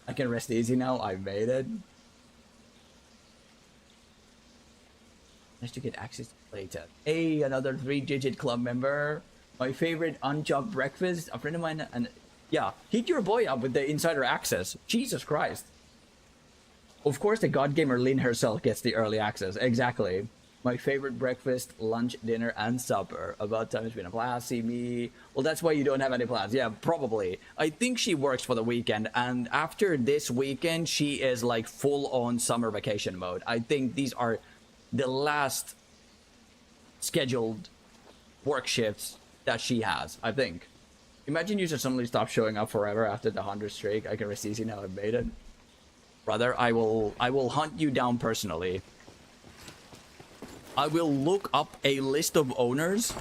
I can rest easy now. I made it. Nice to get access later. Hey, another 3-digit club member. My favorite unchopped breakfast. A friend of mine, and yeah, hit your boy up with the insider access. Jesus Christ. Of course, the God Gamer Lynn herself gets the early access. Exactly. My favorite breakfast, lunch, dinner, and supper. About time it's been a blast. See me. Well, that's why you don't have any plans. Yeah, probably. I think she works for the weekend, and after this weekend, she is like full-on summer vacation mode. I think these are the last scheduled work shifts that she has, I think. Imagine you just suddenly stop showing up forever after the 100 streak. I can rest easy now. I've made it. Brother, I will hunt you down personally. I will look up a list of owners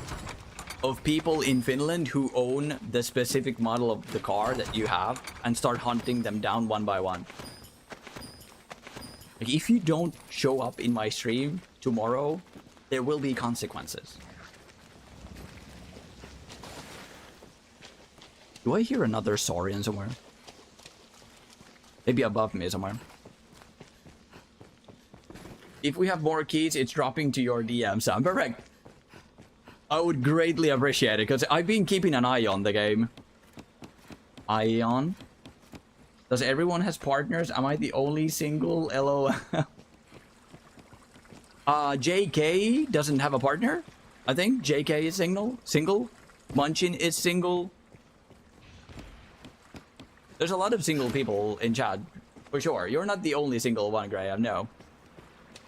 of people in Finland who own the specific model of the car that you have and start hunting them down one by one. Like, if you don't show up in my stream tomorrow, there will be consequences. Do I hear another Saurian somewhere? Maybe above me somewhere. If we have more keys, it's dropping to your DM, Sam. Correct. I would greatly appreciate it, because I've been keeping an eye on the game. Ion? Does everyone has partners? Am I the only single? LOL. JK doesn't have a partner? I think JK is single. Munchin is single. There's a lot of single people in chat, for sure. You're not the only single one, Graham, no.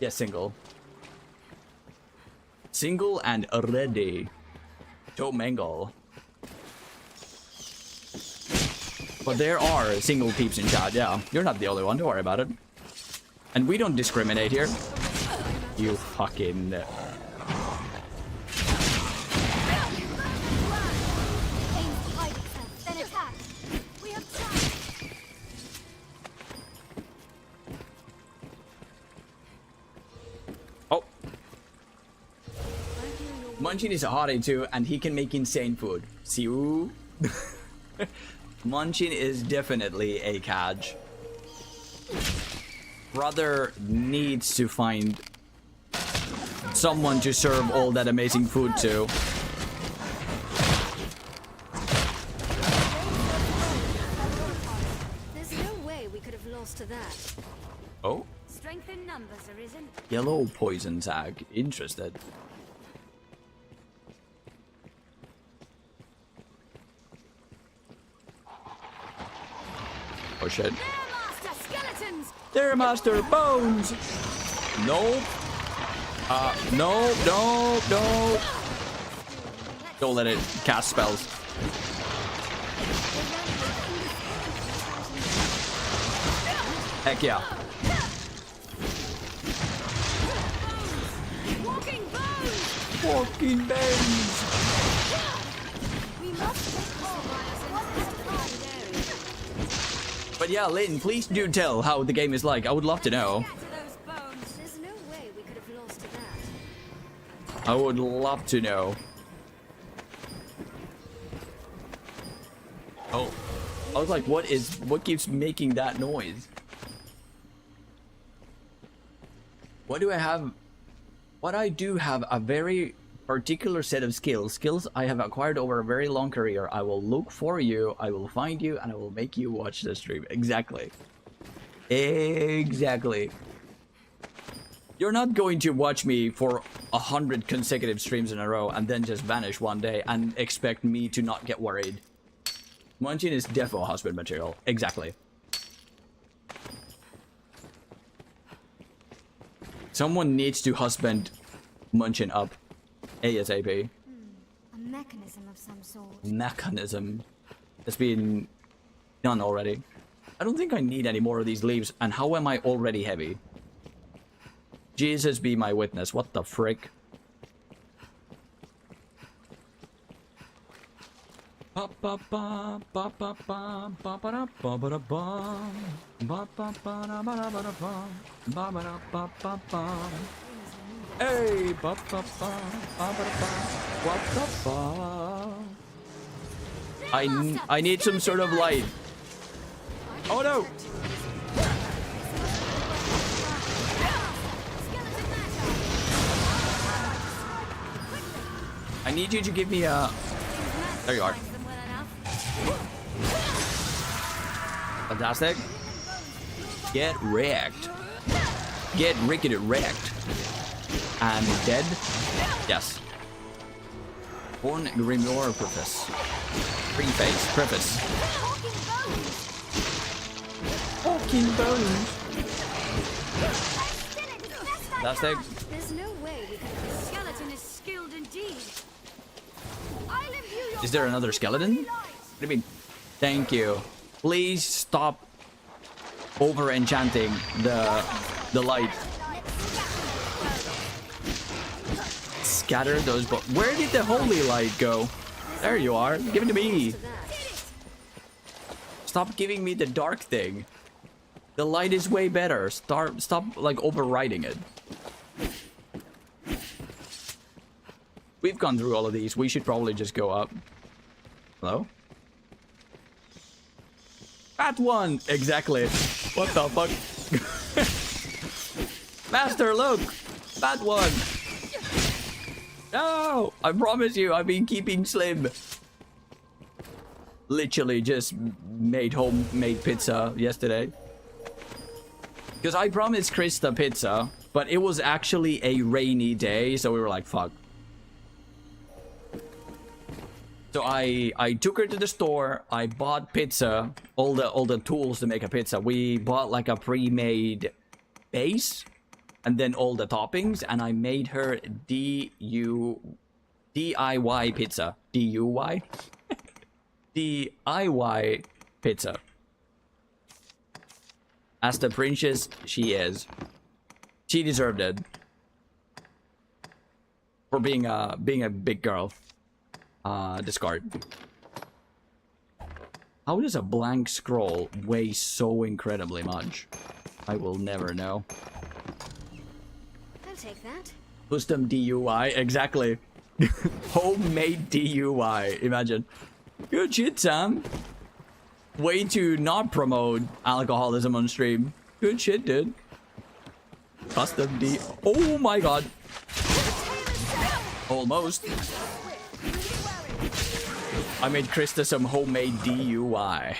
Yes, single. Single and ready to mingle. But there are single peeps in chat, yeah. You're not the only one, don't worry about it. And we don't discriminate here. You fucking... Munchin is a hottie too, and he can make insane food. See you. Munchin is definitely a catch. Brother needs to find someone to serve all that amazing food to.
There's no way we could have lost to that.
Oh?
Strength in numbers, Arisen.
Yellow poison tag. Interested. Oh shit.
Master skeletons!
They're Master Bones! No. No. Don't let it cast spells. Heck yeah.
Walking bones!
Walking bones!
We must take all Arisen to the area.
But yeah, Lynn, please do tell how the game is like. I would love to know.
There's no way we could have lost to that.
I would love to know. Oh. I was like, what keeps making that noise? What do I have? What I do have a very particular set of skills I have acquired over a very long career. I will look for you, I will find you, and I will make you watch the stream. Exactly. Exactly. You're not going to watch me for 100 consecutive streams in a row and then just vanish one day and expect me to not get worried. Munchin is defo husband material. Exactly. Someone needs to husband Munchin up ASAP.
A mechanism of some sort.
Mechanism has been done already. I don't think I need any more of these leaves. And how am I already heavy? Jesus be my witness. What the frick? Hey, I need some sort of light. Oh no! I need you to give me a... There you are. Fantastic. Get wrecked. Get rickety wrecked. And dead? Yes. Born Grimoire Preface. Preface. Walking bones. Fantastic.
There's no way we could. The skeleton is skilled indeed.
Is there another skeleton? What do you mean? Thank you. Please stop over enchanting the light. Scatter those where did the holy light go? There you are. Give it to me. Stop giving me the dark thing. The light is way better. Stop like overriding it. We've gone through all of these. We should probably just go up. Hello? That one! Exactly. What the fuck? Master, look! That one! No! I promise you, I've been keeping slim. Literally just made homemade pizza yesterday. Because I promised Krista pizza, but it was actually a rainy day, so we were like, fuck. So I took her to the store, I bought pizza, all the tools to make a pizza. We bought like a pre-made base and then all the toppings, and I made her DIY pizza. DUY? DIY pizza. As the princess she is. She deserved it. For being a big girl. Discard. How does a blank scroll weigh so incredibly much? I will never know.
I'll take that.
Custom DUI, exactly. Homemade DUI. Imagine. Good shit, Sam. Way to not promote alcoholism on stream. Good shit, dude. Custom D. Oh my god. Almost. I made Krista some homemade DUI.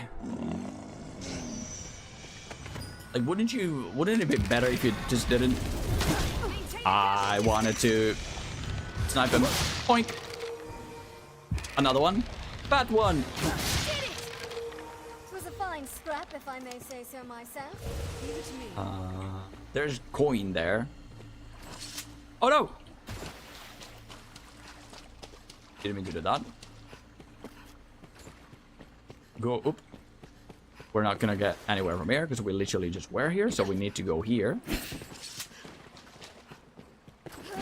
Like, wouldn't it be better if you just didn't? I wanted to snipe him. Boink. Another one. Fat one.
It was a fine scrap, if I may say so myself. Leave it to me.
There's coin there. Oh no! Didn't mean to do that. Go up. We're not gonna get anywhere from here because we literally just were here, so we need to go here.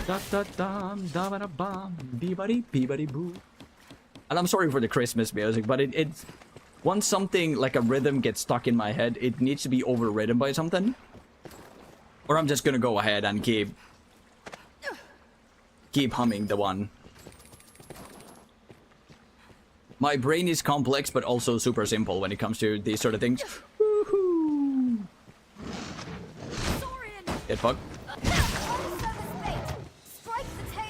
Da da dum da ba da bum dee ba dee bee ba dee boo. And I'm sorry for the Christmas music, but it's once something like a rhythm gets stuck in my head, it needs to be overridden by something. Or I'm just gonna go ahead and keep humming the one. My brain is complex, but also super simple when it comes to these sort of things. Woohoo! Get fucked.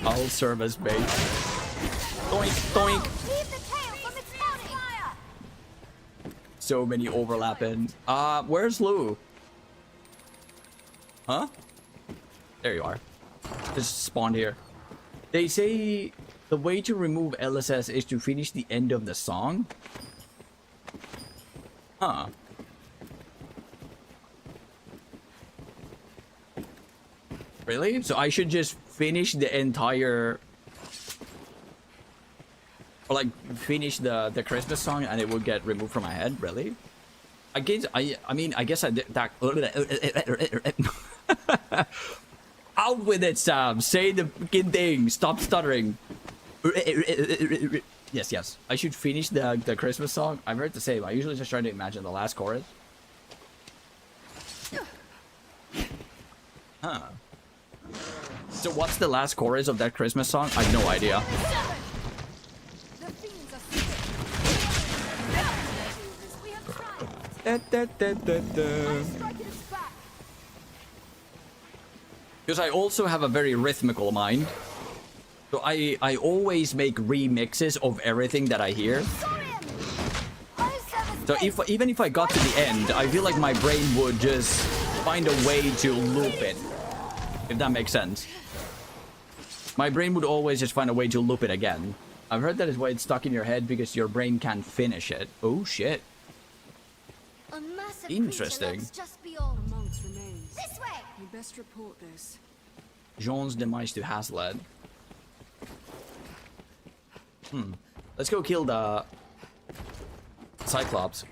I'll serve as bait. Doink, doink. So many overlapping. Where's Lou? Huh? There you are. Just spawned here. They say the way to remove LSS is to finish the end of the song. Huh. Really? So I should just finish the entire... Or like finish the Christmas song and it would get removed from my head? Really? I guess I mean I guess I did that. Out with it, Sam. Say the fucking thing. Stop stuttering. Yes. I should finish the Christmas song. I've heard the same. I usually just try to imagine the last chorus. Huh. So what's the last chorus of that Christmas song? I have no idea. Because I also have a very rhythmical mind. So I always make remixes of everything that I hear. So even if I got to the end, I feel like my brain would just find a way to loop it. If that makes sense. My brain would always just find a way to loop it again. I've heard that is why it's stuck in your head, because your brain can't finish it. Oh shit. Interesting.
Just beyond.
A monk's remains.
This way.
We best report this.
Jean's demise to Hazlitt. Let's go kill the Cyclops.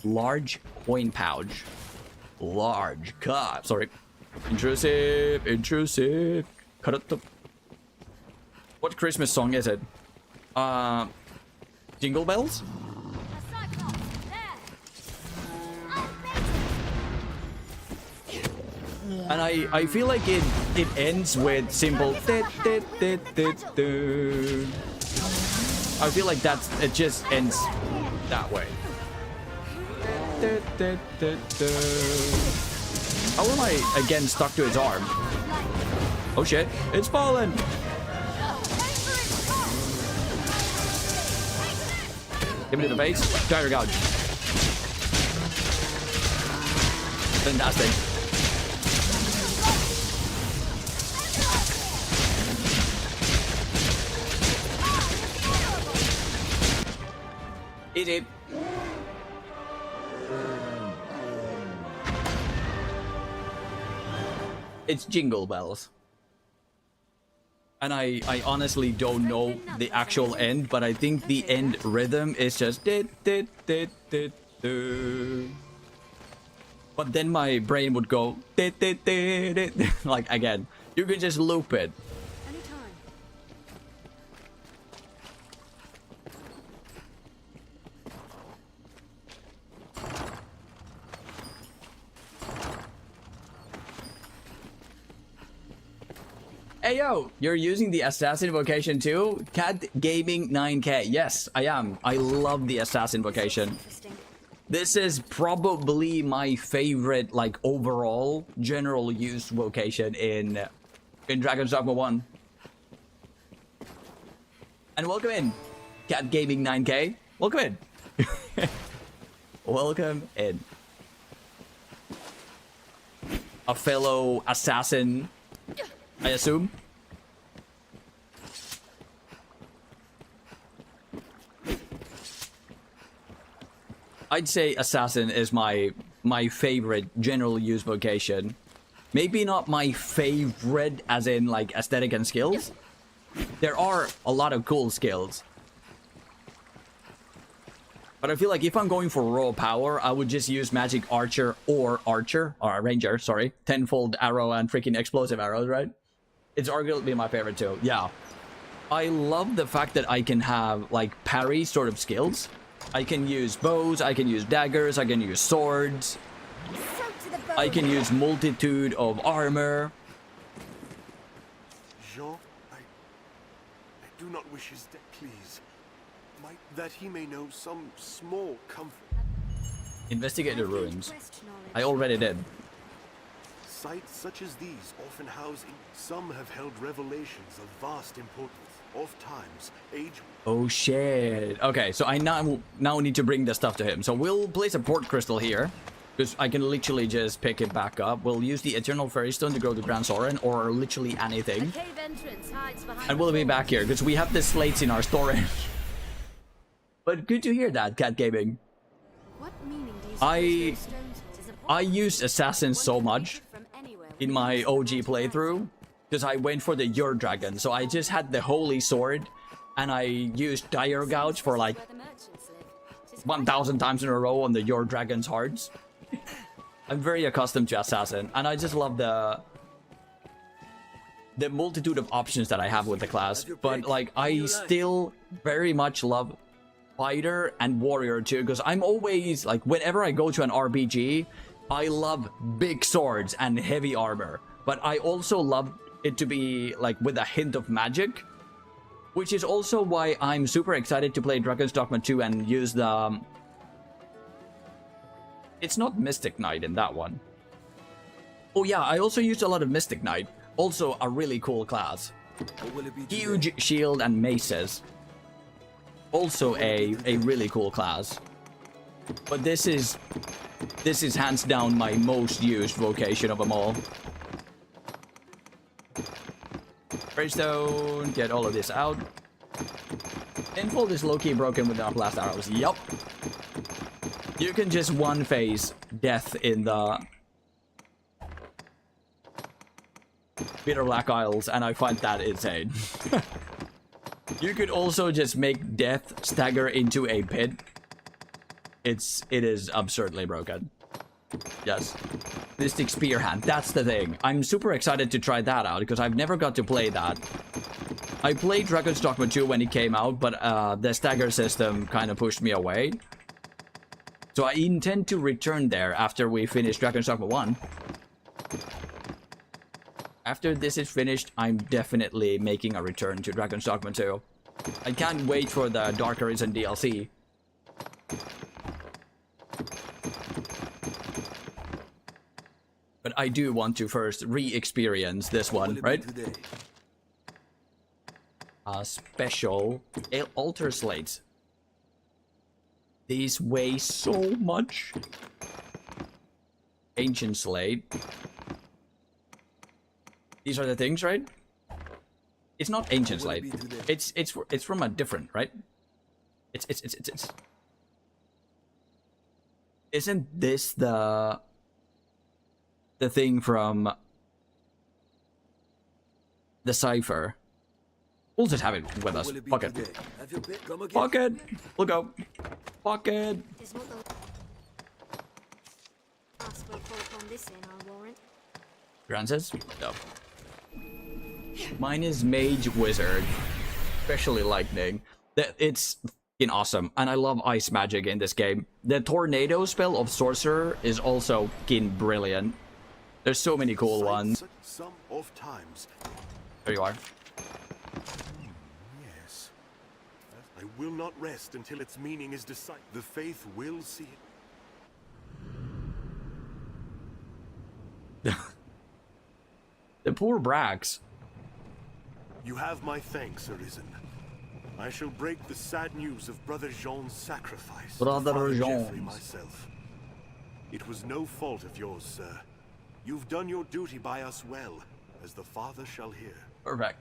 Large coin pouch. Large cup. Sorry. Intrusive. Cut it up. What Christmas song is it? Jingle Bells? And I feel like it ends with simple. I feel like it just ends that way. How am I again stuck to his arm? Oh shit, it's fallen! Give me to the face. Gyro gouge. Fantastic. Easy. It's Jingle Bells. And I honestly don't know the actual end, but I think the end rhythm is just dit, dit, dit, dit, dit. But then my brain would go dit, dit, dit, dit. Like again. You can just loop it.
Anytime.
Hey yo, you're using the assassin vocation too? Cat Gaming 9K. Yes, I am. I love the assassin vocation. This is probably my favorite, like, overall general use vocation in Dragon's Dogma 1. And welcome in, Cat Gaming 9K. Welcome in. Welcome in. A fellow assassin, I assume. I'd say assassin is my favorite general use vocation. Maybe not my favorite as in like aesthetic and skills. There are a lot of cool skills. But I feel like if I'm going for raw power, I would just use magic archer or ranger, sorry. Tenfold arrow and freaking explosive arrows, right? It's arguably my favorite too. Yeah. I love the fact that I can have like parry sort of skills. I can use bows, I can use daggers, I can use swords. I can use multitude of armor.
Jean, I do not wish his death, please. That he may know some small comfort.
Investigate the ruins. I already did.
Sites such as these often house some have held revelations of vast importance. Oft times, age.
Oh shit. Okay, so I now need to bring the stuff to him. So we'll place a port crystal here, because I can literally just pick it back up. We'll use the Eternal Fairy Stone to go to Grand Soren, or literally anything. And we'll be back here, because we have the slates in our storage. But good to hear that, Cat Gaming.
What meaning do you
I used Assassin so much in my OG playthrough, because I went for the Ur Dragon. So I just had the Holy Sword, and I used Dire Gouge for like 1,000 times in a row on the Ur Dragon's hearts. I'm very accustomed to Assassin, and I just love the multitude of options that I have with the class. But like, I still very much love Fighter and Warrior too, because I'm always like, whenever I go to an RPG, I love big swords and heavy armor, but I also love it to be like with a hint of magic, which is also why I'm super excited to play Dragon's Dogma 2 and use the it's not Mystic Knight in that one. Oh yeah, I also used a lot of Mystic Knight, also a really cool class. Huge shield and maces. Also a really cool class. But this is hands down my most used vocation of them all. Greystone, get all of this out. Tenfold is low-key broken with our blast arrows. Yup. You can just one phase death in the Bitter Black Isles, and I find that insane. You could also just make death stagger into a pit. It is absurdly broken. Yes. Mystic Spear Hand, that's the thing. I'm super excited to try that out, because I've never got to play that. I played Dragon's Dogma 2 when it came out, but the stagger system kind of pushed me away. So I intend to return there after we finish Dragon's Dogma 1. After this is finished, I'm definitely making a return to Dragon's Dogma 2. I can't wait for the Dark Arisen DLC. But I do want to first re-experience this one, right? Special altar slates. These weigh so much. Ancient slate. These are the things, right? It's not ancient slate. It's from a different, right? It's Isn't this the thing from the cipher? We'll just have it with us. Fuck it. Fuck it. We'll go. Fuck it. Grances? No. Mine is Mage Wizard. Especially Lightning. It's fucking awesome. And I love ice magic in this game. The Tornado spell of Sorcerer is also fucking brilliant. There's so many cool ones.
Some oft times.
There you are.
Yes. I will not rest until its meaning is decided. The faith will see it.
The poor Brax.
You have my thanks, Arisen. I shall break the sad news of Brother Jean's sacrifice.
Brother
to Father
Jean.
Geoffrey myself. It was no fault of yours, sir. You've done your duty by us well, as the Father shall hear.
Perfect.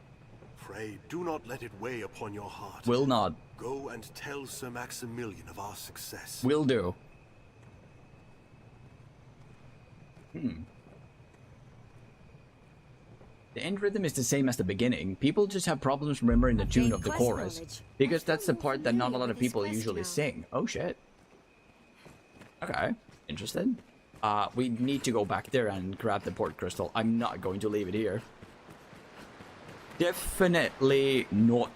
Pray, do not let it weigh upon your heart.
Will not.
Go and tell Sir Maximilian of our success.
Will do. The end rhythm is the same as the beginning. People just have problems remembering the tune of the chorus. Because that's the part that not a lot of people usually sing. Oh shit. Okay. Interested? We need to go back there and grab the port crystal. I'm not going to leave it here. Definitely not.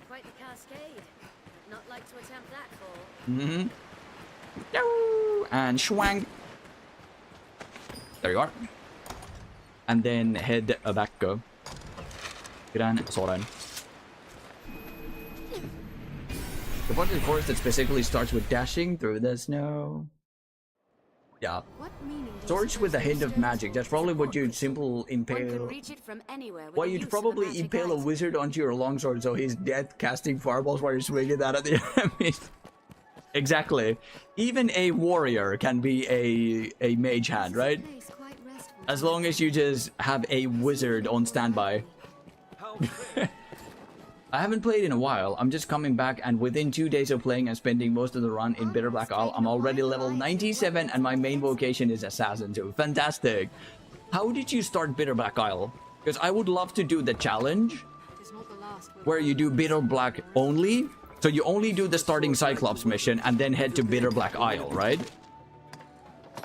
Quite the cascade. I'd not like to attempt that fall.
Mm-hmm. No! And schwang. There you are. And then head back. Go. Gran sådan. The part of the chorus that specifically starts with dashing through the snow. Yeah. Swords with a hint of magic. That's probably what you'd simple impale.
Reach it from anywhere with
Well,
the
you'd
use of
probably
the magic
impale a
eyes.
wizard onto your longsword so he's dead casting fireballs while you're swinging that at the enemies. Exactly. Even a warrior can be a mage hand, right? As long as you just have a wizard on standby. I haven't played in a while. I'm just coming back, and within 2 days of playing and spending most of the run in Bitter Black Isle, I'm already level 97 and my main vocation is Assassin too. Fantastic. How did you start Bitter Black Isle? Because I would love to do the challenge where you do Bitter Black only. So you only do the starting Cyclops mission and then head to Bitter Black Isle, right?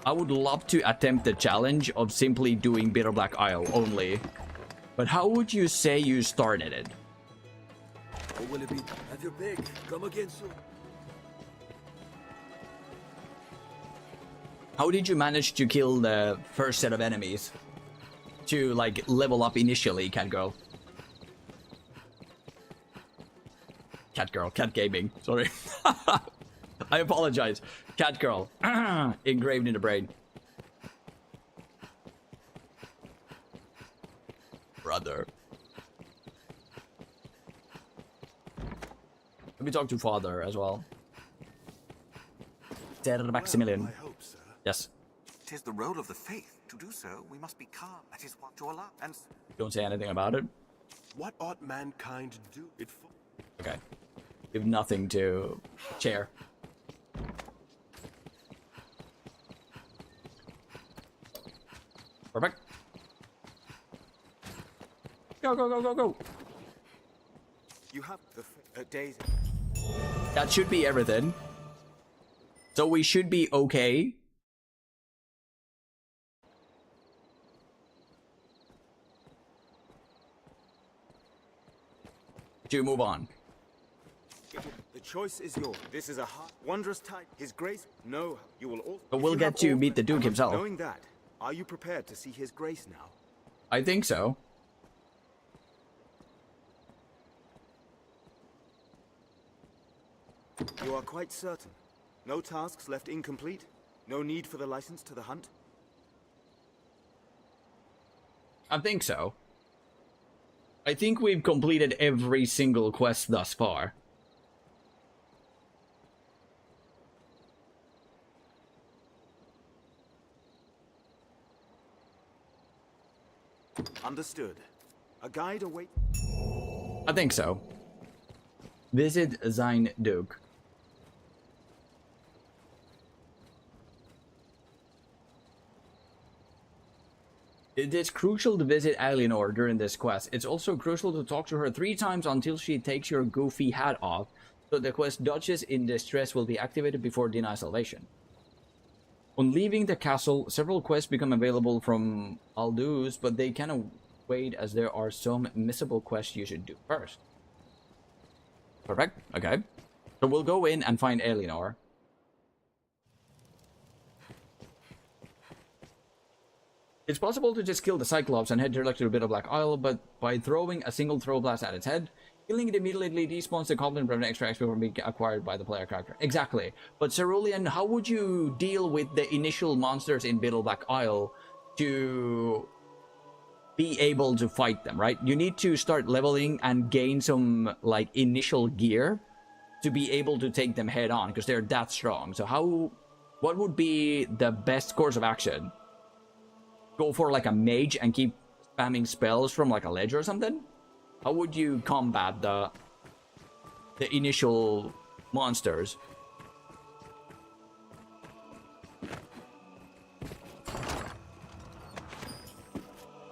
I would love to attempt the challenge of simply doing Bitter Black Isle only. But how would you say you started it?
What will it be? Have your pick. Come again soon.
How did you manage to kill the first set of enemies? To, like, level up initially, cat girl. Cat girl, cat gaming. Sorry. I apologize. Cat girl. Engraved in the brain. Brother. Let me talk to father as well. Maximilian.
I hope, sir.
Yes.
It is the role of the faith. To do so, we must be calm. That is what to allow. And
Don't say anything about it.
What ought mankind do?
Okay. We have nothing to share. Perfect. Go, go, go, go, go.
You have the days.
That should be everything. So we should be okay. To move on.
The choice is yours. This is a wondrous time. His grace, no, you will all.
But we'll get to meet the Duke himself.
Knowing that, are you prepared to see his grace now?
I think so.
You are quite certain? No tasks left incomplete? No need for the license to the hunt?
I think so. I think we've completed every single quest thus far.
Understood. A guide awaits.
I think so. Visit Sein Duke. It is crucial to visit Alienor during this quest. It's also crucial to talk to her 3 times until she takes your goofy hat off, so the quest Duchess in Distress will be activated before Deny Salvation. On leaving the castle, several quests become available from Aldous, but they cannot wait as there are some missable quests you should do first. Perfect, okay. So we'll go in and find Alienor. It's possible to just kill the Cyclops and head directly to the Bitter Black Isle, but by throwing a single throw blast at its head, killing it immediately despawns the goblin, preventing extra XP from being acquired by the player character. Exactly. But Cerulean, how would you deal with the initial monsters in Bitter Black Isle to be able to fight them, right? You need to start leveling and gain some, like, initial gear to be able to take them head on, because they're that strong. So what would be the best course of action? Go for like a mage and keep spamming spells from like a ledge or something? How would you combat the initial monsters?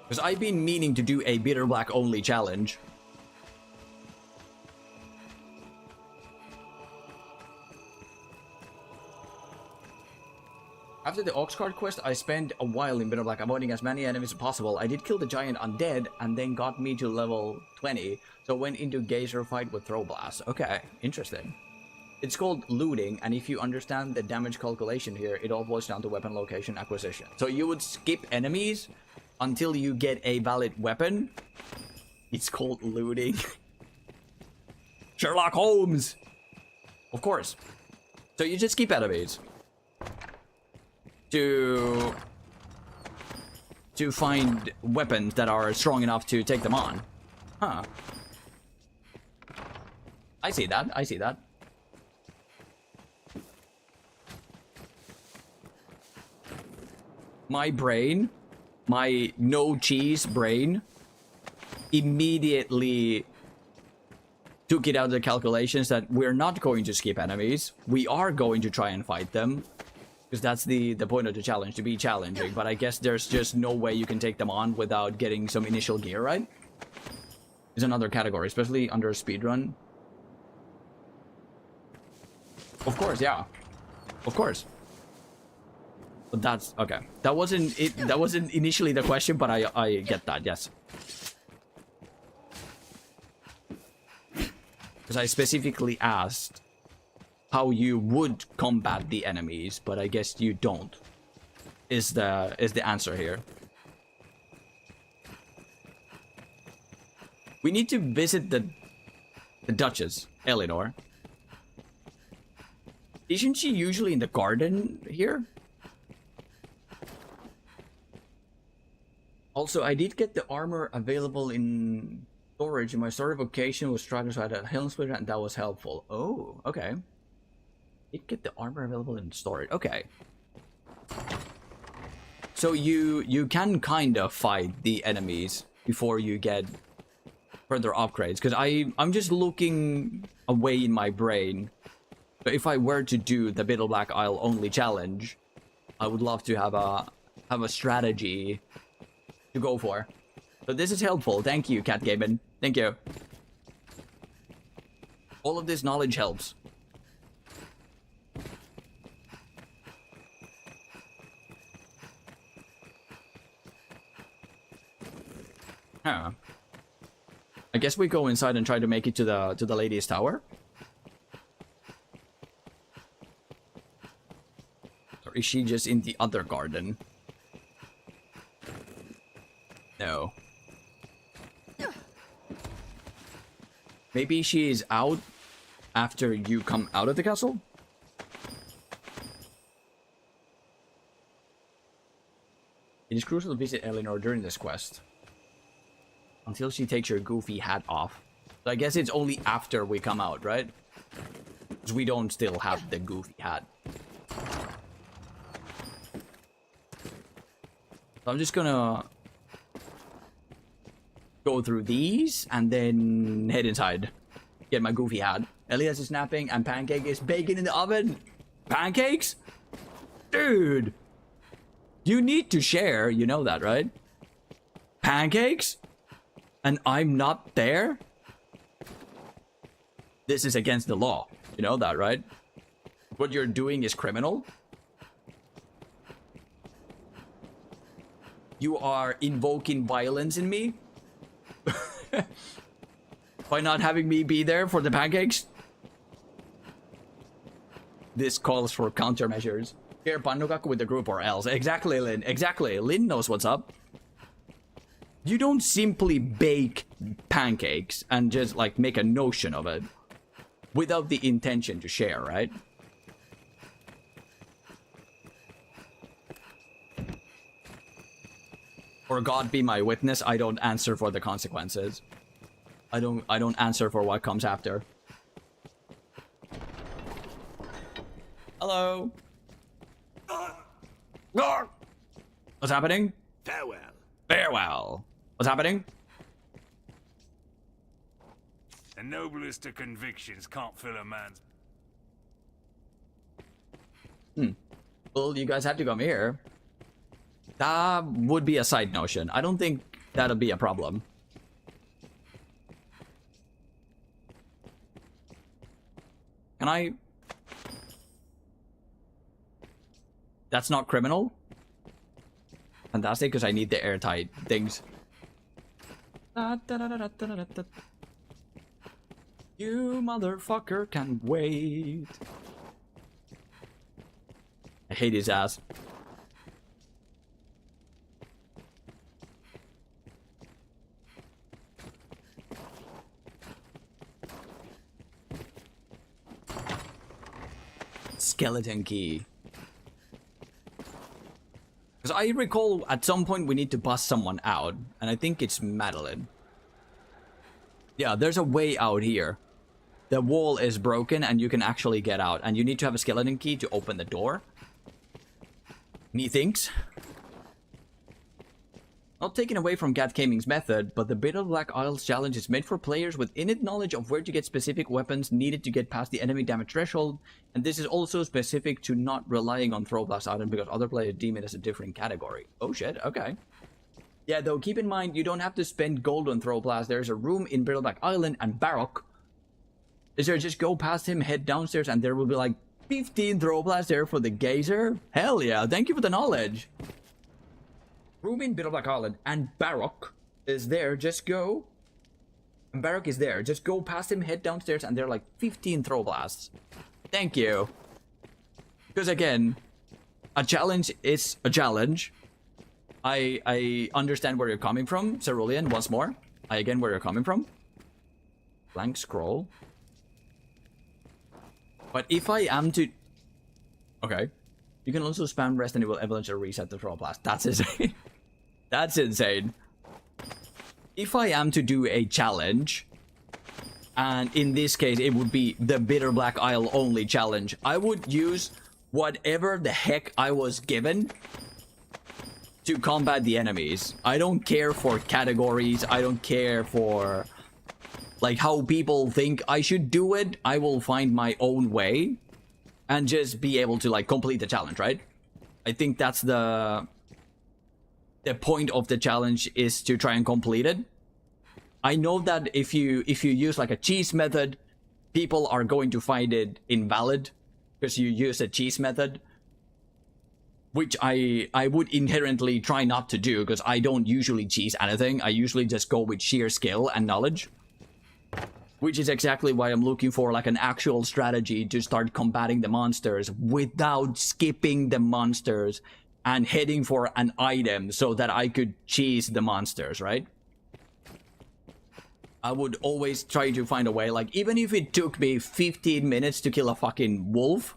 Because I've been meaning to do a Bitter Black only challenge. After the Oxcart quest, I spent a while in Bitter Black avoiding as many enemies as possible. I did kill the giant undead and then got me to level 20, so went into Geyser fight with Throw Blast. Okay, interesting. It's called looting, and if you understand the damage calculation here, it all boils down to weapon location acquisition. So you would skip enemies until you get a valid weapon. It's called looting. Sherlock Holmes! Of course. So you just skip enemies to find weapons that are strong enough to take them on. Huh. I see that. I see that. My brain, my no cheese brain, immediately took it out of the calculations that we're not going to skip enemies. We are going to try and fight them. Because that's the point of the challenge, to be challenging. But I guess there's just no way you can take them on without getting some initial gear, right? Is another category, especially under a speedrun. Of course, yeah. Of course. But that's okay. That wasn't it. That wasn't initially the question, but I get that. Yes. Because I specifically asked how you would combat the enemies, but I guess you don't. Is the answer here? We need to visit the Duchess, Eleanor. Isn't she usually in the garden here? Also, I did get the armor available in storage. My storage vocation was Strider, so I had a Helm Splitter, and that was helpful. Oh, okay. Did get the armor available in storage. Okay. So you can kind of fight the enemies before you get further upgrades. Because I'm just looking away in my brain. But if I were to do the Bitter Black Isle only challenge, I would love to have a strategy to go for. So this is helpful. Thank you, Cat Gaben. Thank you. All of this knowledge helps. Huh. I guess we go inside and try to make it to the lady's tower. Or is she just in the other garden? No. Maybe she is out after you come out of the castle? It is crucial to visit Eleanor during this quest. Until she takes your goofy hat off. So I guess it's only after we come out, right? Because we don't still have the goofy hat. So I'm just gonna go through these and then head inside. Get my goofy hat. Elias is napping and Pancake is baking in the oven. Pancakes? Dude! You need to share, you know that, right? Pancakes? And I'm not there? This is against the law. You know that, right? What you're doing is criminal. You are invoking violence in me? By not having me be there for the pancakes? This calls for countermeasures. Share Pannukaku with the group or else. Exactly, Lynn. Exactly. Lynn knows what's up. You don't simply bake pancakes and just like make a notion of it without the intention to share, right? Or God be my witness, I don't answer for the consequences. I don't answer for what comes after. Hello. What's happening?
Farewell.
Farewell. What's happening?
The noblest of convictions can't fill a man's...
Well, you guys have to come here. That would be a side notion. I don't think that'll be a problem. Can I... That's not criminal? Fantastic, because I need the airtight things. You motherfucker can wait. I hate his ass. Skeleton key. Because I recall at some point we need to bust someone out, and I think it's Madeline. Yeah, there's a way out here. The wall is broken and you can actually get out, and you need to have a skeleton key to open the door. Methinks. Not taken away from Gat Gaming's method, but the Bitter Black Isles challenge is made for players with innate knowledge of where to get specific weapons needed to get past the enemy damage threshold, and this is also specific to not relying on Throw Blast item because other players deem it as a different category. Oh shit, okay. Yeah, though, keep in mind, you don't have to spend gold on Throw Blast. There's a room in Bitter Black Island and Baroque. Is there just go past him, head downstairs, and there will be like 15 Throw Blasts there for the Gazer? Hell yeah, thank you for the knowledge. Room in Bitter Black Island and Baroque is there, just go. And Baroque is there, just go past him, head downstairs, and there are like 15 Throw Blasts. Thank you. Because again, a challenge is a challenge. I understand where you're coming from, Cerulean, once more. I again where you're coming from. Blank scroll. But if I am to... Okay. You can also spam rest and it will eventually reset the Throw Blast. That's insane. That's insane. If I am to do a challenge, and in this case it would be the Bitter Black Isle only challenge, I would use whatever the heck I was given to combat the enemies. I don't care for categories. I don't care for like how people think I should do it. I will find my own way and just be able to like complete the challenge, right? I think that's the point of the challenge, is to try and complete it. I know that if you use like a cheese method, people are going to find it invalid because you use a cheese method, which I would inherently try not to do because I don't usually cheese anything. I usually just go with sheer skill and knowledge, which is exactly why I'm looking for like an actual strategy to start combating the monsters without skipping the monsters and heading for an item so that I could cheese the monsters, right? I would always try to find a way, like even if it took me 15 minutes to kill a fucking wolf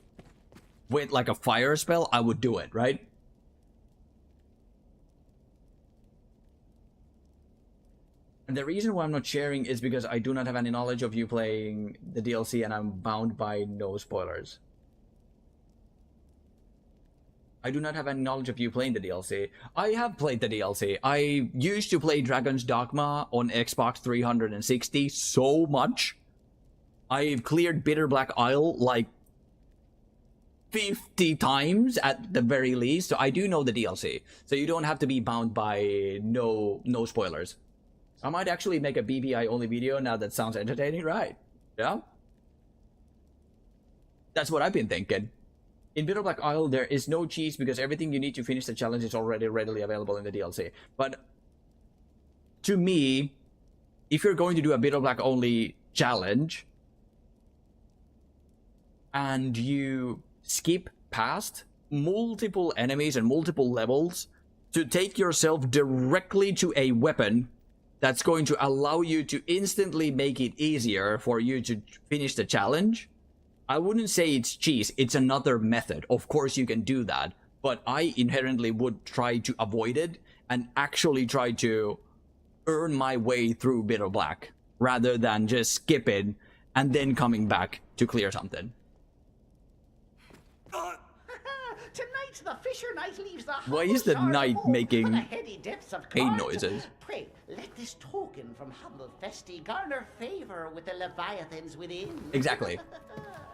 with like a fire spell, I would do it, right? And the reason why I'm not sharing is because I do not have any knowledge of you playing the DLC and I'm bound by no spoilers. I do not have any knowledge of you playing the DLC. I have played the DLC. I used to play Dragon's Dogma on Xbox 360 so much. I've cleared Bitter Black Isle like 50 times at the very least. So I do know the DLC. So you don't have to be bound by no spoilers. I might actually make a BBI only video now. That sounds entertaining, right? Yeah? That's what I've been thinking. In Bitter Black Isle, there is no cheese because everything you need to finish the challenge is already readily available in the DLC. But to me, if you're going to do a Bitter Black only challenge and you skip past multiple enemies and multiple levels to take yourself directly to a weapon that's going to allow you to instantly make it easier for you to finish the challenge, I wouldn't say it's cheese, it's another method. Of course you can do that, but I inherently would try to avoid it and actually try to earn my way through Bitter Black, rather than just skipping and then coming back to clear something.
Tonight the Fisher Knight leaves the
Why is the
humble
knight
shores of
making
home for the heady depths of
pain
Cort.
noises?
Pray, let this token from humble Festi garner favor with the Leviathans within.
Exactly.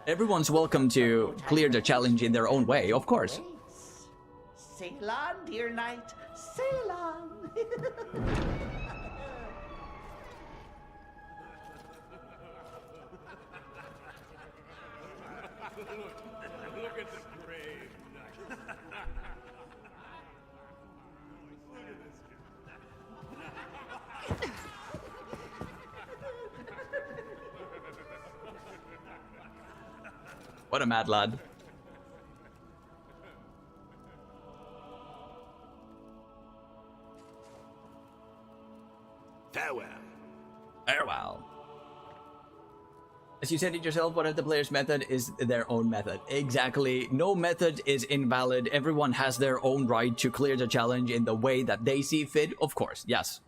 Everyone's welcome to clear the challenge in their own way, of course.
Sail on, dear knight, sail on.
Look at the brave knight.
What a mad lad.
Farewell.
Farewell. As you said it yourself, what if the player's method is their own method? Exactly. No method is invalid. Everyone has their own right to clear the challenge in the way that they see fit, of course, yes.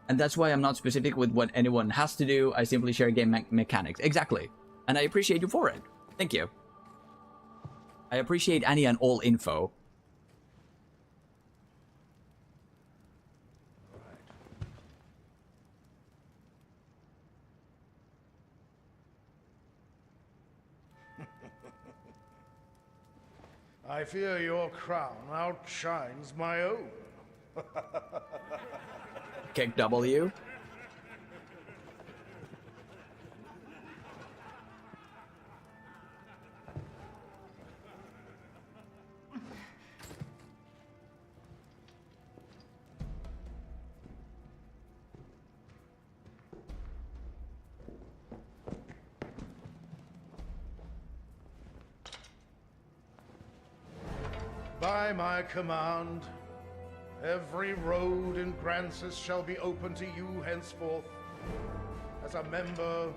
And that's why I'm not specific with what anyone has to do. I simply share game mechanics. Exactly. And I appreciate you for it. Thank you. I appreciate any and all info.
I fear your crown outshines my own.
Kick W.
By my command, every road in Grancis shall be open to you henceforth as a member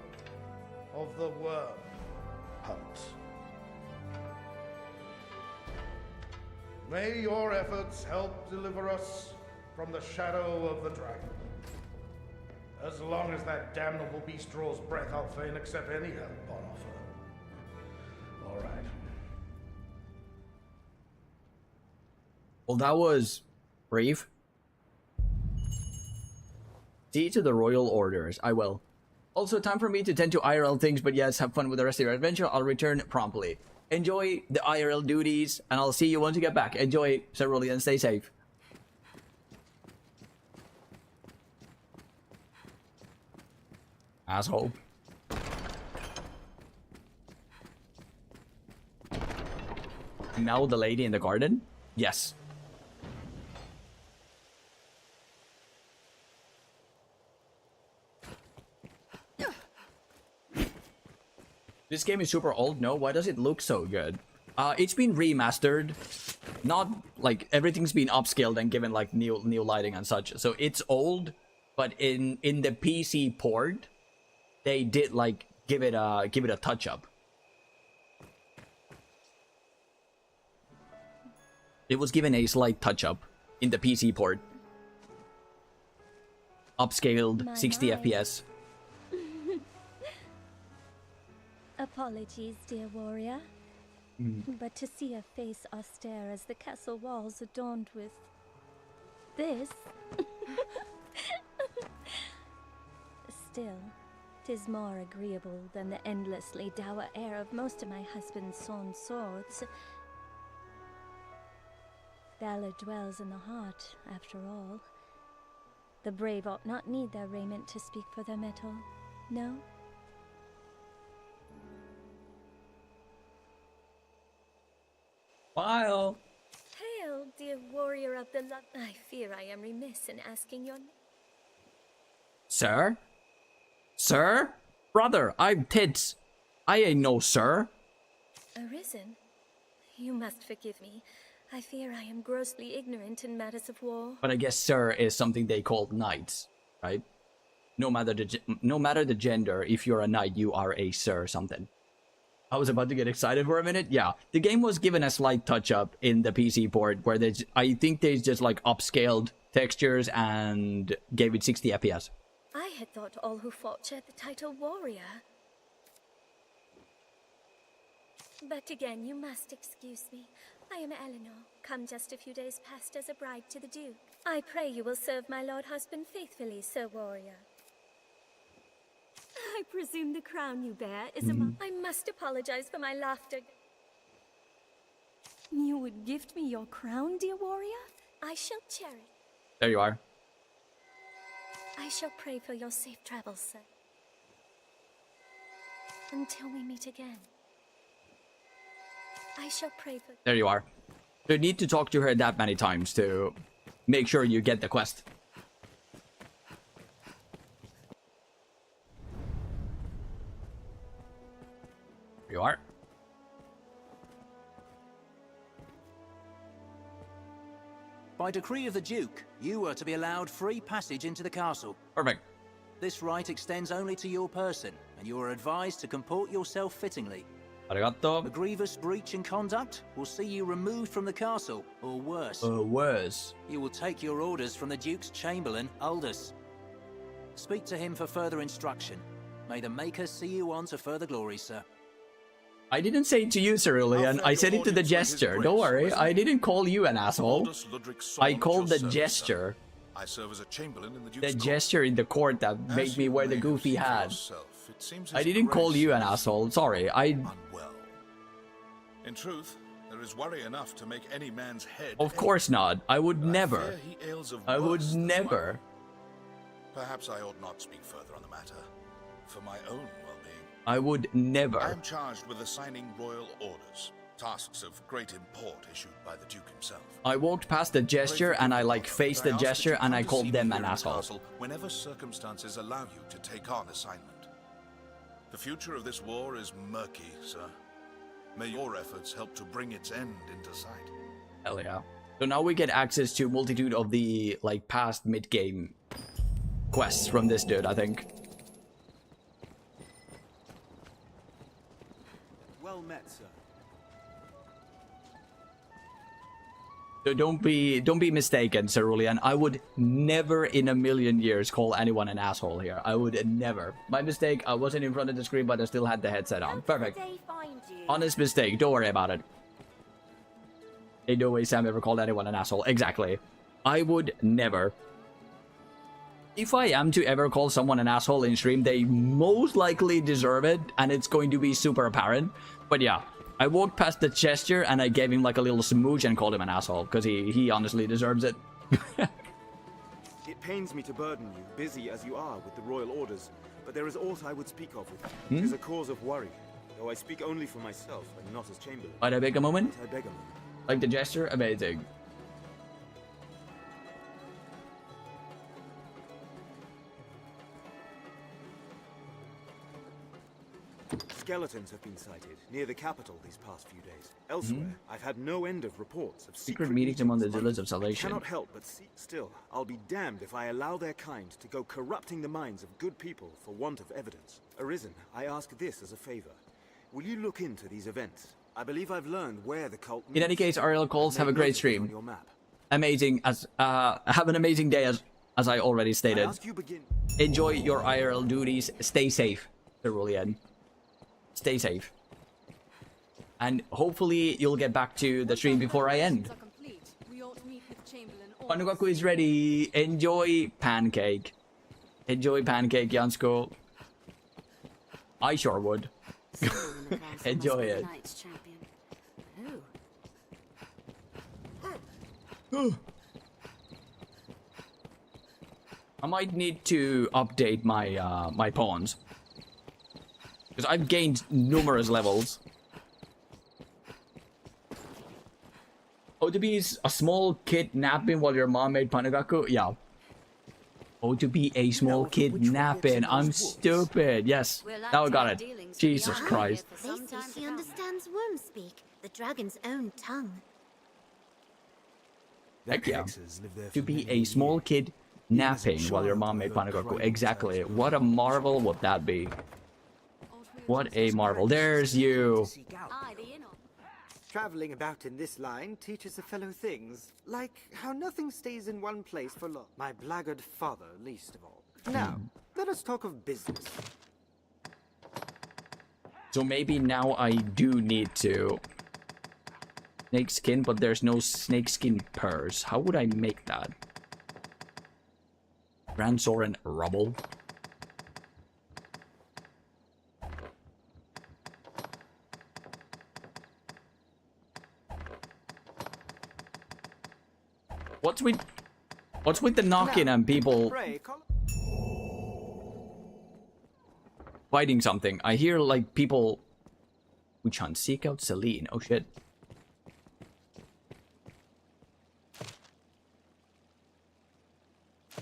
of the Worm Hunt. May your efforts help deliver us from the shadow of the dragon. As long as that damnable beast draws breath, I'll fain accept any help on offer. All right.
Well, that was brief. See to the royal orders. I will. Also, time for me to tend to IRL things, but yes, have fun with the rest of your adventure. I'll return promptly. Enjoy the IRL duties, and I'll see you once you get back. Enjoy, Cerulean, and stay safe. Asshole. Now the lady in the garden? Yes. This game is super old? No, why does it look so good? It's been remastered. Not like everything's been upscaled and given like new lighting and such. So it's old, but in the PC port, they did like give it a touch up. It was given a slight touch up in the PC port. Upscaled 60 FPS.
Apologies, dear warrior. But to see a face austere as the castle walls adorned with this. Still, 'tis more agreeable than the endlessly dour air of most of my husband's sawn swords. Valor dwells in the heart, after all. The brave ought not need their raiment to speak for their mettle, no?
Wow.
Hail, dear warrior of the love. I fear I am remiss in asking your name.
Sir? Sir? Brother, I'm Tids. I ain't no sir.
Arisen? You must forgive me. I fear I am grossly ignorant in matters of war.
But I guess sir is something they called knights, right? No matter the gender, if you're a knight, you are a sir something. I was about to get excited for a minute. Yeah, the game was given a slight touch-up in the PC port where I think they just like upscaled textures and gave it 60 FPS.
I had thought all who fought shared the title warrior. But again, you must excuse me. I am Eleanor, come just a few days past as a bride to the Duke. I pray you will serve my lord husband faithfully, Sir Warrior. I presume the crown you bear is I must apologize for my laughter. You would gift me your crown, dear warrior? I shall cherish.
There you are.
I shall pray for your safe travels, sir. Until we meet again. I shall pray for...
There you are. You need to talk to her that many times to make sure you get the quest. There you are.
By decree of the Duke, you are to be allowed free passage into the castle.
Perfect.
This right extends only to your person, and you are advised to comport yourself fittingly.
Arigato.
A grievous breach in conduct will see you removed from the castle, or worse.
Worse.
You will take your orders from the Duke's Chamberlain, Aldous. Speak to him for further instruction. May the Maker see you on to further glory, sir.
I didn't say it to you, Cerulean. I said it to the Jester. Don't worry, I didn't call you an asshole. I called the Jester.
I serve as a chamberlain in the
The Jester in the court that made me wear the goofy hat. I didn't call you an asshole. Sorry,
In truth, there is worry enough to make any man's head.
Of course not. I would never. I would never.
Perhaps I ought not speak further on the matter, for my own well-being.
I would never.
I am charged with assigning royal orders, tasks of great import issued by the Duke himself.
I walked past the Gesture and I faced the Gesture and I called them an asshole.
Whenever circumstances allow you to take on assignment. The future of this war is murky, sir. May your efforts help to bring its end into sight.
Hell yeah. So now we get access to a multitude of the past mid-game quests from this dude, I think.
Well met, sir.
So don't be mistaken, Cerulean. I would never in a million years call anyone an asshole here. I would never. My mistake, I wasn't in front of the screen, but I still had the headset on. Perfect. Honest mistake, don't worry about it. Ain't no way Sam ever called anyone an asshole. Exactly. I would never. If I am to ever call someone an asshole in stream, they most likely deserve it, and it's going to be super apparent. But yeah. I walked past the Gesture and I gave him a little smooch and called him an asshole, because he honestly deserves it.
It pains me to burden you, busy as you are with the royal orders, but there is aught I would speak of with you. It is a cause of worry, though I speak only for myself and not as Chamberlain.
Might I beg a moment?
I beg a moment.
Like the Gesture? Amazing.
Skeletons have been sighted near the capital these past few days. Elsewhere, I've had no end of reports of
secret meetings among the Zealots of Salvation.
I cannot help but see. Still, I'll be damned if I allow their kind to go corrupting the minds of good people for want of evidence. Arisen, I ask this as a favor. Will you look into these events? I believe I've learned where the cult meets.
In any case, RL calls, have a great stream. Amazing, have an amazing day as I already stated. Enjoy your IRL duties, stay safe, Cerulean. Stay safe. And hopefully you'll get back to the stream before I end. Panukaku is ready. Enjoy pancake. Enjoy pancake, Jansko. I sure would. Enjoy it. I might need to update my my pawns. Because I've gained numerous levels. Oh, to be a small kid napping while your mom made panagaku? Yeah. Oh, to be a small kid napping. I'm stupid. Yes. Now I got it. Jesus Christ.
They say she understands worm speak. The dragon's own tongue.
Heck yeah. To be a small kid napping while your mom made Panagoku. Exactly. What a marvel would that be? What a marvel. There's you.
Traveling about in this line teaches a fellow things, like how nothing stays in one place for long. My blackguard father, least of all. Now, let us talk of business.
So maybe now I do need to snake skin, but there's no snake skin purse. How would I make that? Grand Soren rubble. What's with the knocking and people fighting something? I hear like people which hunt seek out Celine. Oh shit.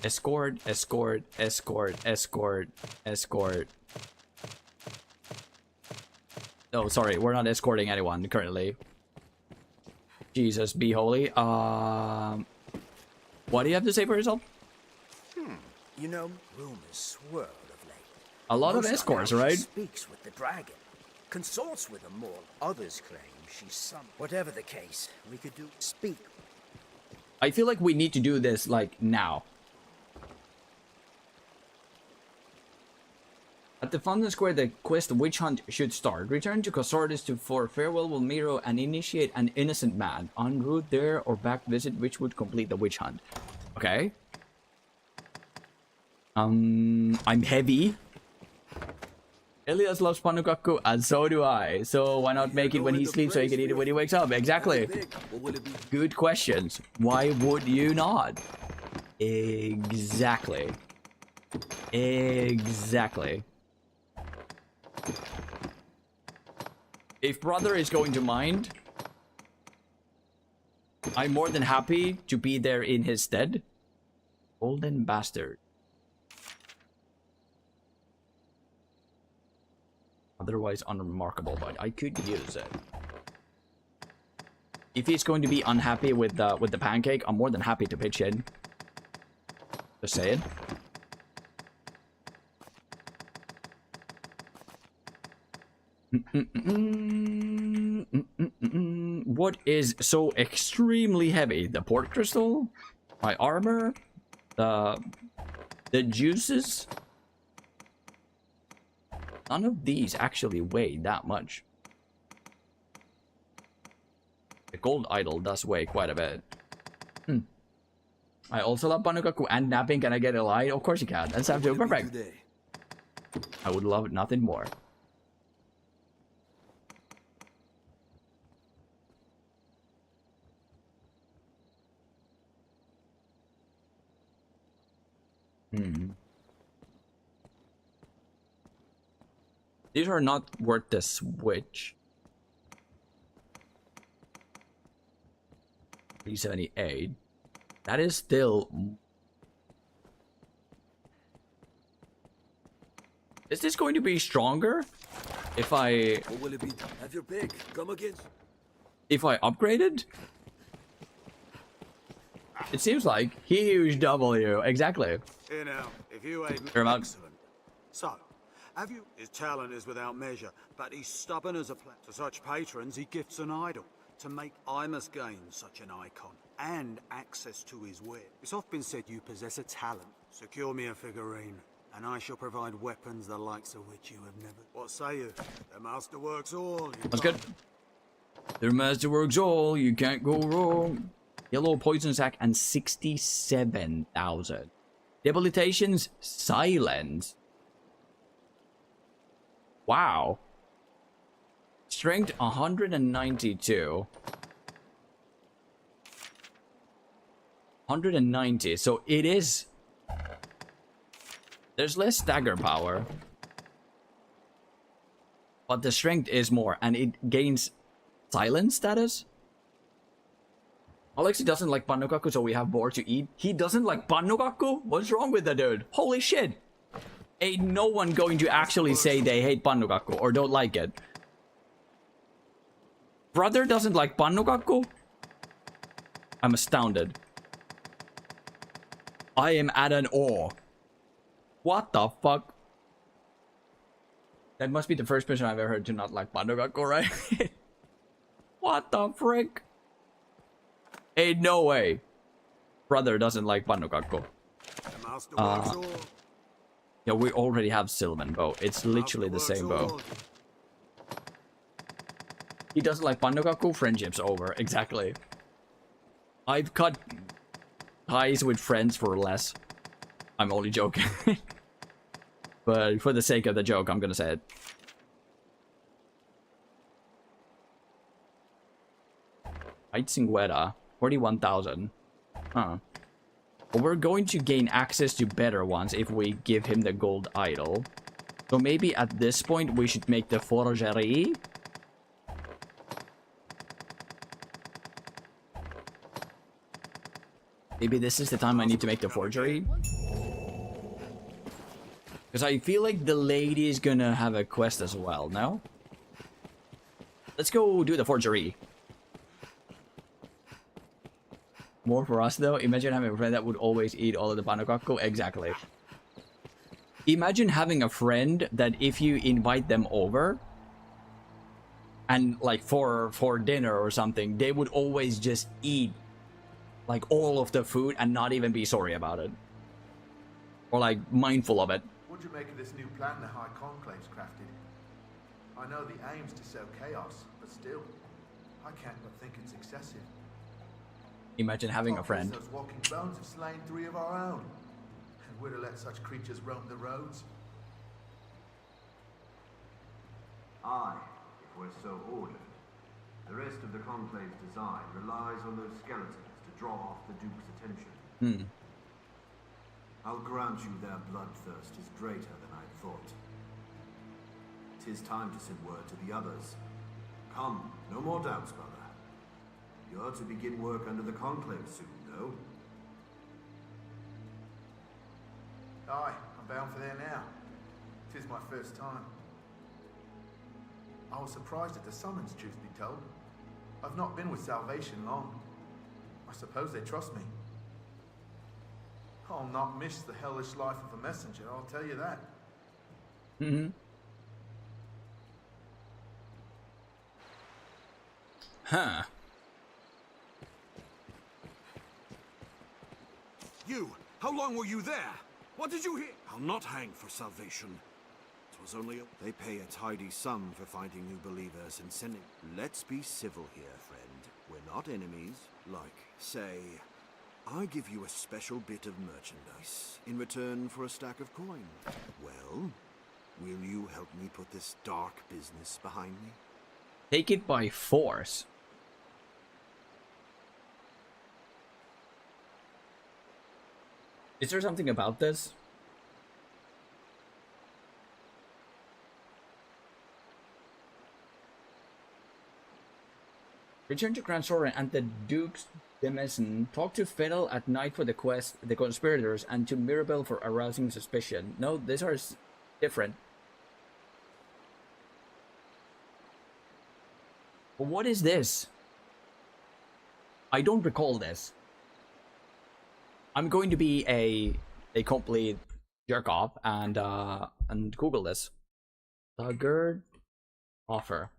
Escort, escort, escort, escort, escort. Oh, sorry, we're not escorting anyone currently. Jesus, be holy. What do you have to say for yourself?
You know, rumors swirl of late.
A lot of
Most
escorts,
are how she
right?
Speaks with the dragon, consults with them more. Others claim she's some. Whatever the case, we could do speak.
I feel like we need to do this like now. At the Fountain Square, the quest Witch Hunt should start. Return to Cosordis for farewell with Miro and initiate an innocent man. En route there or back visit which would complete the Witch Hunt. Okay. I'm heavy. Elias loves Panukaku and so do I. So why not make it when he sleeps so he can eat it when he wakes up? Exactly. Good questions. Why would you not? Exactly. Exactly. If brother is going to mind, I'm more than happy to be there in his stead. Golden bastard. Otherwise unremarkable, but I could use it. If he's going to be unhappy with the pancake, I'm more than happy to pitch in. Just saying. What is so extremely heavy? The port crystal? My armor? The juices? None of these actually weigh that much. The gold idol does weigh quite a bit. I also love Panukaku and napping. Can I get a line? Of course you can. That's absolutely perfect. I would love nothing more. These are not worth the switch. 378. That is still... Is this going to be stronger? If I...
What will it be? Have your pick. Come again.
If I upgraded? It seems like huge W. Exactly.
Here now, if you ain't
excellent.
So, have you? His talent is without measure, but he's stubborn as a plant. To such patrons, he gifts an idol. To make I must gain such an icon and access to his ware. It's often been said you possess a talent. Secure me a figurine, and I shall provide weapons the likes of which you have never. What say you? The master works all.
That's good. Their master works all. You can't go wrong. Yellow poison sack and 67,000. Debilitations, silence. Wow. Strength 192. 190. So it is. There's less stagger power. But the strength is more. And it gains silence status. Alexi doesn't like Panukaku, so we have more to eat. He doesn't like Panukaku? What's wrong with the dude? Holy shit. Ain't no one going to actually say they hate Panukaku or don't like it. Brother doesn't like pannukakku? I'm astounded. I am at an awe. What the fuck? That must be the first person I've ever heard to not like pannukakku, right? What the frick? Ain't no way. Brother doesn't like pannukakku. Yeah, we already have Sylvan bow. It's literally the same bow. He doesn't like pannukakku, friendship's over. Exactly. I've cut ties with friends for less. I'm only joking. But for the sake of the joke, I'm gonna say it. Singuera, 41,000. Huh. But we're going to gain access to better ones if we give him the gold idol. So maybe at this point we should make the forgery. Maybe this is the time I need to make the forgery. Because I feel like the lady is gonna have a quest as well, no? Let's go do the forgery. More for us though. Imagine having a friend that would always eat all of the pannukakku. Exactly. Imagine having a friend that if you invite them over and like for dinner or something, they would always just eat like all of the food and not even be sorry about it. Or like mindful of it.
What do you make of this new plan the High Conclave's crafted? I know the aim's to sow chaos, but still, I can't but think it's excessive.
Imagine having a friend.
Those walking bones have slain 3 of our own. And we're to let such creatures roam the roads?
Aye, if we're so ordered. The rest of the Conclave's design relies on those skeletons to draw off the Duke's attention. I'll grant you their bloodthirst is greater than I thought. 'Tis time to send word to the others. Come, no more doubts, brother. You're to begin work under the Conclave soon, though.
Aye, I'm bound for there now. 'Tis my first time. I was surprised at the summons, truth be told. I've not been with Salvation long. I suppose they trust me. I'll not miss the hellish life of a messenger, I'll tell you that.
Huh.
You! How long were you there? What did you hear? I'll not hang for salvation. 'Twas only a...
They pay a tidy sum for finding new believers and sending... Let's be civil here, friend. We're not enemies. Like, say, I give you a special bit of merchandise in return for a stack of coin. Well, will you help me put this dark business behind me?
Take it by force. Is there something about this? Return to Grand Soren and the Duke's Demesne. Talk to Fiddle at night for the quest, the conspirators, and to Mirabelle for arousing suspicion. No, these are different. What is this? I don't recall this. I'm going to be a complete jerk off and Google this. Thuggered offer.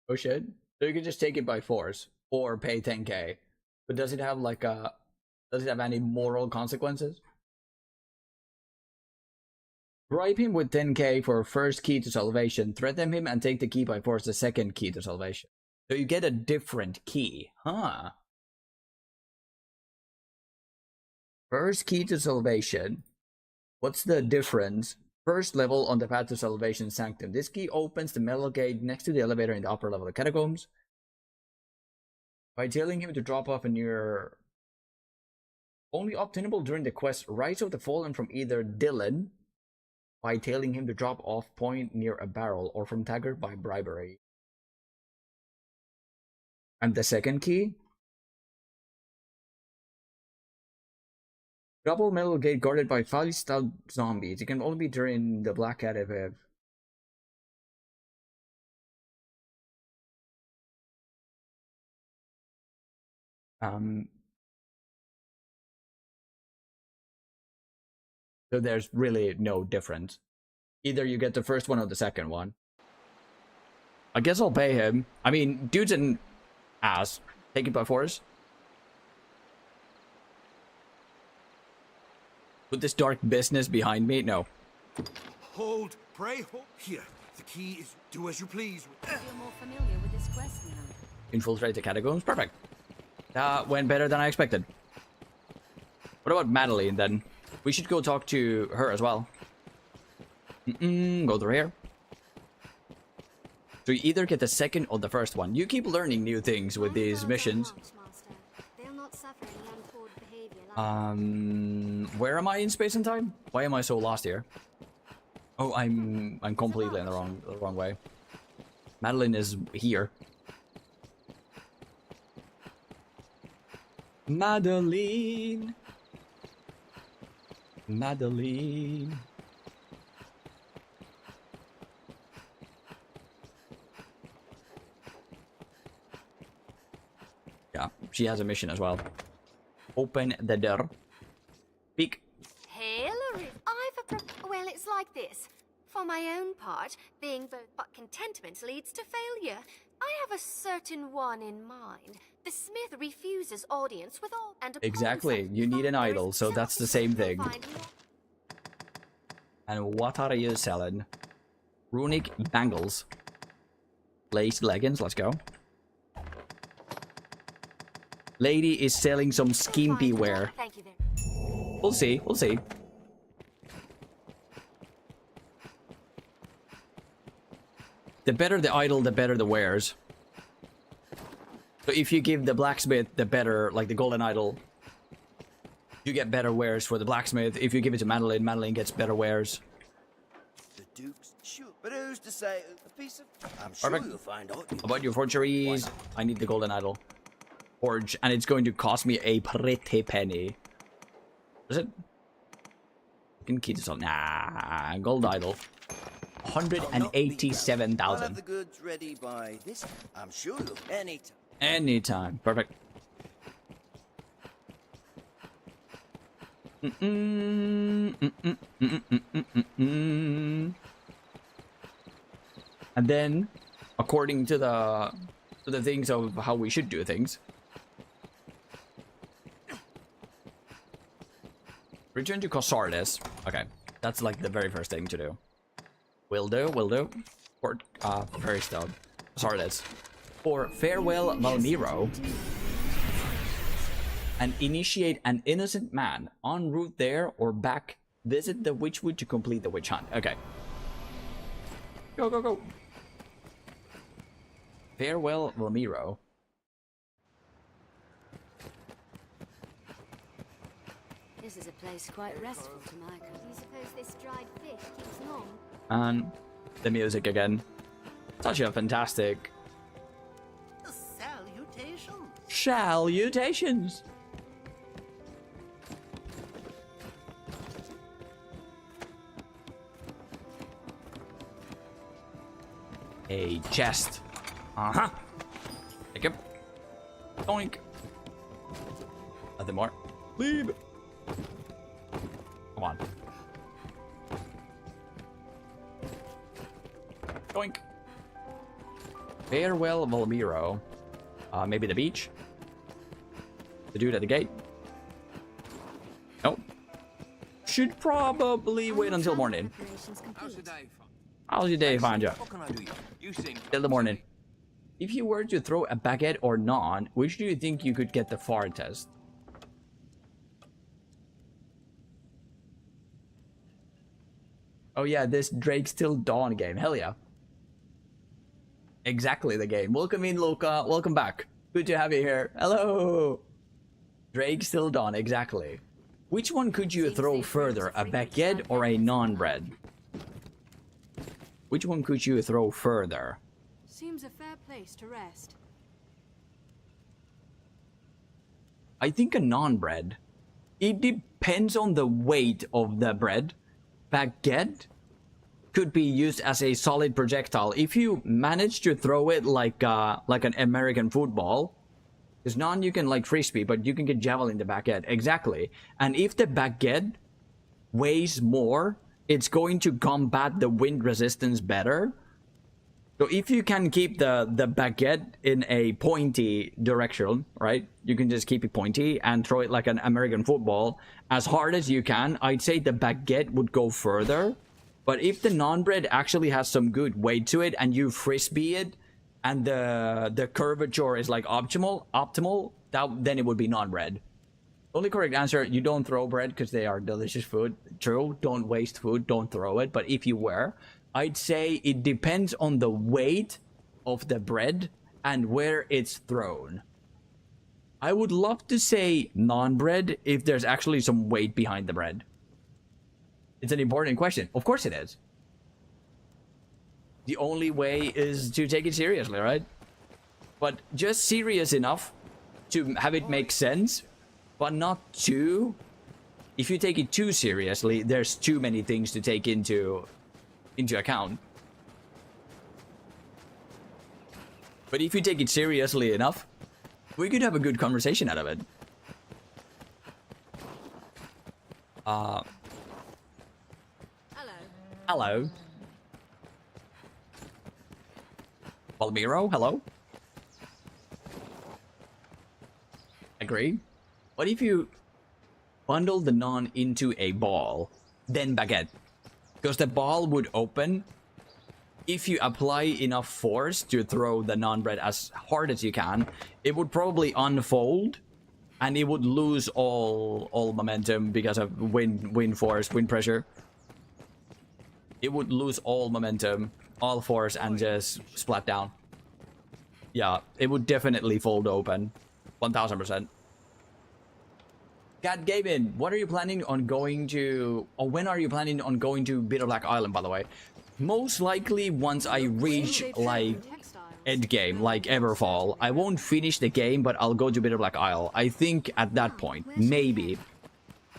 Oh shit. So you can just take it by force or pay 10k. But does it have like a... Does it have any moral consequences? Bribe him with 10k for first key to salvation. Threaten him and take the key by force, the second key to salvation. So you get a different key. Huh. First key to salvation. What's the difference? First level on the path to Salvation Sanctum. This key opens the metal gate next to the elevator in the upper level of the catacombs. By telling him to drop off a near... Only obtainable during the quest Rise of the Fallen from either Dylan, by telling him to drop off point near a barrel, or from Taggart by bribery. And the second key? Double metal gate guarded by 5-star zombies. It can only be during the Black Cat event. So there's really no difference. Either you get the first one or the second one. I guess I'll pay him. I mean, dude's an ass. Take it by force. Put this dark business behind me? No.
Hold, pray, hold. Here, the key is do as you please.
I feel more familiar with this quest now.
Infiltrate the catacombs? Perfect. That went better than I expected. What about Madeline then? We should go talk to her as well. Go through here. So you either get the second or the first one. You keep learning new things with these missions. Where am I in space and time? Why am I so lost here? Oh, I'm completely in the wrong way. Madeline is here. Madeline. Madeline. Yeah, she has a mission as well. Open the door. Peek.
Hillary, well, it's like this. For my own part, being but contentment leads to failure. I have a certain one in mind. The smith refuses audience with all and
Exactly. You need an idol, so that's the same thing. And what are you selling? Runic bangles. Laced leggings, let's go. Lady is selling some skimpy wear. We'll see, we'll see. The better the idol, the better the wares. So if you give the blacksmith the better, like the golden idol, you get better wares for the blacksmith. If you give it to Madeline, Madeline gets better wares.
The Duke's sure, but who's to say a piece of? I'm sure
Perfect.
you'll find out.
About your forgeries, I need the golden idol. Forge, and it's going to cost me a pretty penny. Is it? You can keep this on. Nah, gold idol. 187,000.
Have the goods ready by this. I'm sure you'll anytime.
Anytime. Perfect. And then, according to the things of how we should do things, return to Cosardis. Okay, that's like the very first thing to do. Will do, will do. Port, very stone. Cosardis. For farewell Valmiro. And initiate an innocent man. En route there or back, visit the Witchwood to complete the witch hunt. Okay. Go, go, go. Farewell Valmiro.
This is a place quite restful to my kind.
You suppose this dried fish keeps long?
And the music again. Such a fantastic...
Salutations.
Salutations. A chest. Uh-huh. Take it. Doink. Nothing more. Leave. Come on. Doink. Farewell Valmiro. Maybe the beach. The dude at the gate. Nope. Should probably wait until morning. How's your day, Fanja?
What can I do? You seem
Till the morning. If you were to throw a baguette or non, which do you think you could get the far test? Oh yeah, this Drake Still Dawn game. Hell yeah. Exactly the game. Welcome in, Luca. Welcome back. Good to have you here. Hello. Drake Still Dawn. Exactly. Which one could you throw further, a baguette or a non-bread? Which one could you throw further?
Seems a fair place to rest.
I think a non-bread. It depends on the weight of the bread. Baguette could be used as a solid projectile if you manage to throw it like an American football. Because non you can like frisbee, but you can get javelin the baguette. Exactly. And if the baguette weighs more, it's going to combat the wind resistance better. So if you can keep the baguette in a pointy direction, right? You can just keep it pointy and throw it like an American football as hard as you can. I'd say the baguette would go further. But if the non-bread actually has some good weight to it and you frisbee it and the curvature is like optimal, then it would be non-bread. Only correct answer, you don't throw bread because they are delicious food. True, don't waste food, don't throw it. But if you were, I'd say it depends on the weight of the bread and where it's thrown. I would love to say non-bread if there's actually some weight behind the bread. It's an important question. Of course it is. The only way is to take it seriously, right? But just serious enough to have it make sense, but not too. If you take it too seriously, there's too many things to take into account. But if you take it seriously enough, we could have a good conversation out of it. Hello. Valmiro, hello. Agree. What if you bundle the non into a ball, then baguette? Because the ball would open if you apply enough force to throw the non-bread as hard as you can. It would probably unfold and it would lose all momentum because of wind force, wind pressure. It would lose all momentum, all force, and just splat down. Yeah, it would definitely fold open. 1000%. Cat Gavin, what are you planning on going to, or when are you planning on going to Bitter Black Island, by the way? Most likely once I reach, like, endgame, like Everfall. I won't finish the game, but I'll go to Bitter Black Isle. I think at that point, maybe.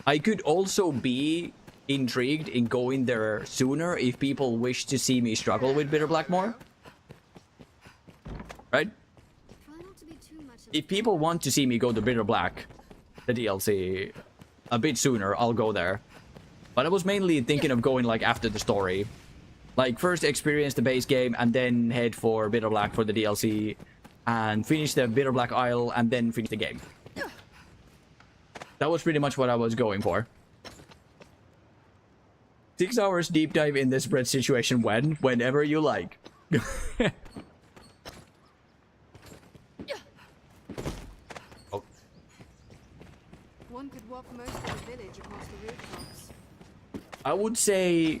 I could also be intrigued in going there sooner if people wish to see me struggle with Bitter Black more. Right? If people want to see me go to Bitter Black, the DLC, a bit sooner, I'll go there. But I was mainly thinking of going like after the story. Like first experience the base game and then head for Bitter Black for the DLC and finish the Bitter Black Isle and then finish the game. That was pretty much what I was going for. 6 hours deep dive in this bread situation whenever you like. Oh.
One could walk most of the village across the rooftops.
I would say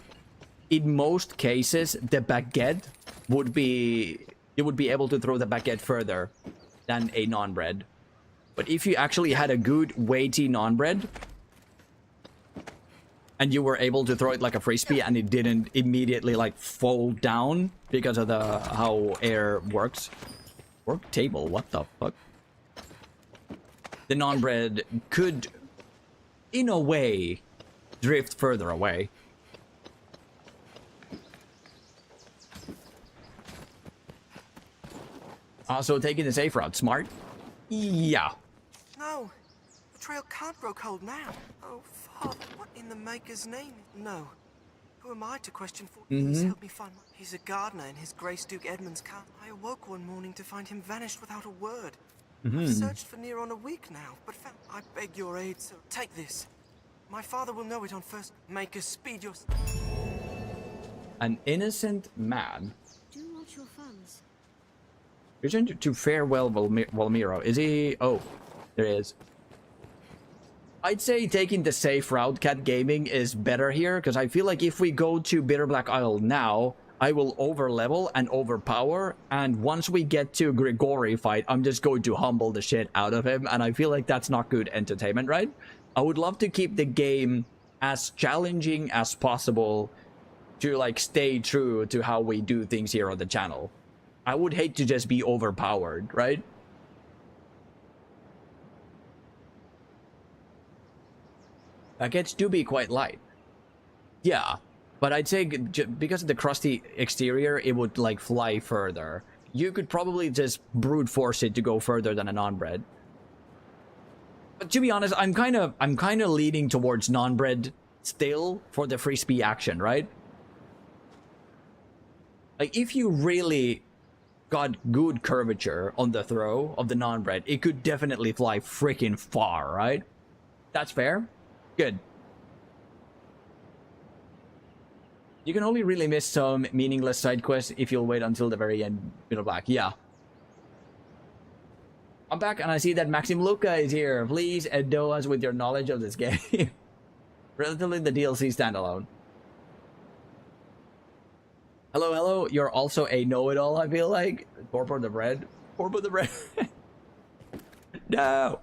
in most cases the baguette would be, you would be able to throw the baguette further than a non-bread. But if you actually had a good weighty non-bread and you were able to throw it like a frisbee and it didn't immediately like fold down because of the how air works. Work table, what the fuck? The non-bread could, in a way, drift further away. Also taking the safe route, smart? Yeah.
No, the trail can't grow cold now. Oh, Father, what in the Maker's name? No. Who am I to question for? Please help me find my... He's a gardener in his Grace Duke Edmund's camp. I awoke one morning to find him vanished without a word. I've searched for near on a week now, but found... I beg your aid, sir. Take this. My father will know it on first. Maker, speed your...
An innocent man.
Do watch your funds.
Return to farewell Valmiro. Is he... Oh, there he is. I'd say taking the safe route, Cat Gaming, is better here, because I feel like if we go to Bitter Black Isle now, I will over-level and overpower, and once we get to Grigori fight, I'm just going to humble the shit out of him, and I feel like that's not good entertainment, right? I would love to keep the game as challenging as possible to, like, stay true to how we do things here on the channel. I would hate to just be overpowered, right? Baguettes do be quite light. Yeah, but I'd say because of the crusty exterior, it would like fly further. You could probably just brute force it to go further than a non-bread. But to be honest, I'm kind of leaning towards non-bread still for the frisbee action, right? Like if you really got good curvature on the throw of the non-bread, it could definitely fly freaking far, right? That's fair. Good. You can only really miss some meaningless side quests if you'll wait until the very end. Middle Black, yeah. I'm back and I see that Maxim Luca is here. Please endow us with your knowledge of this game. Relatively the DLC standalone. Hello, hello. You're also a know-it-all, I feel like. Corpo the bread. Corpo the bread. No.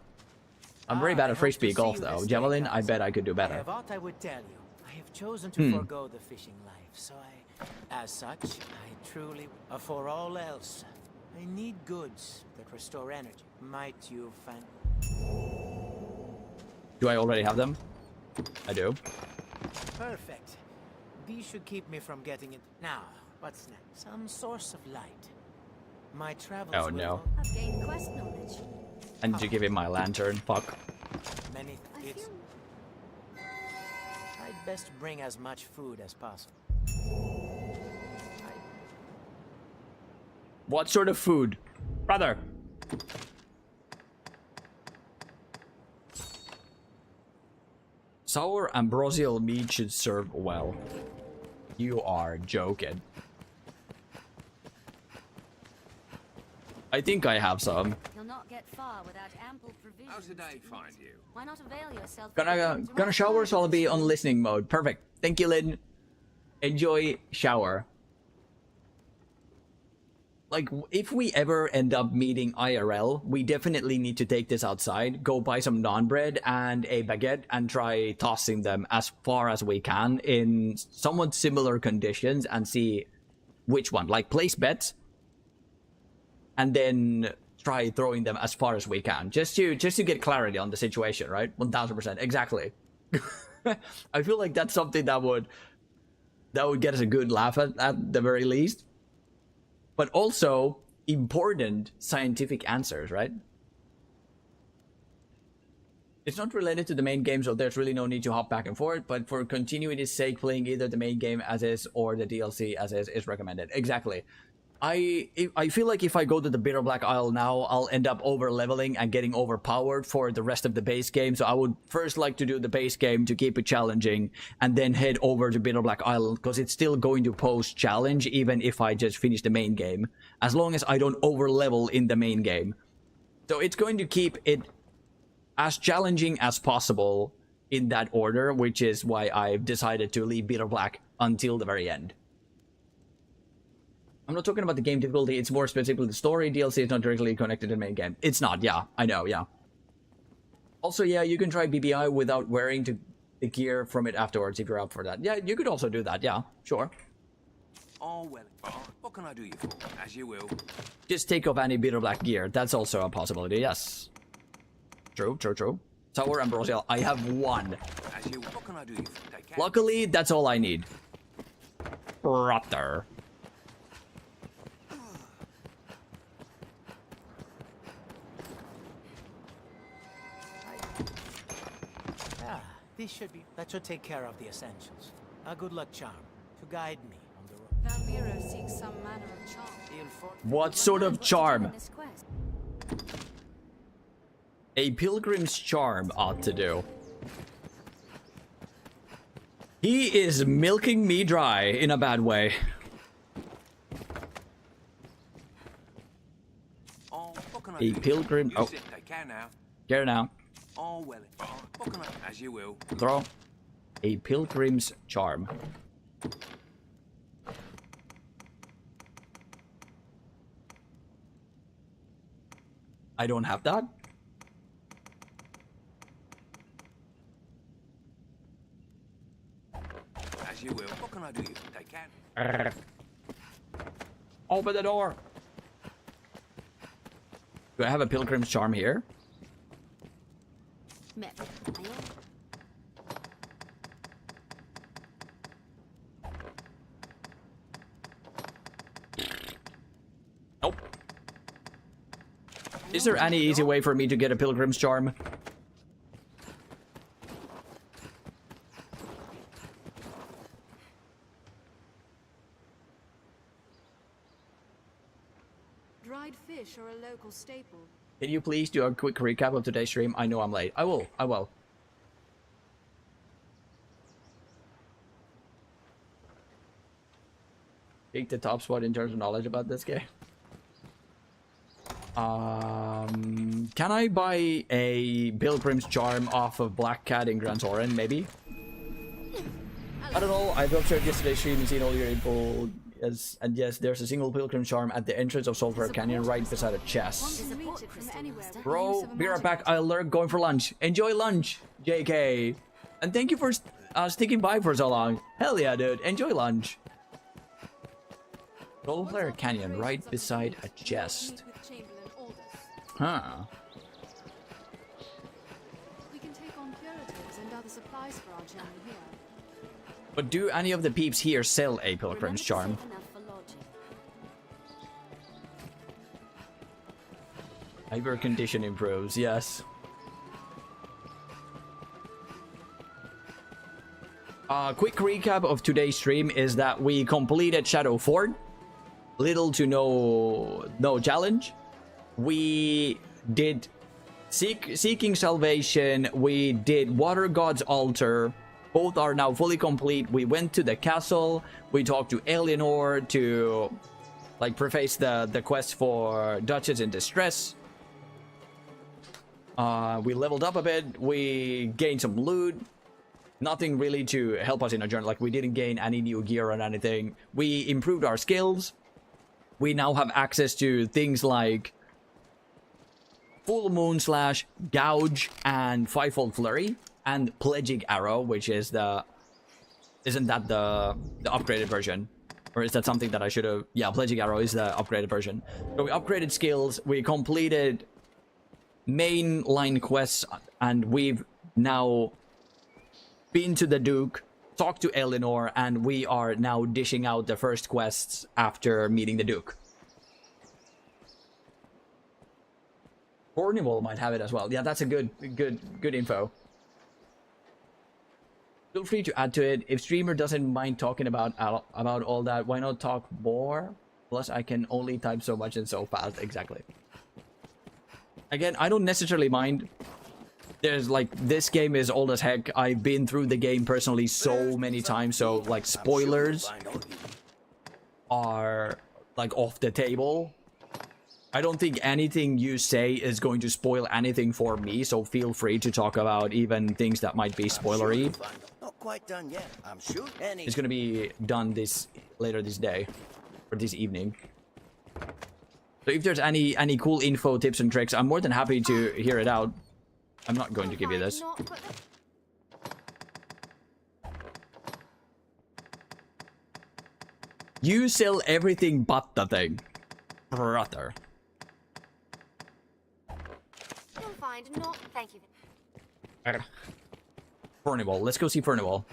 I'm very bad at frisbee golf, though. Javelin, I bet I could do better.
I thought I would tell you. I have chosen to forego the fishing life, so as such, I truly, for all else, I need goods that restore energy. Might you find?
Do I already have them? I do.
Perfect. These should keep me from getting it. Now, what's next? Some source of light. My travels.
Oh no.
I've gained quest knowledge.
I need to give him my lantern. Fuck.
Many. I'd best bring as much food as possible.
What sort of food? Brother! Sour ambrosial meat should serve well. You are joking. I think I have some.
You'll not get far without ample provisions.
How did I find you?
Why not avail yourself?
Gonna shower, so I'll be on listening mode. Perfect. Thank you, Lynn. Enjoy shower. Like, if we ever end up meeting IRL, we definitely need to take this outside, go buy some non-bread and a baguette, and try tossing them as far as we can in somewhat similar conditions and see which one. Like, place bets, and then try throwing them as far as we can, just to get clarity on the situation, right? 1000%, exactly. I feel like that's something that would get us a good laugh at the very least. But also important scientific answers, right? It's not related to the main game, so there's really no need to hop back and forth, but for continuity's sake, playing either the main game as is or the DLC as is recommended. Exactly. I feel like if I go to the Bitter Black Isle now, I'll end up over-leveling and getting overpowered for the rest of the base game. So I would first like to do the base game to keep it challenging and then head over to Bitter Black Isle, because it's still going to pose challenge even if I just finish the main game, as long as I don't over-level in the main game. So it's going to keep it as challenging as possible in that order, which is why I've decided to leave Bitter Black until the very end. I'm not talking about the game difficulty, it's more specifically the story. DLC is not directly connected to the main game. It's not, yeah, I know, yeah. Also, yeah, you can try BBI without wearing the gear from it afterwards if you're up for that. Yeah, you could also do that, yeah, sure.
Oh, well, what can I do you for? As you will.
Just take off any Bitter Black gear, that's also a possibility, yes. True, true, true. Sour Ambrosial, I have one.
As you, what can I do you for?
Luckily, that's all I need. Brother.
This that should take care of the essentials. A good luck charm to guide me on the road.
Valmiro seeks some manner of charm.
What sort of charm? A pilgrim's charm ought to do. He is milking me dry in a bad way.
Oh, what can I
A
do?
pilgrim.
You
Oh,
sit, they can now.
get it now.
Oh, well, what can I? As you will.
Throw. A pilgrim's charm. I don't have that.
As you will. What can I do you? They can.
Open the door. Do I have a pilgrim's charm here? Is there any easy way for me to get a Pilgrim's Charm?
Dried fish are a local staple.
Can you please do a quick recap of today's stream? I know I'm late. I will. I will. Take the top spot in terms of knowledge about this game. Can I buy a Pilgrim's Charm off of Black Cat in Grand Soren, maybe? I don't know. I've observed yesterday's stream and seen all your info. Yes, and yes, there's a single Pilgrim's Charm at the entrance of Sulphur Canyon right beside a chest. Bro, be right back. I'll lurk going for lunch. Enjoy lunch, JK. And thank you for sticking by for so long. Hell yeah, dude. Enjoy lunch. Sulphur Canyon right beside a chest. Huh.
We can take on curatives and other supplies for our journey here.
But do any of the peeps here sell a Pilgrim's Charm? Hyper condition improves, yes. Quick recap of today's stream is that we completed Shadow Fort. Little to no challenge. We did Seeking Salvation. We did Water God's Altar. Both are now fully complete. We went to the castle. We talked to Eleanor to like preface the quest for Duchess in Distress. We leveled up a bit. We gained some loot. Nothing really to help us in our journey. Like we didn't gain any new gear or anything. We improved our skills. We now have access to things like Full Moon Slash, Gouge, and Fivefold Flurry, and Pledging Arrow, which is the... Isn't that the upgraded version? Or is that something that I should have... Yeah, Pledging Arrow is the upgraded version. So we upgraded skills, we completed main line quests, and we've now been to the Duke, talked to Eleanor, and we are now dishing out the first quests after meeting the Duke. Cornwall might have it as well. Yeah, that's a good info. Feel free to add to it. If streamer doesn't mind talking about all that, why not talk more? Plus, I can only type so much and so fast. Exactly. Again, I don't necessarily mind. There's like, this game is old as heck. I've been through the game personally so many times, so like spoilers are like off the table. I don't think anything you say is going to spoil anything for me, so feel free to talk about even things that might be spoilery.
Not quite done yet, I'm sure.
It's gonna be done later this day, or this evening. So if there's any cool info, tips, and tricks, I'm more than happy to hear it out. I'm not going to give you this. You sell everything but the thing, brother.
You'll find not. Thank you.
Furnival. Let's go see Furnival.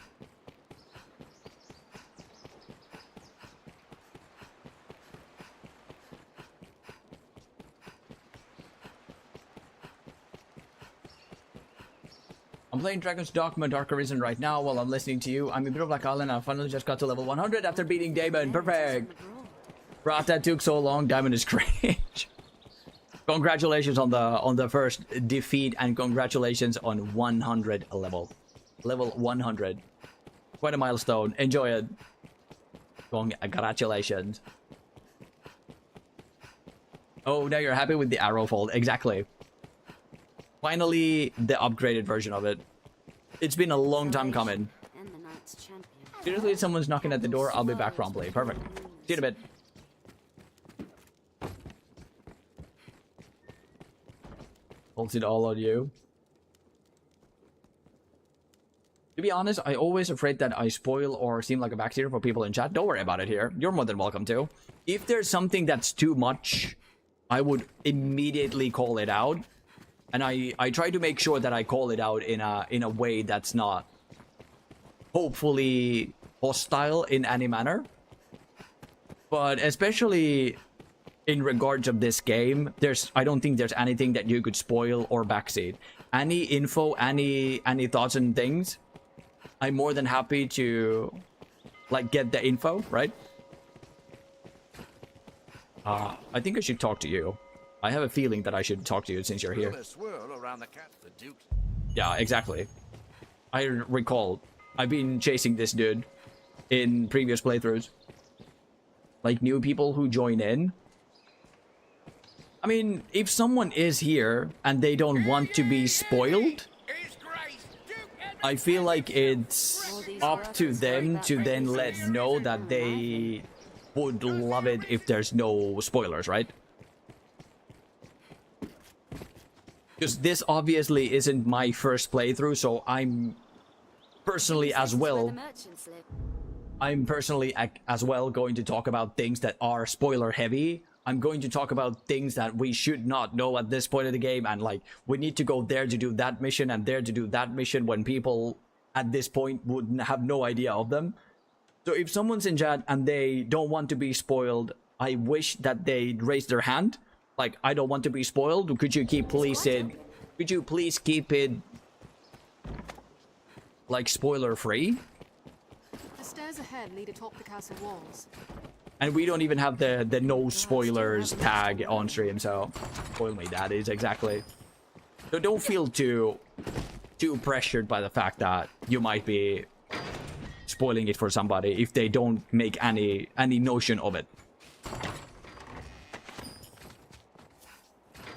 I'm playing Dragon's Dogma Dark Arisen right now while I'm listening to you. I'm in Middle Black Island. I finally just got to level 100 after beating Damon. Perfect. Bro, that took so long. Diamond is cringe. Congratulations on the first defeat, and congratulations on 100 level. Level 100. Quite a milestone. Enjoy it. Congratulations. Oh, now you're happy with the arrow fold. Exactly. Finally, the upgraded version of it. It's been a long time coming. Seriously, someone's knocking at the door. I'll be back promptly. Perfect. See you in a bit. Holds it all on you. To be honest, I'm always afraid that I spoil or seem like a backseater for people in chat. Don't worry about it here. You're more than welcome to. If there's something that's too much, I would immediately call it out. And I try to make sure that I call it out in a way that's not hopefully hostile in any manner. But especially in regards of this game, I don't think there's anything that you could spoil or backseat. Any info, any thoughts and things, I'm more than happy to like get the info, right? I think I should talk to you. I have a feeling that I should talk to you since you're here. Yeah, exactly. I recall I've been chasing this dude in previous playthroughs. Like new people who join in. I mean, if someone is here and they don't want to be spoiled, I feel like it's up to them to then let know that they would love it if there's no spoilers, right? Because this obviously isn't my first playthrough, so I'm personally as well going to talk about things that are spoiler heavy. I'm going to talk about things that we should not know at this point of the game, and like we need to go there to do that mission and there to do that mission when people at this point would have no idea of them. So if someone's in chat and they don't want to be spoiled, I wish that they'd raise their hand. Like, I don't want to be spoiled. Could you please keep it like spoiler free?
The stairs ahead lead atop the castle walls.
And we don't even have the no spoilers tag on stream, so spoil me daddies, exactly. So don't feel too pressured by the fact that you might be spoiling it for somebody if they don't make any notion of it.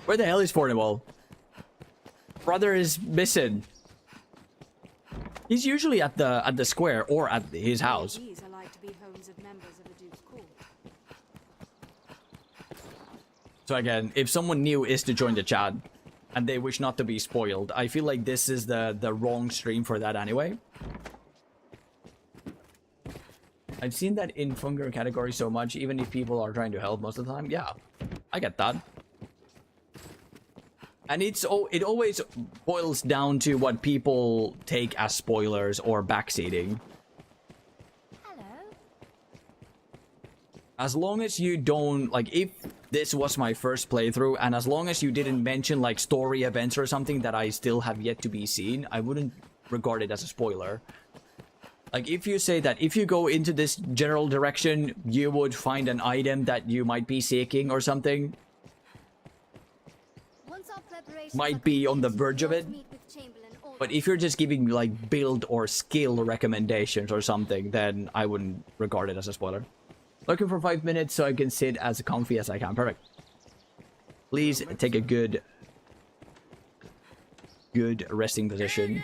Where the hell is Fornival? Brother is missing. He's usually at the square or at his house.
These are like to be homes of members of the Duke's court.
So again, if someone new is to join the chat and they wish not to be spoiled, I feel like this is the wrong stream for that anyway. I've seen that in Funger category so much, even if people are trying to help most of the time. Yeah, I get that. And it always boils down to what people take as spoilers or backseating.
Hello.
As long as you don't, like, if this was my first playthrough, and as long as you didn't mention, like, story events or something that I still have yet to be seen, I wouldn't regard it as a spoiler. Like, if you say that if you go into this general direction, you would find an item that you might be seeking or something, might be on the verge of it. But if you're just giving like build or skill recommendations or something, then I wouldn't regard it as a spoiler. Looking for 5 minutes so I can sit as comfy as I can. Perfect. Please take a good resting position.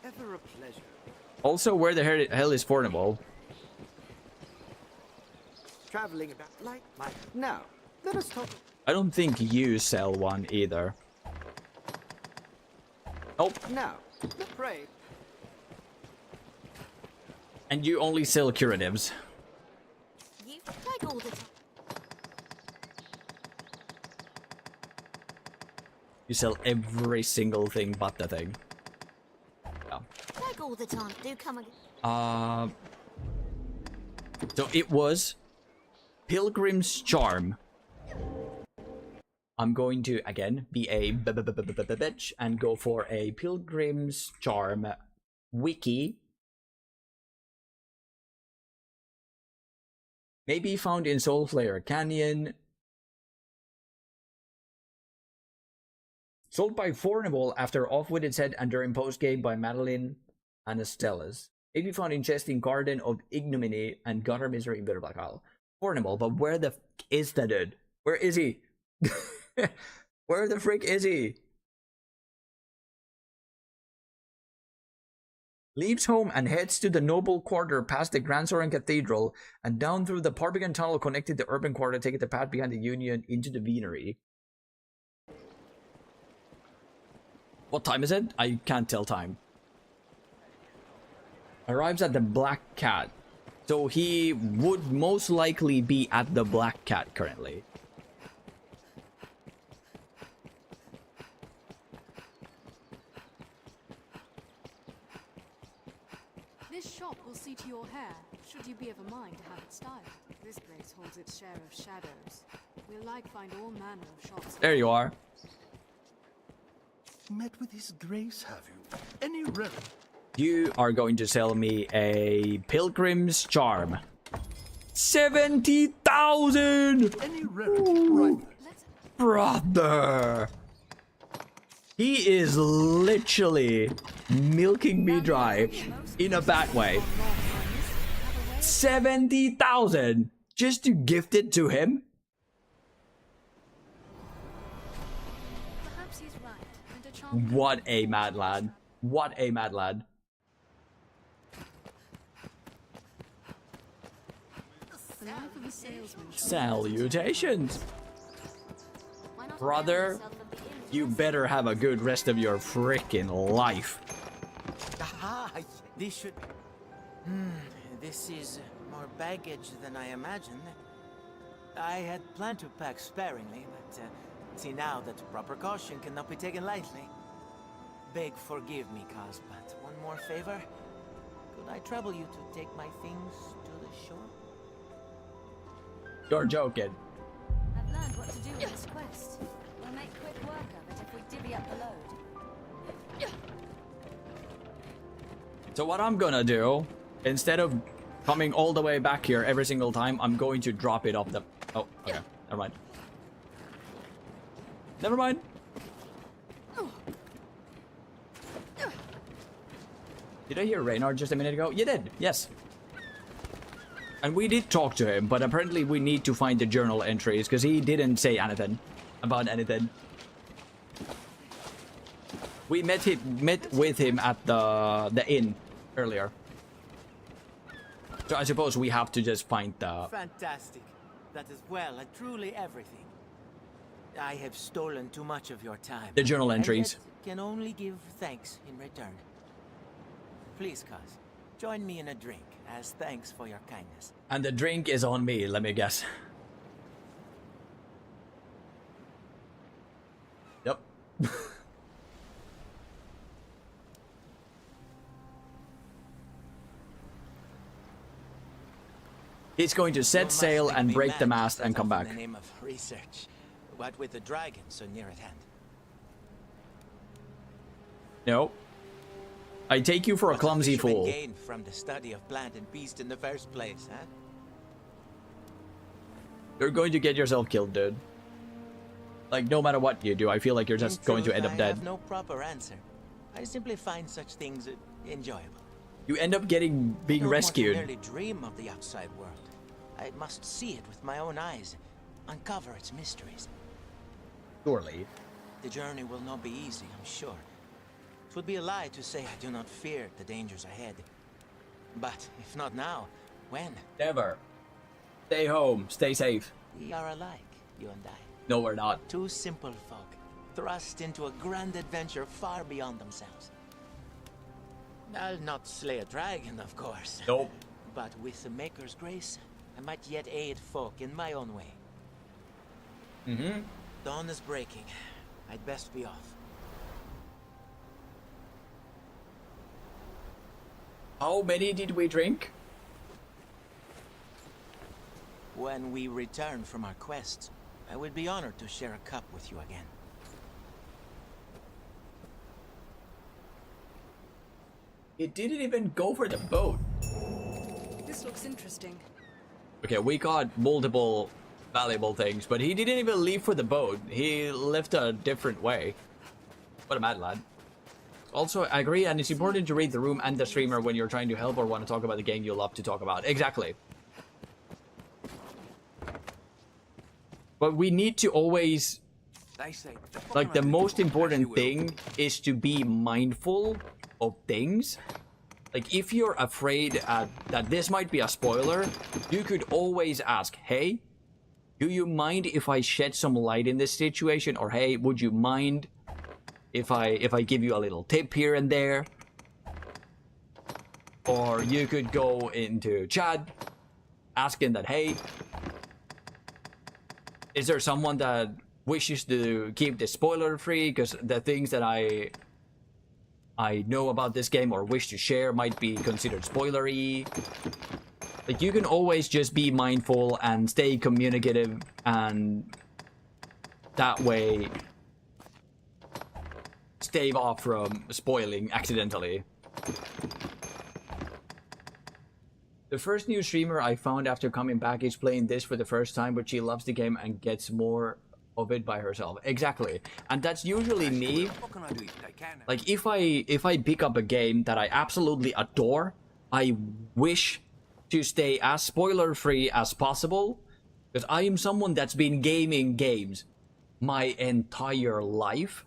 Ever a pleasure.
Also, where the hell is Fornival?
Traveling about like my... Now, let us talk...
I don't think you sell one either. Nope.
Now, pray.
And you only sell curatives.
You like all the time.
You sell every single thing but the thing. Yeah.
Like all the time. Do come again.
So it was Pilgrim's Charm. I'm going to again be a bitch and go for a Pilgrim's Charm wiki. Maybe found in Soulflare Canyon. Sold by Fornival after Off With Its Head and during post-game by Madeline Anastellas. Maybe found in chest in Garden of Ignominy and Gutter Misery in Bitter Black Isle. Fornival, but where the f is that dude? Where is he? Where the frick is he? Leaves home and heads to the noble quarter past the Grand Soren Cathedral and down through the Parbigan Tunnel connected the urban quarter, taking the path behind the Union into the Venery. What time is it? I can't tell time. Arrives at the Black Cat. So he would most likely be at the Black Cat currently.
This shop will see to your hair. Should you be of a mind to have it styled? This place holds its share of shadows. We'll like find all manner of shots.
There you are.
Met with His Grace, have you? Any relic?
You are going to sell me a Pilgrim's Charm. 70,000!
Any relic? Right.
Brother! He is literally milking me dry in a bad way. 70,000 just to gift it to him?
Perhaps he's right, and a charm.
What a mad lad. What a mad lad.
The life of a salesman.
Salutations! Brother, you better have a good rest of your frickin' life.
Aha! This should... This is more baggage than I imagined. I had planned to pack sparingly, but see now that proper caution cannot be taken lightly. Beg forgive me, Kaz, but one more favor. Could I trouble you to take my things to the shore?
You're joking.
I've learned what to do with this quest. We'll make quick work of it if we divvy up the load.
So what I'm gonna do, instead of coming all the way back here every single time, I'm going to drop it off the... Oh, okay. Never mind. Never mind. Did I hear Reynard just a minute ago? You did, yes. And we did talk to him, but apparently we need to find the journal entries because he didn't say anything about anything. We met with him at the inn earlier. So I suppose we have to just find the...
Fantastic. That is well and truly everything. I have stolen too much of your time.
The journal
and
entries.
yet can only give thanks in return. Please, Kaz, join me in a drink as thanks for your kindness.
And the drink is on me, let me guess. Yep. He's going to set sail and break the mast and come back.
In the name of research, what with the dragon so near at hand.
No. I take you for a clumsy fool.
Gained from the study of plant and beast in the first place, huh?
You're going to get yourself killed, dude. Like, no matter what you do, I feel like you're just going to end up
I
dead.
have no proper answer. I simply find such things enjoyable.
You end up being
I don't
rescued.
want to merely dream of the outside world. I must see it with my own eyes, uncover its mysteries.
Surely.
The journey will not be easy, I'm sure. It would be a lie to say I do not fear the dangers ahead. But if not now, when?
Never. Stay home. Stay safe.
We are alike, you and I.
No, we're not.
Two simple folk, thrust into a grand adventure far beyond themselves. I'll not slay a dragon, of course.
Nope.
But with the Maker's grace, I might yet aid folk in my own way.
Mm-hmm.
Dawn is breaking. I'd best be off.
How many did we drink?
When we return from our quests, I would be honored to share a cup with you again.
It didn't even go for the boat.
This looks interesting.
Okay, we got multiple valuable things, but he didn't even leave for the boat. He left a different way. What a mad lad. Also, I agree, and it's important to read the room and the streamer when you're trying to help or want to talk about the game you love to talk about. Exactly. But we need to always... Like, the most important thing is to be mindful of things. Like, if you're afraid that this might be a spoiler, you could always ask, hey, do you mind if I shed some light in this situation? Or, hey, would you mind if I give you a little tip here and there? Or you could go into chat asking that, hey, is there someone that wishes to keep this spoiler free? Because the things that I know about this game or wish to share might be considered spoilery. Like, you can always just be mindful and stay communicative, and that way stave off from spoiling accidentally. The first new streamer I found after coming back is playing this for the first time, but she loves the game and gets more of it by herself. Exactly. And that's usually me. Like, if I pick up a game that I absolutely adore, I wish to stay as spoiler free as possible, because I am someone that's been gaming games my entire life.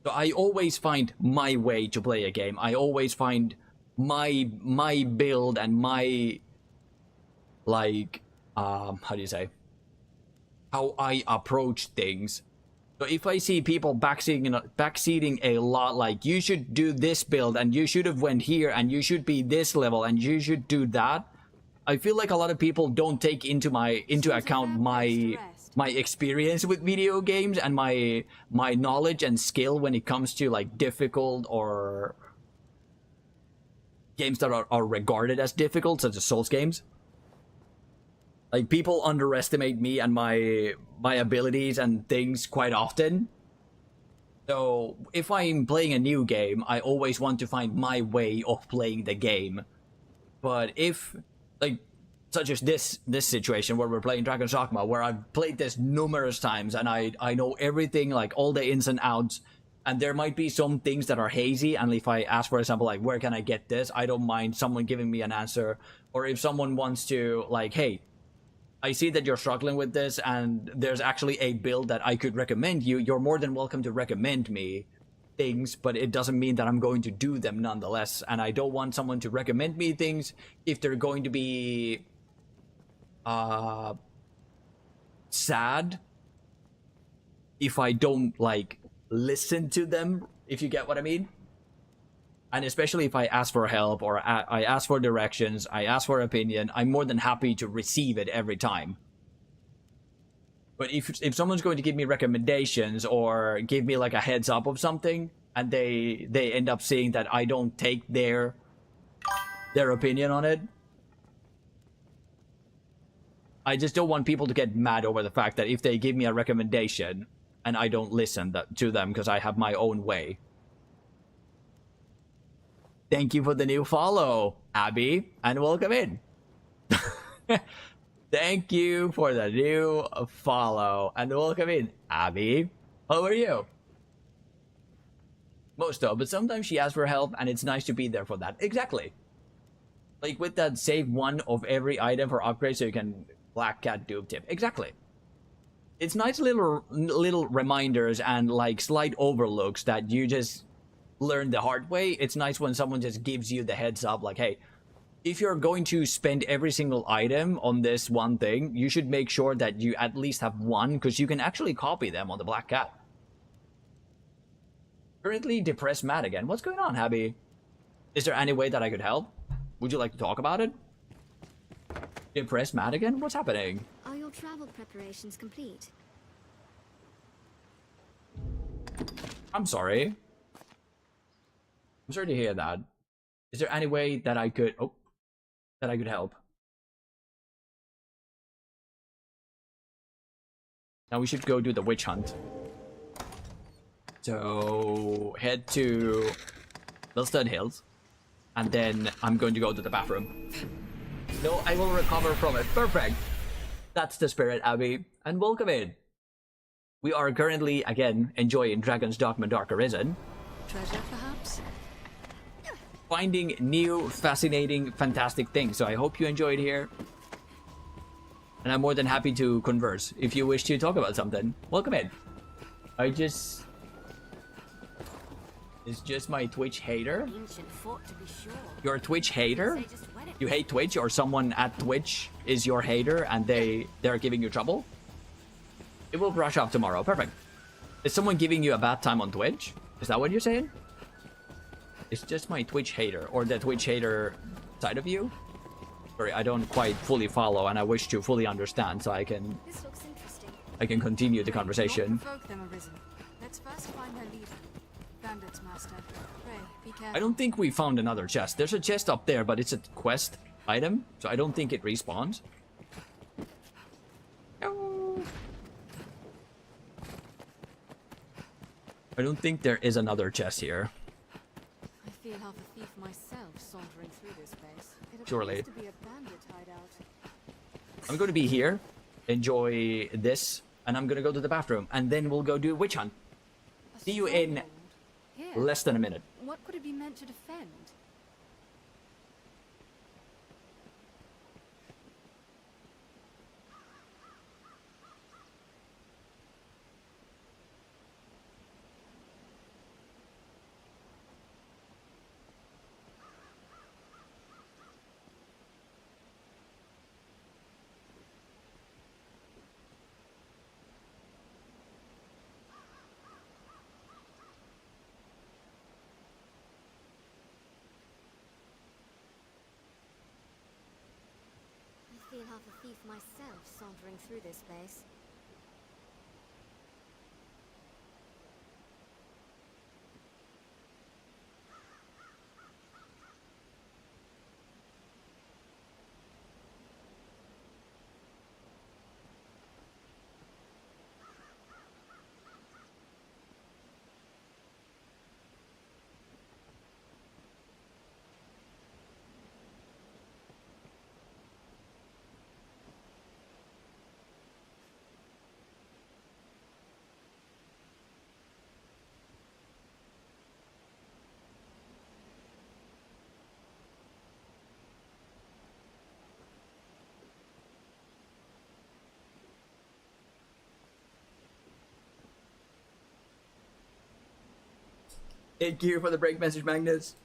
So I always find my way to play a game. I always find my build and my, like, how do you say, how I approach things. So if I see people backseating a lot, like, you should do this build and you should have went here and you should be this level and you should do that, I feel like a lot of people don't take into account my experience with video games and my knowledge and skill when it comes to, like, difficult or games that are regarded as difficult, such as Souls games. Like, people underestimate me and my abilities and things quite often. So if I'm playing a new game, I always want to find my way of playing the game. But if, like, such as this situation where we're playing Dragon's Dogma, where I've played this numerous times and I know everything, like all the ins and outs, and there might be some things that are hazy, and if I ask, for example, like, where can I get this, I don't mind someone giving me an answer. Or if someone wants to, like, hey, I see that you're struggling with this and there's actually a build that I could recommend you, you're more than welcome to recommend me things, but it doesn't mean that I'm going to do them nonetheless. And I don't want someone to recommend me things if they're going to be sad if I don't, like, listen to them, if you get what I mean. And especially if I ask for help or I ask for directions, I ask for opinion, I'm more than happy to receive it every time. But if someone's going to give me recommendations or give me, like, a heads up of something, and they end up seeing that I don't take their opinion on it, I just don't want people to get mad over the fact that if they give me a recommendation and I don't listen to them because I have my own way. Thank you for the new follow, Abby, and welcome in. Thank you for the new follow, and welcome in, Abby. How are you? Most of, but sometimes she asks for help, and it's nice to be there for that. Exactly. Like with that save one of every item for upgrade so you can Black Cat dupe tip. Exactly. It's nice little reminders and, like, slight overlooks that you just learn the hard way. It's nice when someone just gives you the heads up, like, hey, if you're going to spend every single item on this one thing, you should make sure that you at least have one, because you can actually copy them on the Black Cat. Currently depressed mad again. What's going on, Abby? Is there any way that I could help? Would you like to talk about it? Depressed mad again? What's happening?
Are your travel preparations complete?
I'm sorry. I'm sorry to hear that. Is there any way that I could help? Now we should go do the witch hunt. So head to Millstone Hills, and then I'm going to go to the bathroom. No, I will recover from it. Perfect. That's the spirit, Abby, and welcome in. We are currently, again, enjoying Dragon's Dogma Dark Arisen.
Treasure, perhaps?
Finding new, fascinating, fantastic things. So I hope you enjoyed here. And I'm more than happy to converse if you wish to talk about something. Welcome in. It's just my Twitch hater?
Ancient fort, to be sure.
You're a Twitch hater? You hate Twitch, or someone at Twitch is your hater and they're giving you trouble? It will brush off tomorrow. Perfect. Is someone giving you a bad time on Twitch? Is that what you're saying? It's just my Twitch hater, or the Twitch hater side of you? Sorry, I don't quite fully follow, and I wish to fully understand so I can continue the conversation.
Provoke them, Arisen. Let's first find their leader. Bandits, Master. Pray, be careful.
I don't think we found another chest. There's a chest up there, but it's a quest. item, so I don't think it respawns. No. I don't think there is another chest here.
I feel half a thief myself sauntering through this place. It
Surely.
appears to be a bandit hideout.
I'm going to be here, enjoy this, and I'm going to go to the bathroom, and then we'll go do a witch hunt. See you in
Here.
less than a minute.
What could it be meant to defend?
I feel half a thief myself sauntering through this place.
Thank you for the break message, Magnus.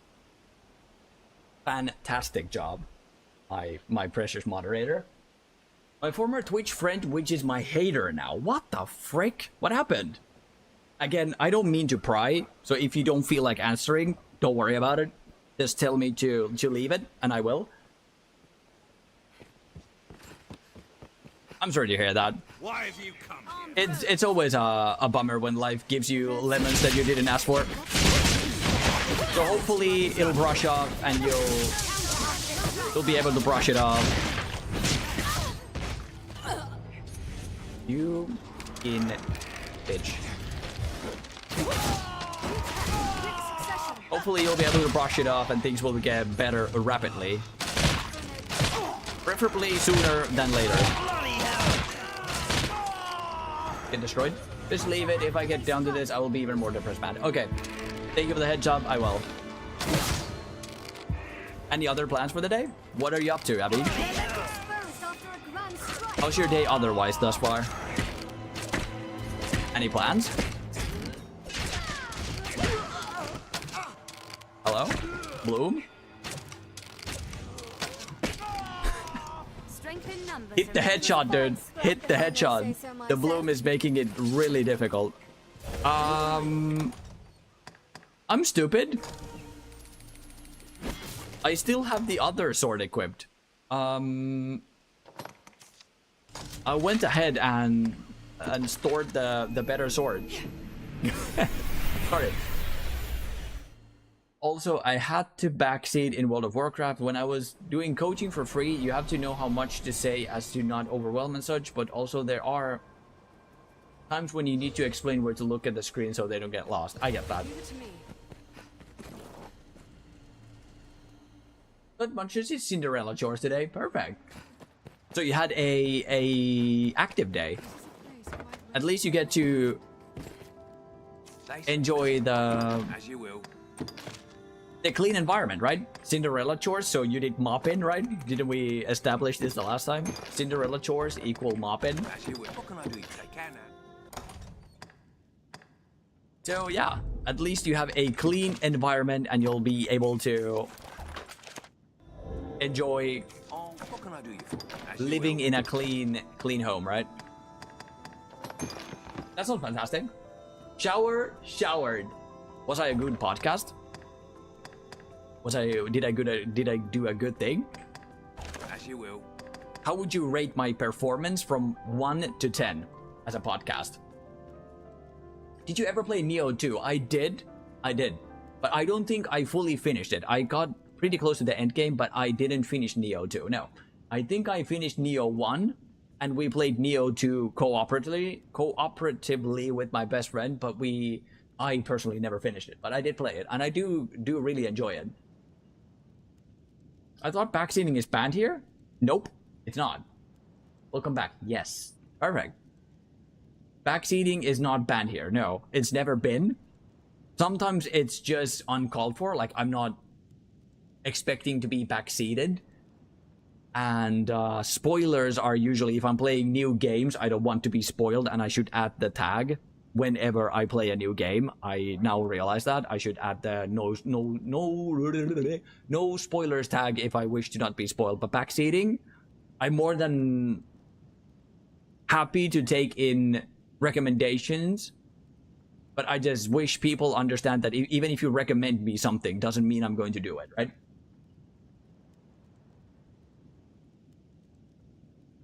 Fantastic job, my precious moderator. My former Twitch friend, which is my hater now. What the frick? What happened? Again, I don't mean to pry, so if you don't feel like answering, don't worry about it. Just tell me to leave it, and I will. I'm sorry to hear that.
Why have you come?
It's always a bummer when life gives you lemons that you didn't ask for. So hopefully it'll brush off and you'll be able to brush it off. You in bitch. Hopefully you'll be able to brush it off and things will get better rapidly. Preferably sooner than later. Get destroyed. Just leave it. If I get down to this, I will be even more depressed, man. Okay. Thank you for the heads up. I will. Any other plans for the day? What are you up to, Abby? How's your day otherwise thus far? Any plans? Hello? Bloom? Hit the headshot, dude. Hit the headshot. The Bloom is making it really difficult. I'm stupid. I still have the other sword equipped. I went ahead and stored the better sword. Sorry. Also, I had to backseat in World of Warcraft. When I was doing coaching for free, you have to know how much to say as to not overwhelm and such, but also there are times when you need to explain where to look at the screen so they don't get lost. I get that. But Munches is Cinderella chores today. Perfect. So you had a active day. At least you get to enjoy the clean environment, right? Cinderella chores, so you did mopping, right? Didn't we establish this the last time? Cinderella chores equal mopping. So yeah, at least you have a clean environment and you'll be able to enjoy living in a clean home, right? That sounds fantastic. Showered. Was I a good podcast? Did I do a good thing?
As you will.
How would you rate my performance from 1 to 10 as a podcast? Did you ever play Neo 2? I did. But I don't think I fully finished it. I got pretty close to the end game, but I didn't finish Neo 2. No, I think I finished Neo 1, and we played Neo 2 cooperatively with my best friend, but I personally never finished it, but I did play it, and I do really enjoy it. I thought backseating is banned here? Nope, it's not. Welcome back. Yes. Perfect. Backseating is not banned here. No, it's never been. Sometimes it's just uncalled for, like I'm not expecting to be backseated. And spoilers are usually, if I'm playing new games, I don't want to be spoiled, and I should add the tag whenever I play a new game. I now realize that I should add the no spoilers tag if I wish to not be spoiled. But backseating, I'm more than happy to take in recommendations, but I just wish people understand that even if you recommend me something doesn't mean I'm going to do it, right?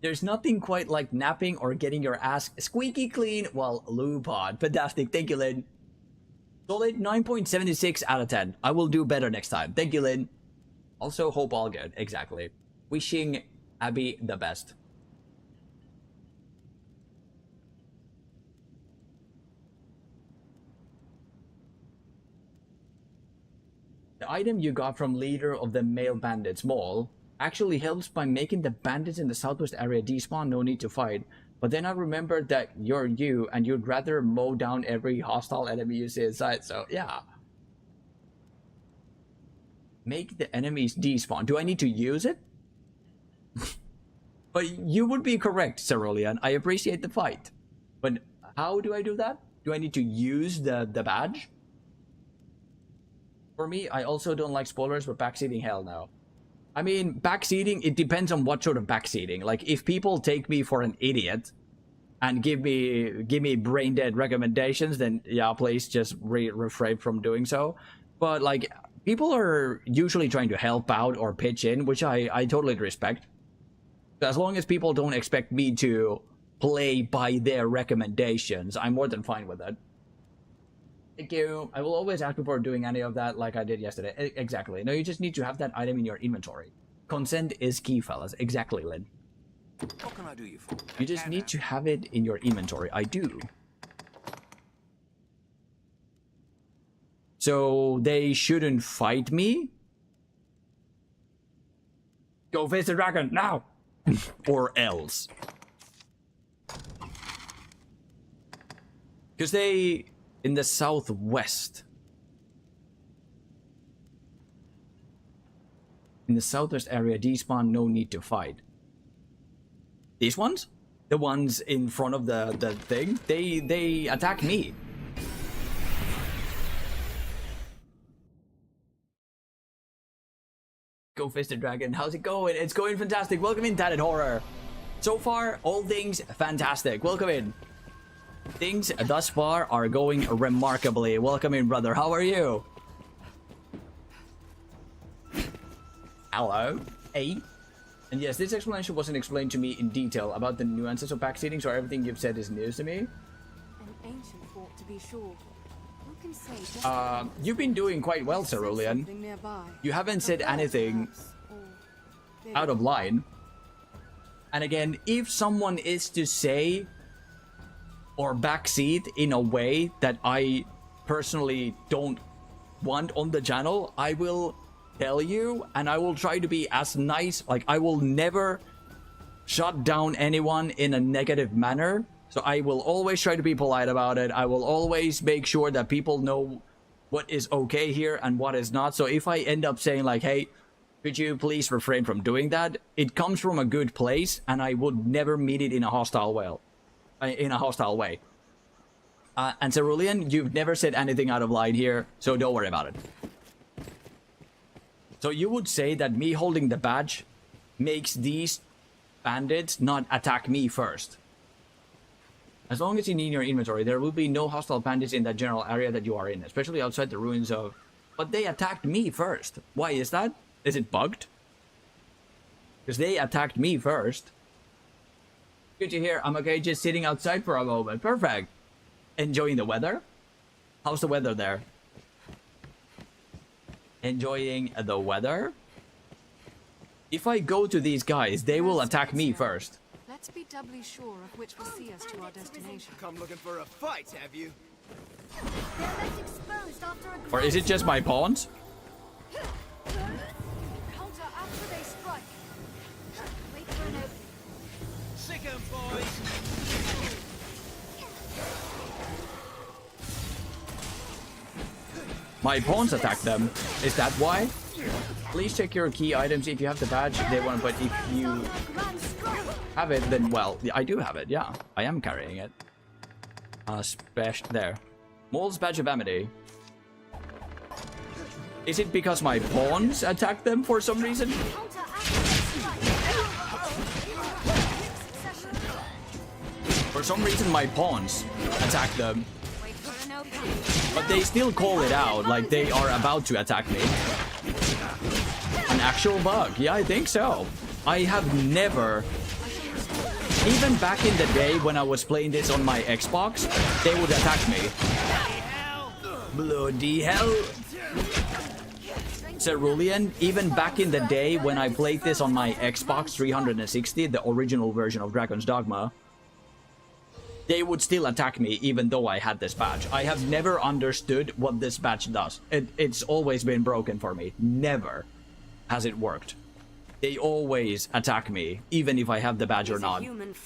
There's nothing quite like napping or getting your ass squeaky clean while Lupod. Fantastic. Thank you, Lynn. Solid 9.76 out of 10. I will do better next time. Thank you, Lynn. Also, hope all good. Exactly. Wishing Abby the best. The item you got from leader of the male bandits mall actually helps by making the bandits in the southwest area despawn, no need to fight. But then I remembered that you're you and you'd rather mow down every hostile enemy you see inside, so yeah. Make the enemies despawn. Do I need to use it? But you would be correct, Cerulean. I appreciate the fight. But how do I do that? Do I need to use the badge? For me, I also don't like spoilers, but backseating, hell no. I mean, backseating, it depends on what sort of backseating. Like, if people take me for an idiot and give me brain dead recommendations, then yeah, please just refrain from doing so. But like, people are usually trying to help out or pitch in, which I totally respect. As long as people don't expect me to play by their recommendations, I'm more than fine with it. Thank you. I will always ask before doing any of that like I did yesterday. Exactly. No, you just need to have that item in your inventory. Consent is key, fellas. Exactly, Lynn.
What can I do you for?
You just need to have it in your inventory. I do. So they shouldn't fight me? Go face the dragon now! Or else. Because they... in the southwest. In the southwest area, despawn, no need to fight. These ones? The ones in front of the thing? They attack me. Go Fist the Dragon. How's it going? It's going fantastic. Welcome in, Tatted Horror. So far, all things fantastic. Welcome in. Things thus far are going remarkably. Welcome in, brother. How are you? Hello. Hey. And yes, this explanation wasn't explained to me in detail about the nuances of backseating, so everything you've said is news to me.
An ancient fort, to be sure. Who can say
you've been doing quite well, Cerulean. You haven't said anything out of line. And again, if someone is to say or backseat in a way that I personally don't want on the channel, I will tell you, and I will try to be as nice. Like, I will never shut down anyone in a negative manner, so I will always try to be polite about it. I will always make sure that people know what is okay here and what is not. So if I end up saying like, hey, could you please refrain from doing that, it comes from a good place, and I would never mean it in a hostile way. And Cerulean, you've never said anything out of line here, so don't worry about it. So you would say that me holding the badge makes these bandits not attack me first. As long as you need your inventory, there will be no hostile bandits in that general area that you are in, especially outside the ruins of... But they attacked me first. Why is that? Is it bugged? Because they attacked me first. Good to hear. I'm okay just sitting outside for a moment. Perfect. Enjoying the weather? How's the weather there? Enjoying the weather. If I go to these guys, they will attack me first.
Let's be doubly sure of which will see us to our destination.
Come looking for a fight, have you?
Or is it just my pawns?
Counter after they strike. Wait for an opening.
Sick 'em, boys!
My pawns attack them. Is that why? Please check your key items if you have the badge. They want, but if you have it, then well, I do have it. Yeah, I am carrying it. There. Mole's badge of amity. Is it because my pawns attack them for some reason? For some reason, my pawns attack them. But they still call it out, like they are about to attack me. An actual bug. Yeah, I think so. I have never... Even back in the day when I was playing this on my Xbox, they would attack me. Bloody hell. Cerulean, even back in the day when I played this on my Xbox 360, the original version of Dragon's Dogma, they would still attack me even though I had this badge. I have never understood what this badge does. It's always been broken for me. Never has it worked. They always attack me, even if I have the badge or not.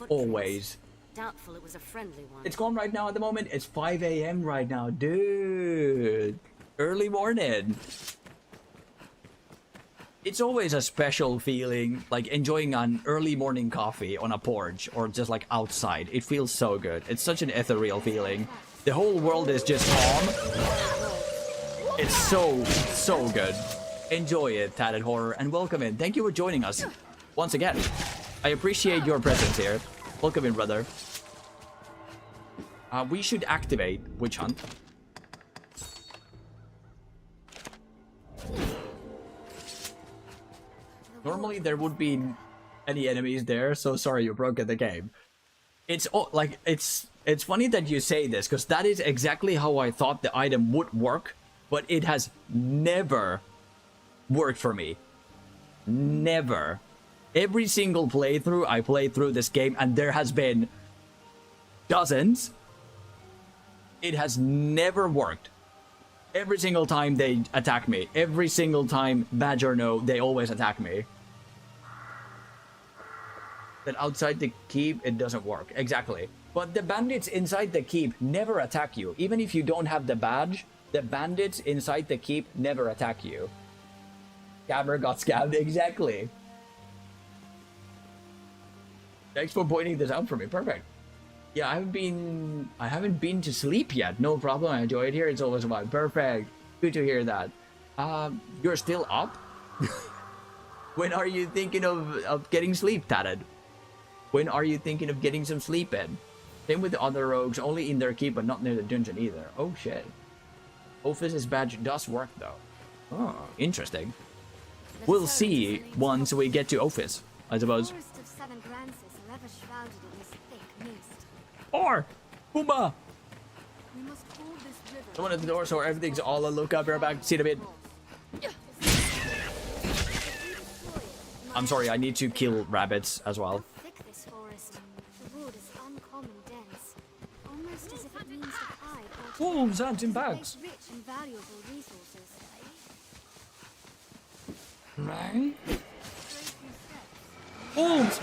Always.
Doubtful it was a friendly one.
It's gone right now at the moment. It's 5 a.m. right now. Dude. Early morning. It's always a special feeling, like enjoying an early morning coffee on a porch or just like outside. It feels so good. It's such an ethereal feeling. The whole world is just calm. It's so good. Enjoy it, Tatted Horror, and welcome in. Thank you for joining us once again. I appreciate your presence here. Welcome in, brother. We should activate Witch Hunt. Normally there would be any enemies there, so sorry you broke the game. It's like it's funny that you say this, because that is exactly how I thought the item would work, but it has never worked for me. Never. Every single playthrough I played through this game, and there has been dozens, it has never worked. Every single time they attack me. Every single time, badge or no, they always attack me. Then outside the keep, it doesn't work. Exactly. But the bandits inside the keep never attack you. Even if you don't have the badge, the bandits inside the keep never attack you. Scammer got scammed. Exactly. Thanks for pointing this out for me. Perfect. Yeah, I haven't been to sleep yet. No problem. I enjoy it here. It's always fun. Perfect. Good to hear that. You're still up? When are you thinking of getting sleep, Tatted? When are you thinking of getting some sleep in? Same with the other rogues, only in their keep, but not near the dungeon either. Oh shit. Ophis' badge does work though. Oh, interesting. We'll see once we get to Ophis, I suppose. Or Puma! Someone at the door, so everything's all a look up. We're back. See it a bit. I'm sorry, I need to kill rabbits as well. Wolves aren't in bags. Right? Wolves!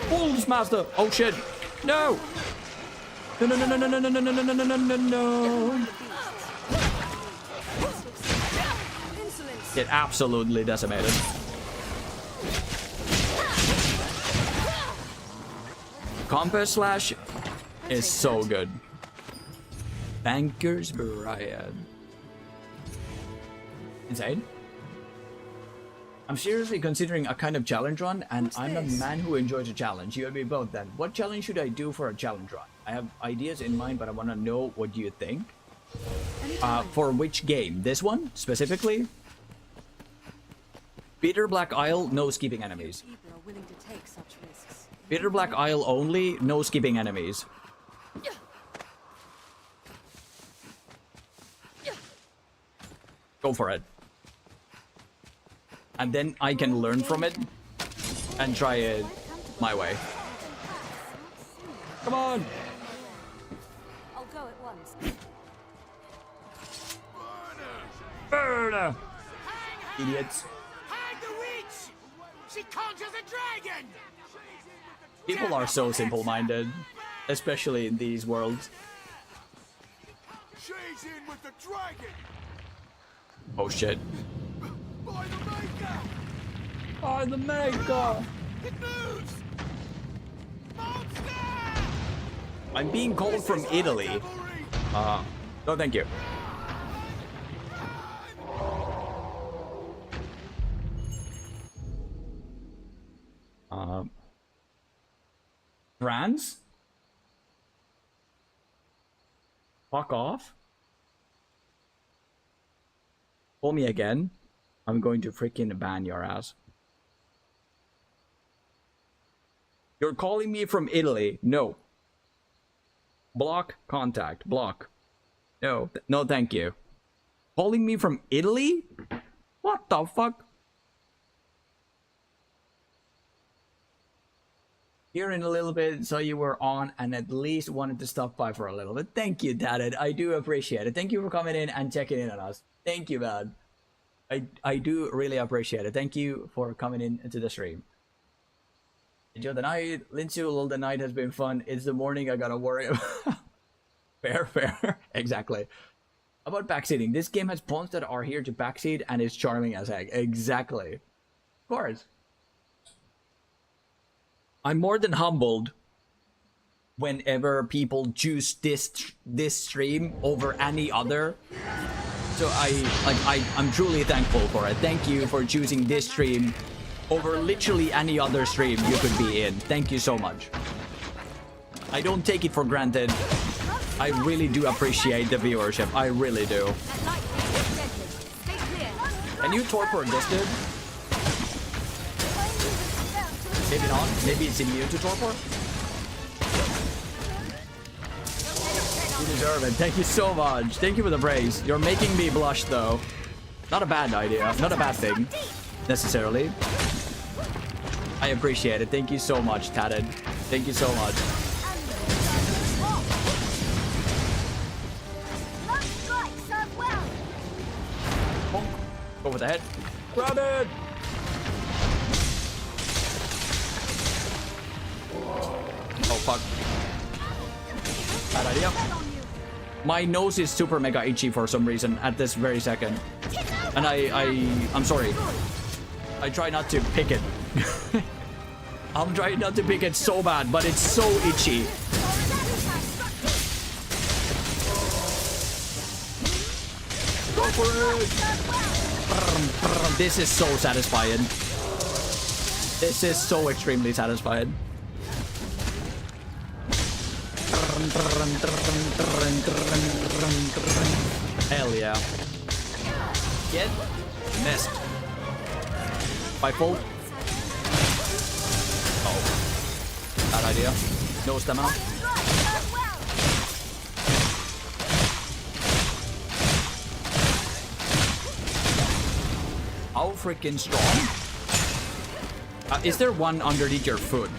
Wolves, master! Oh shit! No! No, no, no, no, no, no, no, no, no, no, no, no, no. Get absolutely decimated. Compass Slash is so good. Banker's Brian. Insane. I'm seriously considering a kind of challenge run, and I'm a man who enjoys a challenge. You and me both then. What challenge should I do for a challenge run? I have ideas in mind, but I want to know what you think. For which game? This one, specifically? Bitter Black Isle, no skipping enemies. Bitter Black Isle only, no skipping enemies. Go for it. and then I can learn from it and try it my way. Come on!
I'll go at once.
Burn! Idiots.
Hang the witch! She conjures a dragon!
People are so simple-minded, especially in these worlds.
She's in with the dragon!
Oh shit.
By the maker!
By the maker!
It moves! Monster!
I'm being called from Italy. No thank you. France? Fuck off. Call me again. I'm going to freaking ban your ass. You're calling me from Italy. No. Block contact. Block. No. No, thank you. Calling me from Italy? What the fuck? Here in a little bit, so you were on and at least wanted to stop by for a little bit. Thank you, Daddy. I do appreciate it. Thank you for coming in and checking in on us. Thank you, man. I do really appreciate it. Thank you for coming in to the stream. Enjoy the night. Lindsay, although the night has been fun, it's the morning I gotta worry about. Fair. Exactly. About backseating. This game has pawns that are here to backseat and is charming as heck. Exactly. Of course. I'm more than humbled whenever people choose this stream over any other. So I'm truly thankful for it. Thank you for choosing this stream over literally any other stream you could be in. Thank you so much. I don't take it for granted. I really do appreciate the viewership. I really do. Can you torpor this dude? Maybe not. Maybe it's immune to torpor. You deserve it. Thank you so much. Thank you for the praise. You're making me blush, though. Not a bad idea. Not a bad thing, necessarily. I appreciate it. Thank you so much, Tatted. Thank you so much. Go for the head. Grab it! Oh, fuck. Bad idea. My nose is super mega itchy for some reason at this very second. And I'm sorry. I try not to pick it. I'm trying not to pick it so bad, but it's so itchy. Go for it! This is so satisfying. This is so extremely satisfying. Hell yeah. Get missed. By full. Oh. Bad idea. No stamina. How freaking strong? Is there one underneath your foot?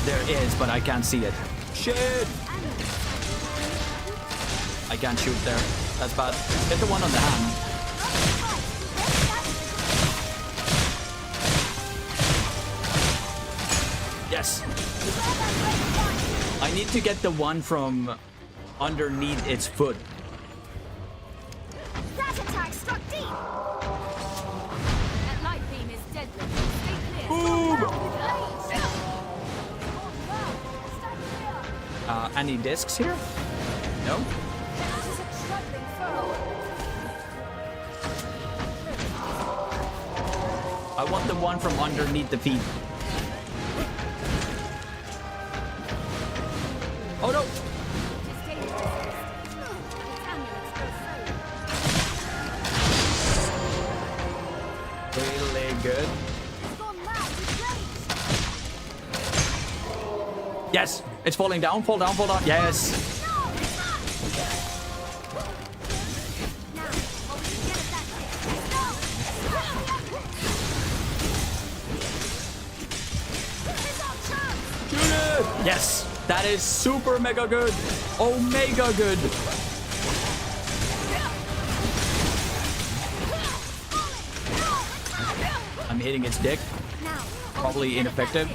There is, but I can't see it. Shit! I can't shoot there. That's bad. Get the one on the hand. Yes. I need to get the one from underneath its foot.
That attack struck deep. That light beam is deadly. Stay clear.
Boom! Any discs here? No? I want the one from underneath the feet. Oh no! Really good. Yes! It's falling down, fall down, fall down. Yes! Yes, that is super mega good. Omega good. I'm hitting its dick. Probably ineffective.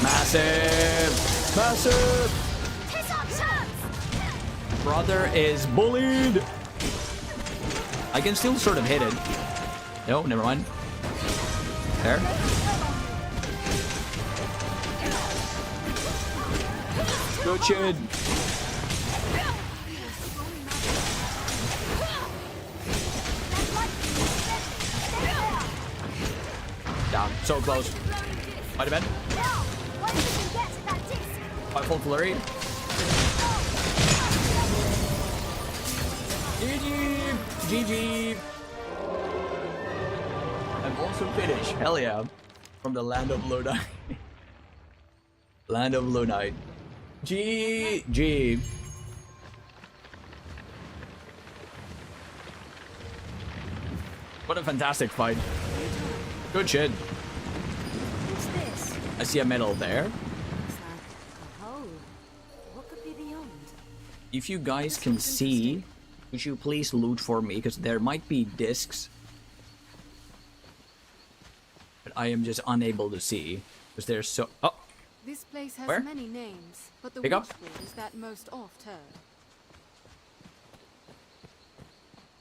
Massive! Massive! Brother is bullied! I can still sort of hit it. No, never mind. There. Good shit. Down. So close. Might have been. By full flurry. GG! GG! I'm also Finnish. Hell yeah. From the land of Lunite. Land of Lunite. GG! What a fantastic fight. Good shit.
What's this?
I see a medal there.
A hole. What could be beyond?
If you guys can see, would you please loot for me? Because there might be discs. But I am just unable to see. Because there's so... Oh!
This place has
Where?
many names, but the
Pick up.
Witchwood is that most oft heard.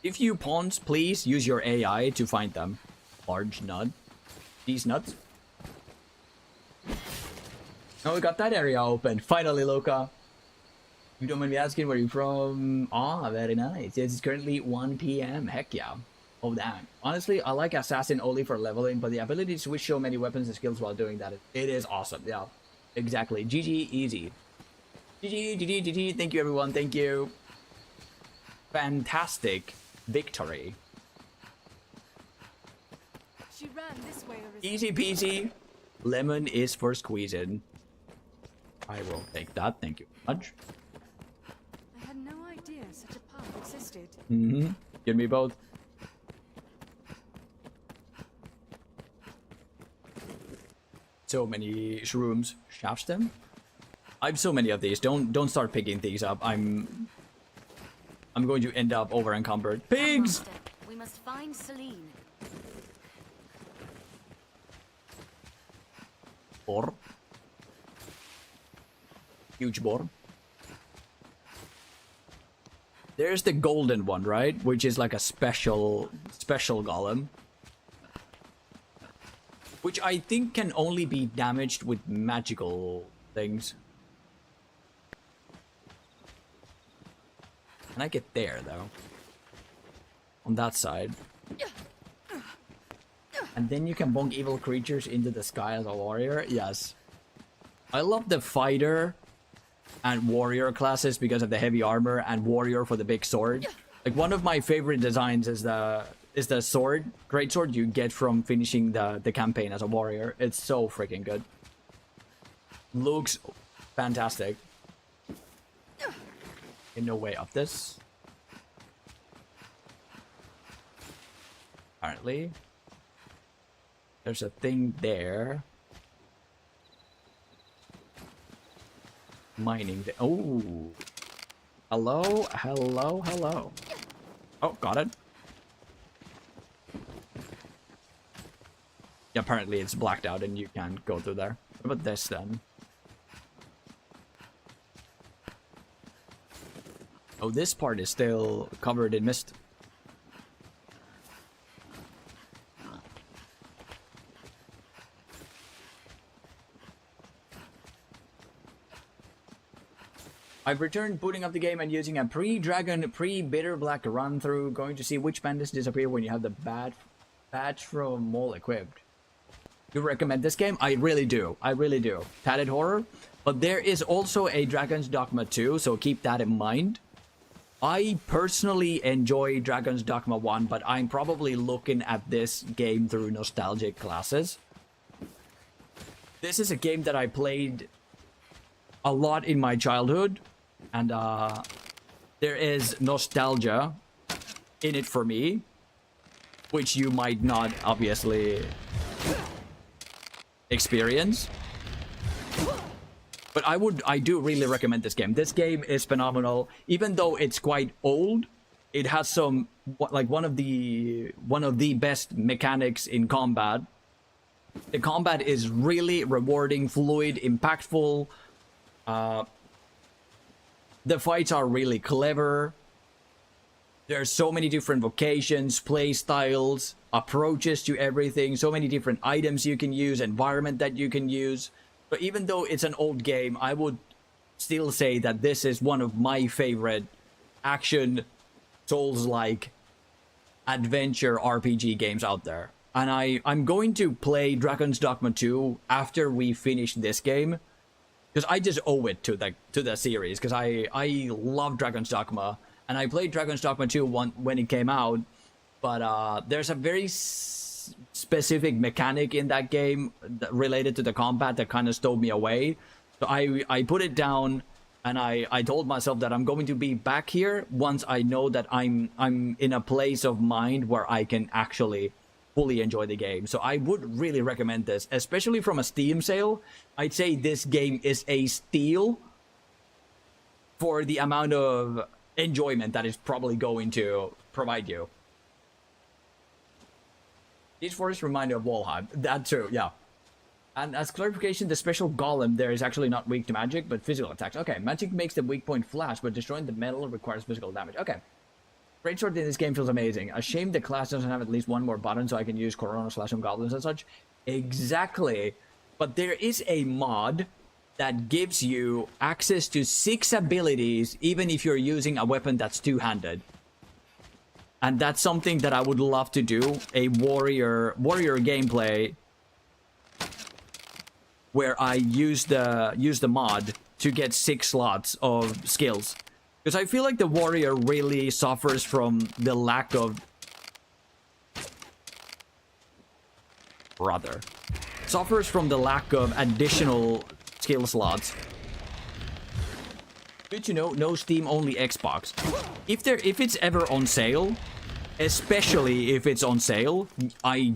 If you pawns, please use your AI to find them. Large nut. These nuts. Oh, we got that area open. Finally, Loka. You don't mind me asking where you're from? Ah, very nice. It's currently 1 p.m. Heck yeah. Oh, damn. Honestly, I like Assassin only for leveling, but the ability to switch so many weapons and skills while doing that, it is awesome. Yeah, exactly. GG, easy. GG, GG, GG. Thank you, everyone. Thank you. Fantastic victory.
She ran this way, Arisen.
Easy peasy. Lemon is for squeezing. I will take that. Thank you very much.
I had no idea such a path existed.
Mm-hmm. Give me both. So many shrooms. Shafts them? I have so many of these. Don't start picking these up. I'm going to end up over encumbered. Pigs!
We must find Celine.
Boar. Huge boar. There's the golden one, right? Which is like a special golem. Which I think can only be damaged with magical things. Can I get there, though? On that side. And then you can bonk evil creatures into the sky as a warrior? Yes. I love the fighter and warrior classes because of the heavy armor, and warrior for the big sword. Like, one of my favorite designs is the sword, great sword you get from finishing the campaign as a warrior. It's so freaking good. Looks fantastic. In no way up this. Apparently. There's a thing there. Mining the... Oh. Hello, hello, hello. Oh, got it. Yeah, apparently it's blacked out and you can't go through there. What about this then? Oh, this part is still covered in mist. I've returned booting up the game and using a pre-dragon, pre-bitter black run-through, going to see which bandits disappear when you have the badge from mole equipped. You recommend this game? I really do. I really do. Tatted Horror. But there is also a Dragon's Dogma 2, so keep that in mind. I personally enjoy Dragon's Dogma 1, but I'm probably looking at this game through nostalgic glasses. This is a game that I played a lot in my childhood, and there is nostalgia in it for me, which you might not obviously experience. But I do really recommend this game. This game is phenomenal. Even though it's quite old, it has some, like, one of the best mechanics in combat. The combat is really rewarding, fluid, impactful. The fights are really clever. There's so many different vocations, play styles, approaches to everything, so many different items you can use, environment that you can use. But even though it's an old game, I would still say that this is one of my favorite action Souls-like adventure RPG games out there. And I'm going to play Dragon's Dogma 2 after we finish this game, because I just owe it to the series, because I love Dragon's Dogma, and I played Dragon's Dogma 2 when it came out, but there's a very specific mechanic in that game related to the combat that kind of stole me away. So I put it down, and I told myself that I'm going to be back here once I know that I'm in a place of mind where I can actually fully enjoy the game. So I would really recommend this, especially from a Steam sale. I'd say this game is a steal for the amount of enjoyment that it's probably going to provide you. These forests remind me of Walheim. That's true, yeah. And as clarification, the special golem there is actually not weak to magic, but physical attacks. Okay, magic makes the weak point flash, but destroying the metal requires physical damage. Okay. Greatsword in this game feels amazing. A shame the class doesn't have at least one more button so I can use Corona slash some goblins and such. Exactly. But there is a mod that gives you access to 6 abilities even if you're using a weapon that's two-handed. And that's something that I would love to do, a warrior gameplay where I use the mod to get 6 slots of skills. Because I feel like the warrior really suffers from the lack of additional skill slots. Good to know, no Steam, only Xbox. If it's ever on sale, especially if it's on sale, I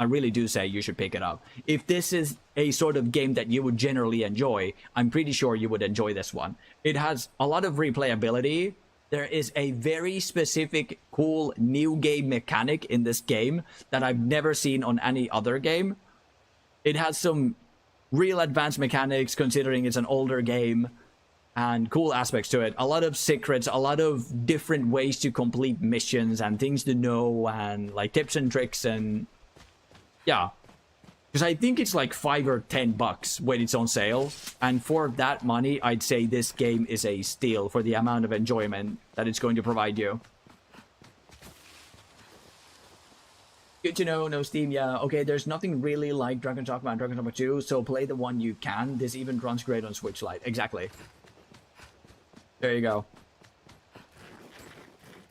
really do say you should pick it up. If this is a sort of game that you would generally enjoy, I'm pretty sure you would enjoy this one. It has a lot of replayability. There is a very specific, cool new game mechanic in this game that I've never seen on any other game. It has some real advanced mechanics considering it's an older game, and cool aspects to it. A lot of secrets, a lot of different ways to complete missions and things to know, and like tips and tricks, and yeah. Because I think it's like $5 or $10 when it's on sale, and for that money, I'd say this game is a steal for the amount of enjoyment that it's going to provide you. Good to know, no Steam, yeah. Okay, there's nothing really like Dragon's Dogma and Dragon's Dogma 2, so play the one you can. This even runs great on Switch Lite. Exactly. There you go.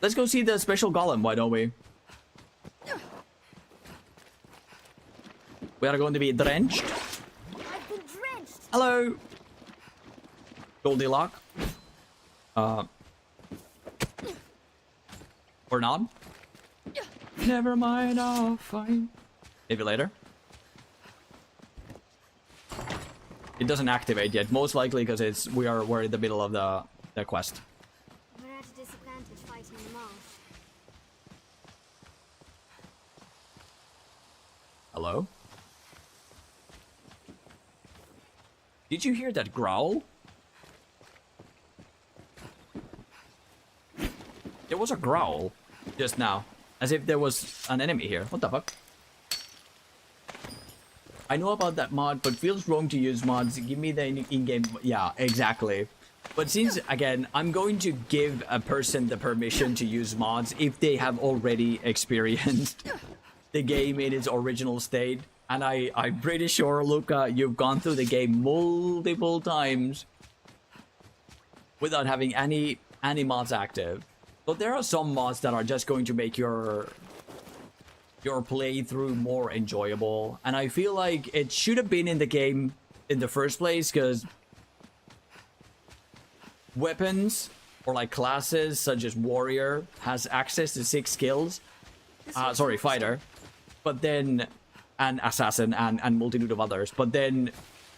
Let's go see the special golem, why don't we? We are going to be drenched.
I've been drenched.
Hello. Goldilocks. Or not? Never mind, I'll find. Maybe later. It doesn't activate yet, most likely because we're in the middle of the quest.
We're at a disadvantage fighting the marsh.
Hello? Did you hear that growl? There was a growl just now, as if there was an enemy here. What the fuck? I know about that mod, but feels wrong to use mods. Give me the in-game... Yeah, exactly. But since, again, I'm going to give a person the permission to use mods if they have already experienced the game in its original state. And I'm pretty sure, Luca, you've gone through the game multiple times without having any mods active. But there are some mods that are just going to make your playthrough more enjoyable. And I feel like it should have been in the game in the first place, because weapons or like classes such as warrior has access to 6 skills. sorry, fighter, but then an assassin and multitude of others, but then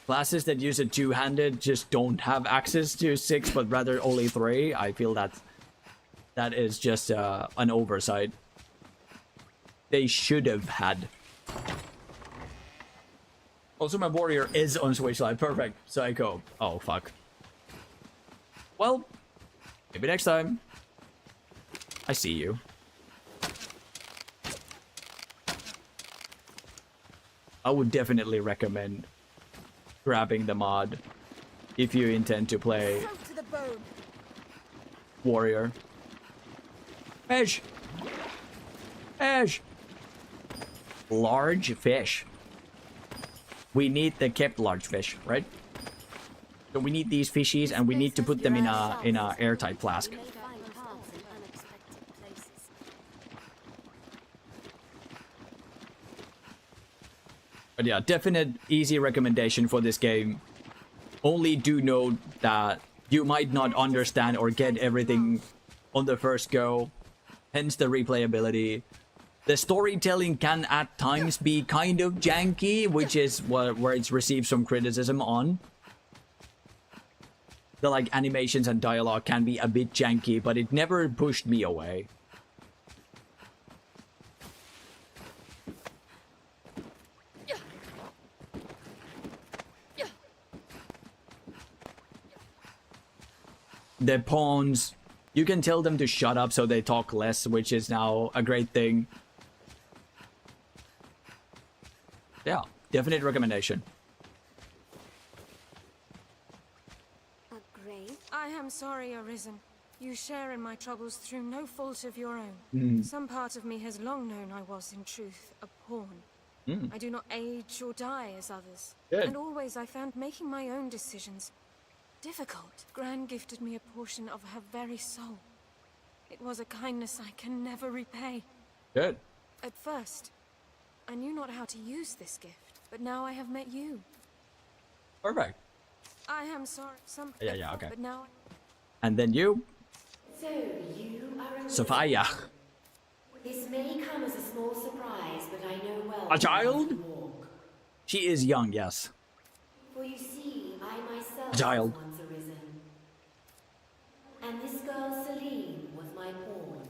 classes that use a two-handed just don't have access to 6, but rather only 3. I feel that is just an oversight. They should have had. Also, my warrior is on Switch Live. Perfect. Psycho. Oh, fuck. Well, maybe next time. I see you. I would definitely recommend grabbing the mod if you intend to play warrior. Fish! Fish! Large fish. We need the kept large fish, right? So we need these fishies, and we need to put them in a airtight flask. But yeah, definite easy recommendation for this game. Only do note that you might not understand or get everything on the first go, hence the replayability. The storytelling can at times be kind of janky, which is where it's received some criticism on. The like animations and dialogue can be a bit janky, but it never pushed me away. The pawns, you can tell them to shut up so they talk less, which is now a great thing. Yeah, definite recommendation.
I am sorry, Arisen. You share in my troubles through no fault of your own.
Mm.
Some part of me has long known I was, in truth, a pawn.
Mm.
I do not age or die as others.
Good.
And always I found making my own decisions difficult. Gran gifted me a portion of her very soul. It was a kindness I can never repay.
Good.
At first, I knew not how to use this gift, but now I have met you.
Perfect.
I am sorry.
Yeah, okay.
But now.
And then you,
So you are a
Sophia.
This may come as a small surprise, but I know well.
A child?
how to walk.
She is young, yes.
For you see, I myself
A child.
was once arisen. And this girl Celine was my pawn.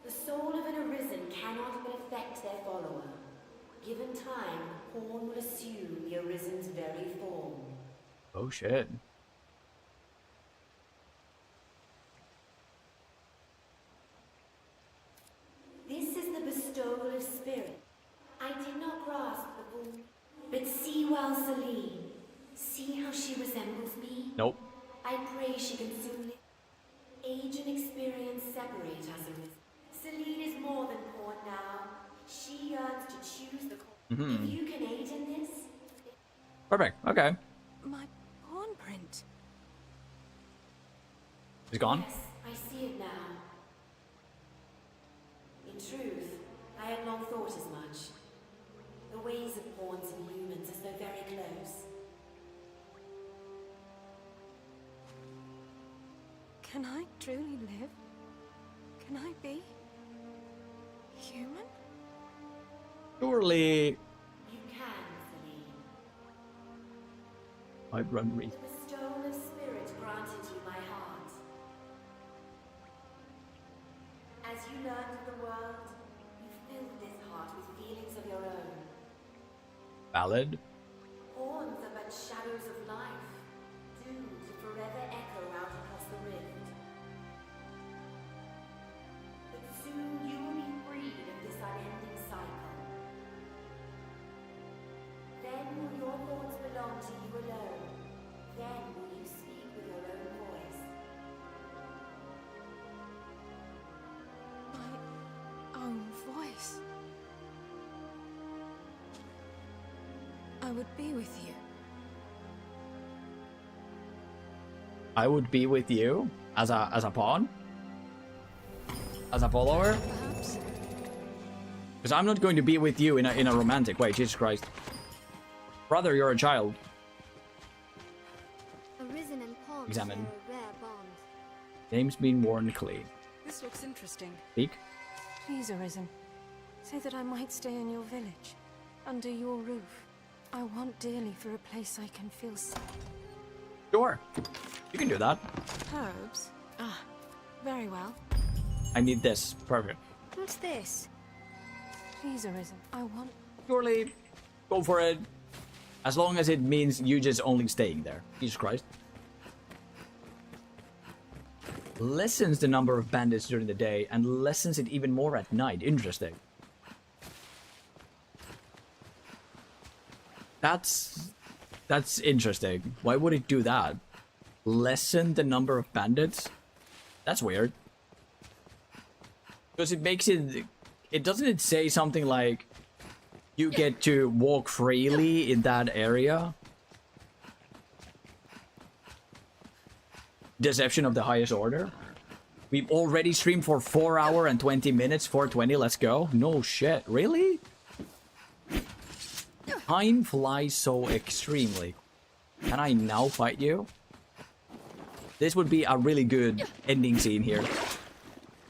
The soul of an arisen cannot but affect their follower. Given time, the pawn will assume the arisen's very form.
Oh shit.
This is the bestowal of spirit. I did not grasp the full. But see well, Celine. See how she resembles me?
Nope.
I pray she can soon live. Age and experience separate us, Arisen. Celine is more than pawn now. She yearns to choose the course.
Mhm.
If you can aid in this,
Perfect. Okay.
My pawn print.
He's gone.
yes, I see it now. In truth, I had long thought as much. The ways of pawns and humans are so very close.
Can I truly live? Can I be human?
Surely
You can, Celine.
I'd run re.
The bestowal of spirit granted you by heart. As you learned of the world, you filled this heart with feelings of your own.
Valid.
Pawns are but shadows of life, doomed to forever echo out across the rift. But soon you will be freed of this unending cycle. Then will your thoughts belong to you alone. Then will you speak with your own voice.
My own voice. I would be with you.
I would be with you as a pawn, as a follower.
Perhaps.
Because I'm not going to be with you in a romantic way. Jesus Christ, brother, you're a child.
Arisen and Pawn
Examine.
share a rare bond.
Name's been worn clean.
This looks interesting.
Speak.
Please, Arisen. so that I might stay in your village, under your roof. I want dearly for a place I can feel safe.
Sure. You can do that.
Herbs? Ah, very well.
I need this. Perfect.
What's this? Please, Arisen, I want...
Surely, go for it. As long as it means you just only staying there. Jesus Christ. Lessens the number of bandits during the day and lessens it even more at night. Interesting. That's interesting. Why would it do that? Lessen the number of bandits? That's weird. Because it makes it... It doesn't it say something like you get to walk freely in that area? Deception of the highest order? We've already streamed for 4 hours and 20 minutes, 4:20, let's go. No shit, really? Time flies so extremely. Can I now fight you? This would be a really good ending scene here.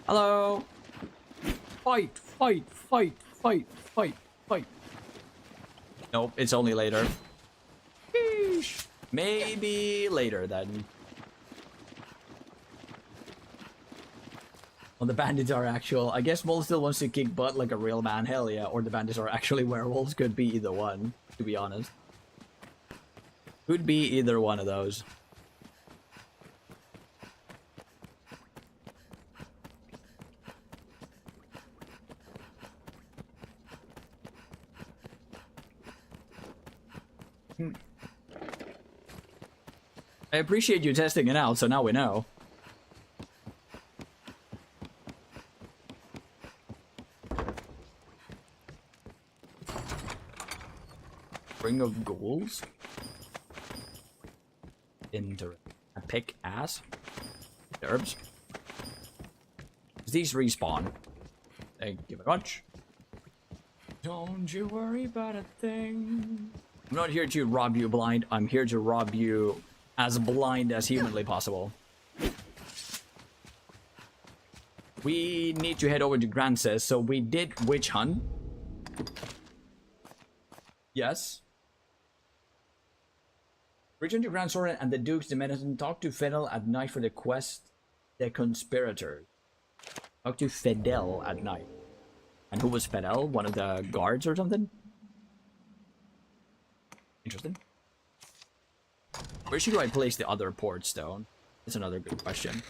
Hello! Fight, fight, fight, fight, fight, fight. Nope, it's only later. Sheesh. Maybe later then. Well, the bandits are actual. I guess Mole still wants to kick butt like a real man. Hell yeah. Or the bandits are actually werewolves. Could be either one, to be honest. Could be either one of those. I appreciate you testing it out, so now we know. Ring of Ghouls? Interesting. A pick ass? Herbs? These respawn. Thank you very much. Don't you worry about a thing. I'm not here to rob you blind. I'm here to rob you as blind as humanly possible. We need to head over to Grances, so we did witch hunt. Yes. Return to Grand Soren and the Duke's Dominion. Talk to Fidel at night for the quest. The Conspirator. Talk to Fidel at night. And who was Fidel? One of the guards or something? Interesting. Where should I place the other port stone? That's another good question.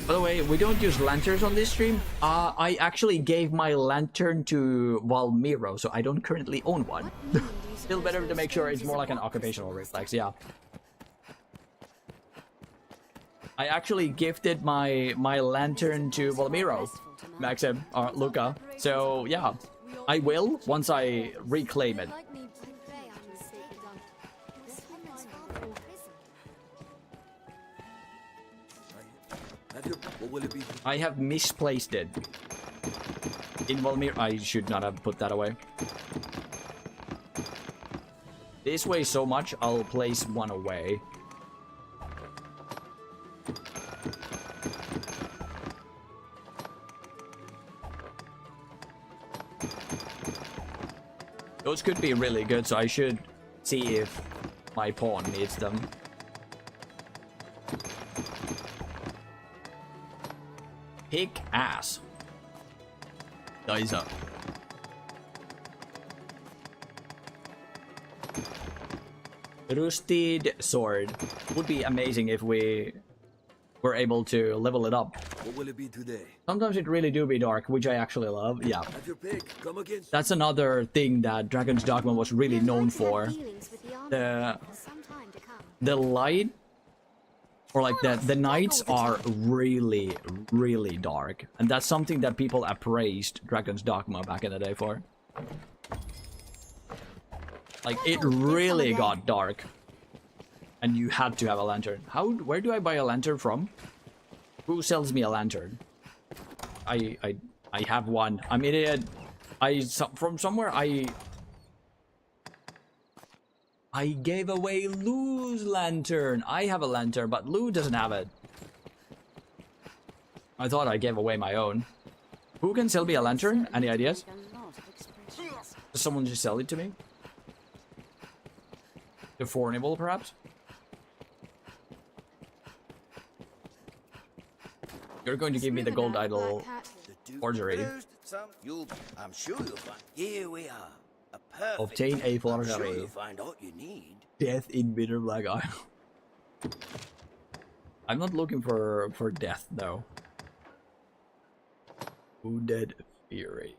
By the way, we don't use lanterns on this stream. I actually gave my lantern to Valmiro, so I don't currently own one. Still better to make sure it's more like an occupational reflex, yeah. I actually gifted my lantern to Valmiro, Maxim, or Luca. So yeah, I will once I reclaim it. I have misplaced it. In Valmir, I should not have put that away. This weighs so much, I'll place one away. Those could be really good, so I should see if my pawn needs them. Pick ass. Dies up. Rusted sword. Would be amazing if we were able to level it up.
What will it be today?
Sometimes it really do be dark, which I actually love. Yeah.
Have your pick. Come again.
That's another thing that Dragon's Dogma was really known for. The light, or like the nights are really, really dark. And that's something that people appraised Dragon's Dogma back in the day for. Like, it really got dark. And you had to have a lantern. Where do I buy a lantern from? Who sells me a lantern? I have one. I'm an idiot. From somewhere I gave away Lou's lantern. I have a lantern, but Lou doesn't have it. I thought I gave away my own. Who can sell me a lantern? Any ideas? Does someone just sell it to me? The Fornable, perhaps? You're going to give me the gold idol forgery.
I'm sure you'll find. Here we are. A perfect.
Obtain a
I'm sure
forgery.
you'll find all you need.
Death in Bitter Black Isle. I'm not looking for death though. Wounded Fury.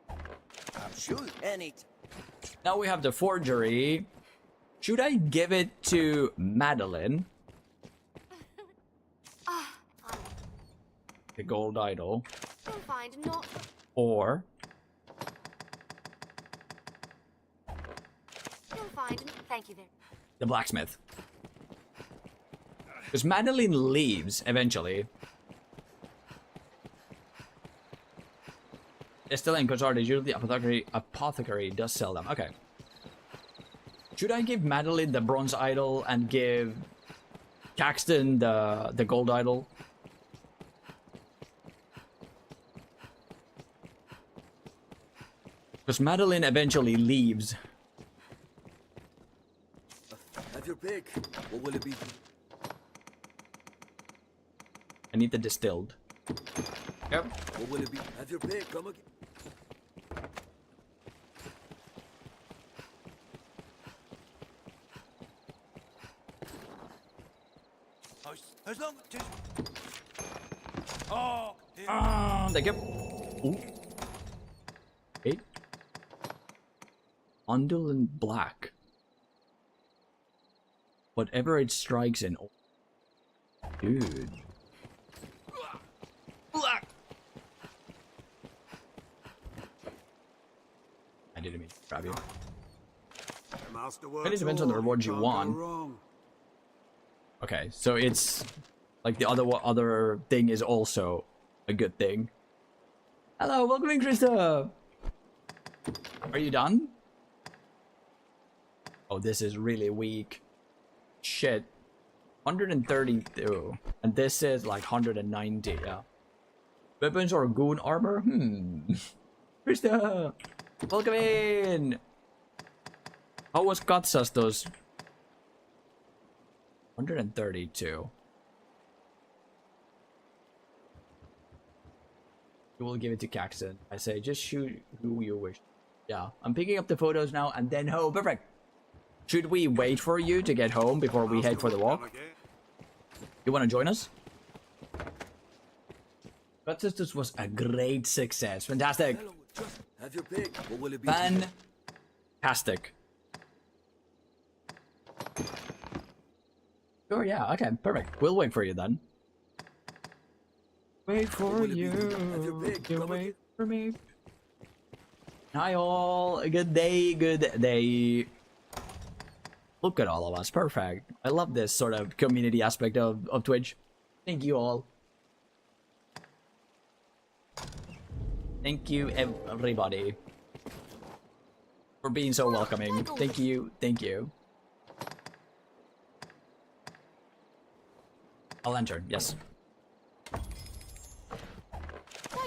I'm sure any.
Now we have the forgery. Should I give it to Madeline? The gold idol.
You'll find not.
Or
You'll find. Thank you there.
the blacksmith. Because Madeline leaves eventually. Distilling Cosard is usually apothecary does sell them. Okay. Should I give Madeline the bronze idol and give Caxton the gold idol? Because Madeline eventually leaves.
Have your pick. What will it be?
I need the distilled. Yep.
What will it be? Have your pick. Come again.
As long as. Oh.
Thank you. Ooh. 8. Undulant Black. Whatever it strikes in. Dude. Black. I didn't mean to grab you. It depends on the rewards you want. Okay, so it's like the other thing is also a good thing. Hello, welcome in, Krista. Are you done? Oh, this is really weak. Shit. 132. And this is like 190, yeah. Weapons or goon armor? Krista! Welcome in! How was Katsastos? 132. You will give it to Caxton. I say, just shoot who you wish. Yeah, I'm picking up the photos now and then home. Perfect. Should we wait for you to get home before we head for the walk? You want to join us? But this was a great success. Fantastic.
Have your pick. What will it be?
Fantastic. Sure, yeah, okay, perfect. We'll wait for you then. Wait for you. You wait for me. Hi all. Good day, good day. Look at all of us. Perfect. I love this sort of community aspect of Twitch. Thank you all. Thank you everybody for being so welcoming. Thank you. Thank you. A lantern, yes.
Like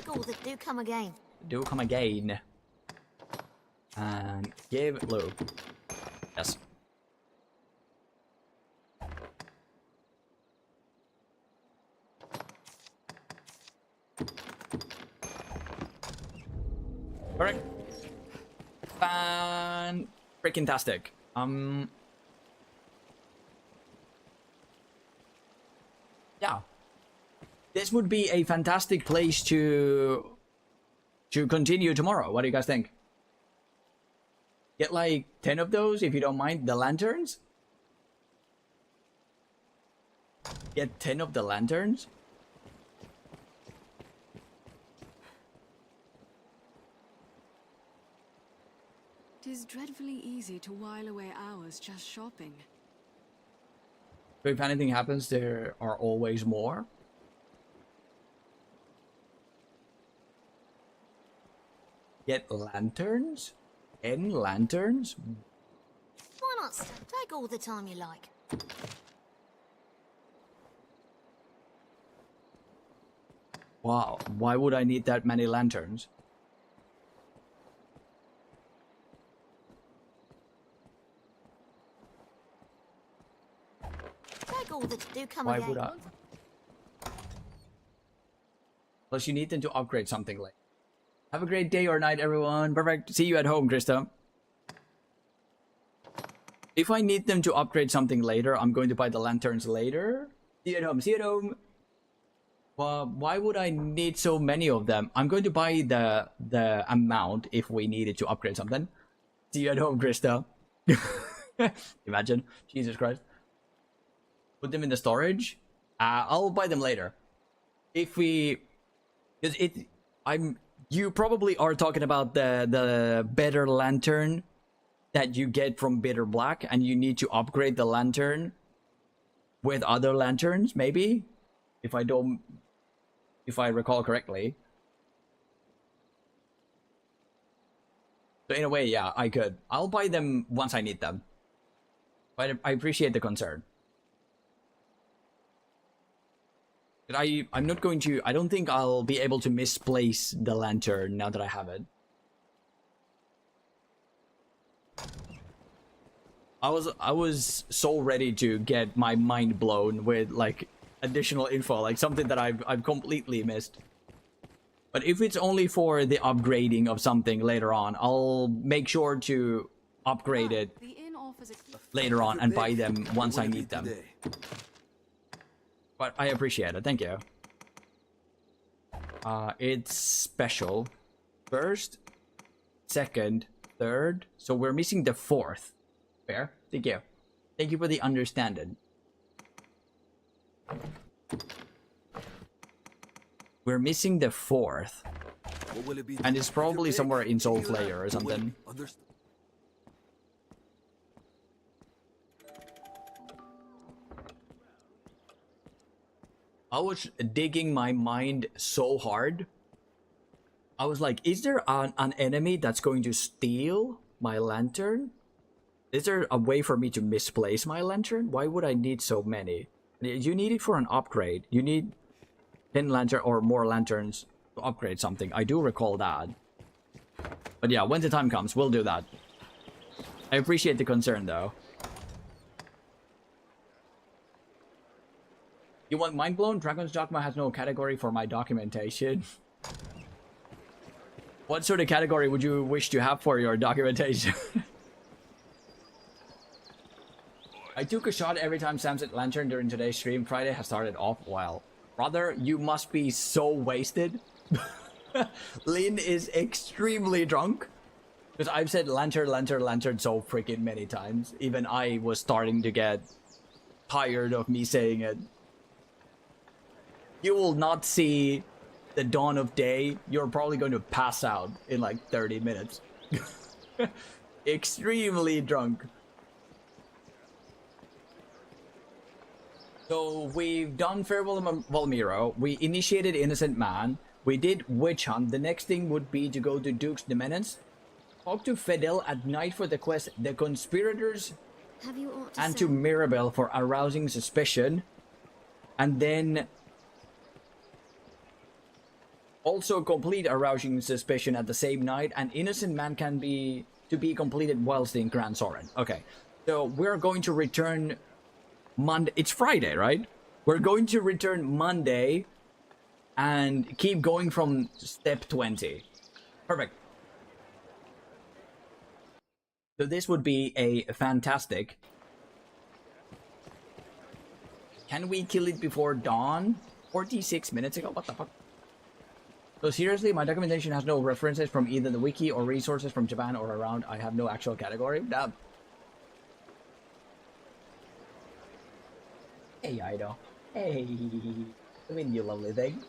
all that do come again.
Do come again. And give Lou. Yes. Correct. Freaking-tastic. Yeah. This would be a fantastic place to continue tomorrow. What do you guys think? Get like 10 of those if you don't mind. The lanterns? Get 10 of the lanterns?
It is dreadfully easy to while away hours just shopping.
So if anything happens, there are always more. Get lanterns? 10 lanterns?
Why not? Take all the time you like.
Wow, why would I need that many lanterns?
Take all that do come
Why
again.
would I? Plus, you need them to upgrade something like. Have a great day or night, everyone. Perfect. See you at home, Krista. If I need them to upgrade something later, I'm going to buy the lanterns later. See you at home. See you at home. Well, why would I need so many of them? I'm going to buy the amount if we needed to upgrade something. See you at home, Krista. Imagine. Jesus Christ. Put them in the storage. I'll buy them later. If we, because you probably are talking about the better lantern that you get from Bitter Black, and you need to upgrade the lantern with other lanterns, maybe, if I recall correctly. So in a way, yeah, I could. I'll buy them once I need them. But I appreciate the concern. But I'm not going to. I don't think I'll be able to misplace the lantern now that I have it. I was so ready to get my mind blown with like additional info, like something that I've completely missed. But if it's only for the upgrading of something later on, I'll make sure to upgrade it later on and buy them once I need them. But I appreciate it. Thank you. It's special. First, second, third. So we're missing the fourth. Fair. Thank you. Thank you for the understanding. We're missing the fourth. And it's probably somewhere in Soul Slayer or something. I was digging my mind so hard. I was like, is there an enemy that's going to steal my lantern? Is there a way for me to misplace my lantern? Why would I need so many? You need it for an upgrade. You need 10 lantern or more lanterns to upgrade something. I do recall that. But yeah, when the time comes, we'll do that. I appreciate the concern though. You want mind blown? Dragon's Dogma has no category for my documentation. What sort of category would you wish to have for your documentation? I took a shot every time Sam said lantern during today's stream. Friday has started off well. Brother, you must be so wasted. Lynn is extremely drunk. Because I've said lantern, lantern, lantern so freaking many times. Even I was starting to get tired of me saying it. You will not see the dawn of day. You're probably going to pass out in like 30 minutes. Extremely drunk. So we've done Farewell Valmiro. We initiated Innocent Man. We did Witch Hunt. The next thing would be to go to Duke's Dominance. Talk to Fidel at night for the quest The Conspirators.
Have you aught to
And
say?
to Mirabelle for arousing suspicion. And then also complete arousing suspicion at the same night. And Innocent Man can be to be completed whilst in Grand Soren. Okay. So we're going to return Monday. It's Friday, right? We're going to return Monday and keep going from step 20. Perfect. So this would be a fantastic. Can we kill it before dawn? 46 minutes ago? What the fuck? So seriously, my documentation has no references from either the wiki or resources from Japan or around. I have no actual category. Damn. Hey, Ido. Hey. I mean, you lovely thing.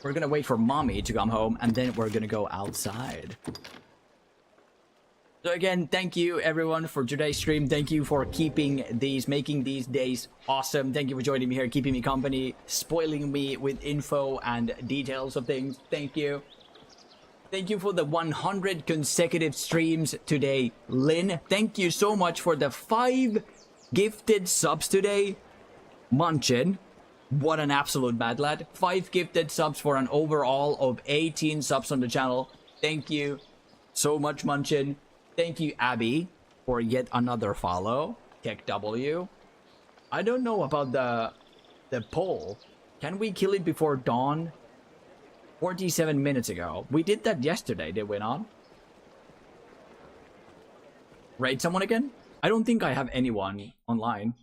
We're gonna wait for mommy to come home, and then we're gonna go outside. So again, thank you everyone for today's stream. Thank you for making these days awesome. Thank you for joining me here, keeping me company, spoiling me with info and details of things. Thank you. Thank you for the 100 consecutive streams today, Lynn. Thank you so much for the 5 gifted subs today. Munchin, What an absolute mad lad. 5 gifted subs for an overall of 18 subs on the channel. Thank you so much, Munchin. Thank you, Abby, for yet another follow. Tech W. I don't know about the poll. Can we kill it before dawn? 47 minutes ago. We did that yesterday, did we not? Raid someone again? I don't think I have anyone online.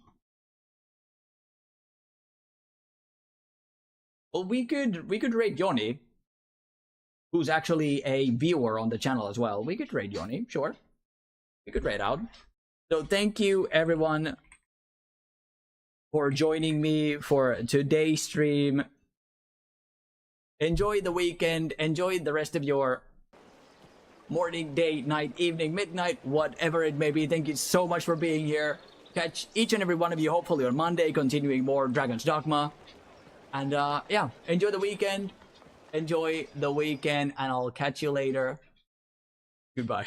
Well, we could raid Yoni, who's actually a viewer on the channel as well. We could raid Yoni, sure. We could raid out. So thank you everyone for joining me for today's stream. Enjoy the weekend. Enjoy the rest of your morning, day, night, evening, midnight, whatever it may be. Thank you so much for being here. Catch each and every one of you hopefully on Monday, continuing more Dragon's Dogma. And yeah, enjoy the weekend. Enjoy the weekend, and I'll catch you later. Goodbye.